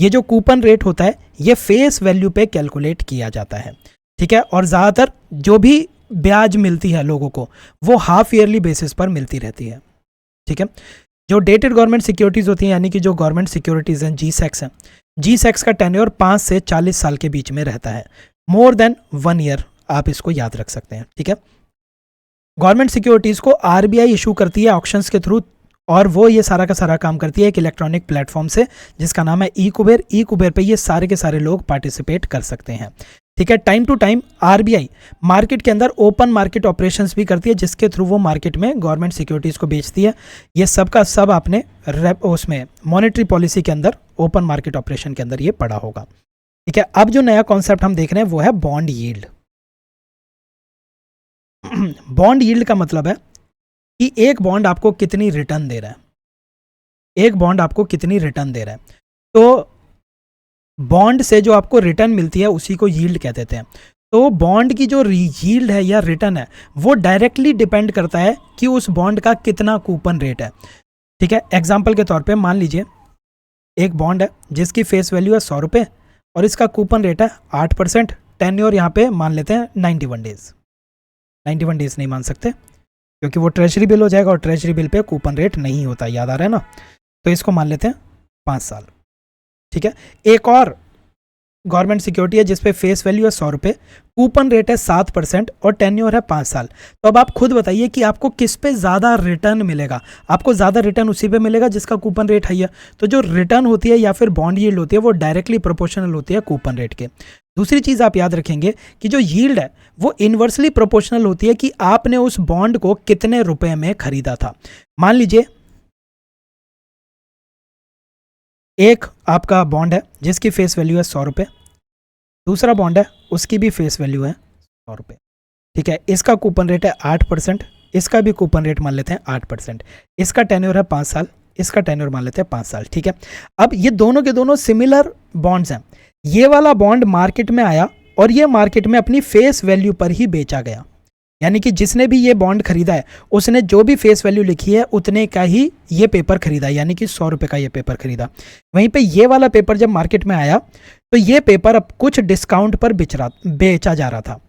ये जो कूपन रेट होता है ये फेस वैल्यू पे कैलकुलेट किया जाता है। ठीक है, और ज़्यादातर जो भी ब्याज मिलती है लोगों को वो हाफ ईयरली बेसिस पर मिलती रहती है। ठीक है, जो डेटेड गवर्नमेंट सिक्योरिटीज़ होती हैं यानी कि जो गवर्नमेंट सिक्योरिटीज़ हैं, G-Secs हैं, G-Secs का टेन्योर 5 से 40 साल के बीच में रहता है। मोर देन 1 ईयर आप इसको याद रख सकते हैं। ठीक है, गवर्नमेंट सिक्योरिटीज़ को आरबीआई इशू करती है ऑक्शंस के थ्रू, और वो ये सारा का सारा काम करती है एक इलेक्ट्रॉनिक प्लेटफॉर्म से जिसका नाम है ई कुबेर। ई कुबेर पे ये सारे के सारे लोग पार्टिसिपेट कर सकते हैं। ठीक है, time to time RBI market के अंदर ओपन मार्केट ऑपरेशंस भी करती है जिसके थ्रू वो मार्केट में गवर्नमेंट सिक्योरिटीज़ को बेचती है। ये सब का सब आपने उसमें मॉनेटरी पॉलिसी के अंदर ओपन मार्केट ऑपरेशन के अंदर ये पढ़ा होगा। ठीक है, अब जो नया कॉन्सेप्ट हम देख रहे हैं वो है बॉन्ड यील्ड। बॉन्ड यील्ड का मतलब है कि एक बॉन्ड आपको कितनी रिटर्न दे रहा है, एक बॉन्ड आपको कितनी रिटर्न दे रहा है। तो बॉन्ड से जो आपको रिटर्न मिलती है उसी को यील्ड कह देते हैं। तो बॉन्ड की जो यील्ड है या रिटर्न है वो डायरेक्टली डिपेंड करता है कि उस बॉन्ड का कितना कूपन रेट है। ठीक है, एग्जांपल के तौर पे मान लीजिए एक बॉन्ड है जिसकी फेस वैल्यू है 100 रुपये और इसका कूपन रेट है 8%। टेन्योर यहाँ पे मान लेते हैं 91 डेज। 91 डेज नहीं मान सकते क्योंकि वो ट्रेजरी बिल हो जाएगा और treasury bill pay coupon rate नहीं होता, याद आ रहा है ना। तो इसको मान लेते हैं 5 साल। ठीक है। एक और गवर्नमेंट सिक्योरिटी है जिसपे फेस वैल्यू है 100 रुपये, कूपन रेट है 7% और टेन्योर है 5 साल। तो अब आप खुद बताइए कि आपको किस पे ज़्यादा रिटर्न मिलेगा। आपको ज़्यादा रिटर्न उसी पे मिलेगा जिसका कूपन रेट हाई है। तो जो रिटर्न होती है या फिर बॉन्ड यील्ड होती है वो डायरेक्टली प्रोपोर्शनल होती है कूपन रेट के। दूसरी चीज़ आप याद रखेंगे कि जो यील्ड है वो इन्वर्सली प्रोपोर्शनल होती है कि आपने उस बॉन्ड को कितने रुपए में खरीदा था। मान लीजिए एक आपका बॉन्ड है जिसकी फेस वैल्यू है 100 रुपये, दूसरा बॉन्ड है उसकी भी फेस वैल्यू है 100 रुपये, ठीक है। इसका कूपन रेट है 8%, इसका भी कूपन रेट मान लेते हैं 8%, इसका टेन्योर है 5 साल, इसका टेन्योर मान लेते हैं 5 साल, ठीक है। अब ये दोनों के दोनों सिमिलर बॉन्ड्स हैं। ये वाला बॉन्ड मार्केट में आया और ये मार्केट में अपनी फेस वैल्यू पर ही बेचा गया, यानी कि जिसने भी ये बॉन्ड खरीदा है उसने जो भी फेस वैल्यू लिखी है उतने का ही ये पेपर खरीदा, यानी कि 100 रुपये का ये पेपर खरीदा। वहीं पे ये वाला पेपर जब मार्केट में आया तो ये पेपर अब कुछ डिस्काउंट पर बेचा जा रहा था।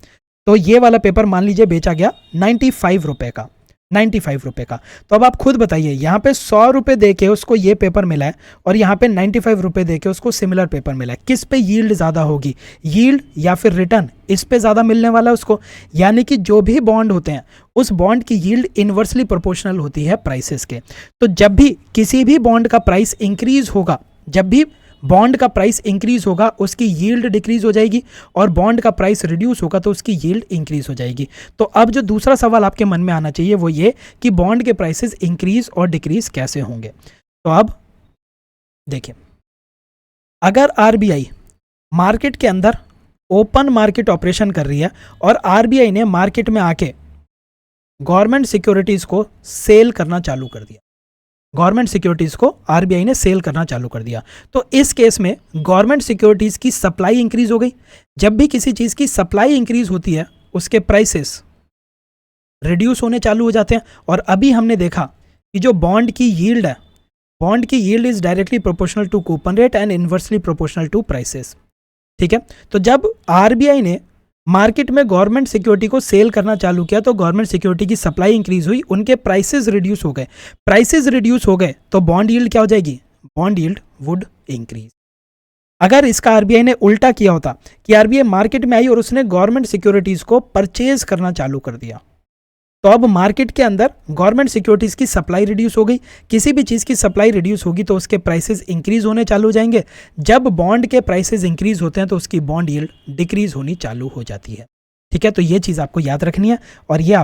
तो ये वाला पेपर मान लीजिए बेचा गया 95 रुपये का, 95 रुपये का। तो अब आप खुद बताइए, यहाँ पे 100 रुपये दे के उसको ये पेपर मिला है और यहाँ पे 95 रुपये दे के उसको सिमिलर पेपर मिला है, किस पे यील्ड ज़्यादा होगी, यील्ड या फिर रिटर्न? इस पे ज़्यादा मिलने वाला है उसको। यानी कि जो भी बॉन्ड होते हैं उस बॉन्ड की यील्ड इन्वर्सली प्रोपोर्शनल होती है प्राइसेस के। तो जब भी किसी भी बॉन्ड का प्राइस इंक्रीज होगा, जब भी बॉन्ड का प्राइस इंक्रीज होगा उसकी यील्ड डिक्रीज हो जाएगी, और बॉन्ड का प्राइस रिड्यूस होगा तो उसकी यील्ड इंक्रीज हो जाएगी। तो अब जो दूसरा सवाल आपके मन में आना चाहिए वो ये कि बॉन्ड के प्राइसेस इंक्रीज और डिक्रीज कैसे होंगे। तो अब देखिए, अगर आरबीआई मार्केट के अंदर ओपन मार्केट ऑपरेशन कर रही है और आरबीआई ने मार्केट में आके गवर्नमेंट सिक्योरिटीज को सेल करना चालू कर दिया, गवर्नमेंट सिक्योरिटीज को आरबीआई ने सेल करना चालू कर दिया, तो इस केस में गवर्नमेंट सिक्योरिटीज की सप्लाई इंक्रीज हो गई। जब भी किसी चीज की सप्लाई इंक्रीज होती है उसके प्राइसेस रिड्यूस होने चालू हो जाते हैं। और अभी हमने देखा कि जो बॉन्ड की यील्ड है, बॉन्ड की yield is directly proportional to coupon rate and inversely proportional to prices, ठीक है। तो जब आरबीआई ने मार्केट में गवर्नमेंट सिक्योरिटी को सेल करना चालू किया तो गवर्नमेंट सिक्योरिटी की सप्लाई इंक्रीज हुई, उनके प्राइसेस रिड्यूस हो गए। प्राइसेस रिड्यूस हो गए तो बॉन्ड यील्ड क्या हो जाएगी? Bond yield would increase. अगर इसका आरबीआई ने उल्टा किया होता कि आरबीआई मार्केट में आई और उसने गवर्नमेंट सिक्योरिटीज को परचेज करना चालू कर दिया, तो अब मार्केट के अंदर गवर्नमेंट सिक्योरिटीज की सप्लाई रिड्यूस हो गई। किसी भी चीज़ की सप्लाई रिड्यूस होगी तो उसके प्राइसेस इंक्रीज होने चालू हो जाएंगे। जब बॉन्ड के प्राइसेस इंक्रीज होते हैं तो उसकी बॉन्ड यील्ड डिक्रीज होनी चालू हो जाती है, ठीक है। तो ये चीज़ आपको याद रखनी है, और ये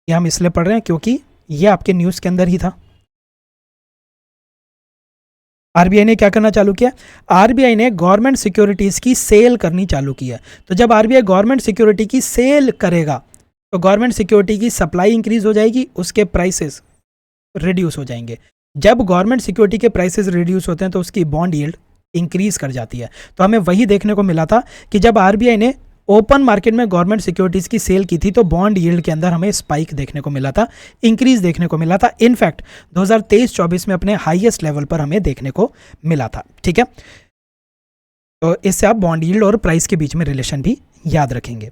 हम इसलिए पढ़ रहे हैं क्योंकि ये आपके न्यूज़ के अंदर ही था। आरबीआई ने क्या करना चालू किया? आरबीआई ने गवर्नमेंट सिक्योरिटीज की सेल करनी चालू की है। तो जब आरबीआई गवर्नमेंट सिक्योरिटी की सेल करेगा तो गवर्नमेंट सिक्योरिटी की सप्लाई इंक्रीज हो जाएगी, उसके प्राइसेस रिड्यूस हो जाएंगे। जब गवर्नमेंट सिक्योरिटी के प्राइसेस रिड्यूस होते हैं तो उसकी बॉन्ड यील्ड इंक्रीज कर जाती है। तो हमें वही देखने को मिला था कि जब आरबीआई ने ओपन मार्केट में गवर्नमेंट सिक्योरिटीज की सेल की थी तो बॉन्ड यील्ड के अंदर हमें स्पाइक देखने को मिला था, इंक्रीज देखने को मिला था। इनफैक्ट 2023-24 में अपने हाईएस्ट लेवल पर हमें देखने को मिला था, ठीक है। तो इससे आप बॉन्ड यील्ड और प्राइस के बीच में रिलेशन भी याद रखेंगे।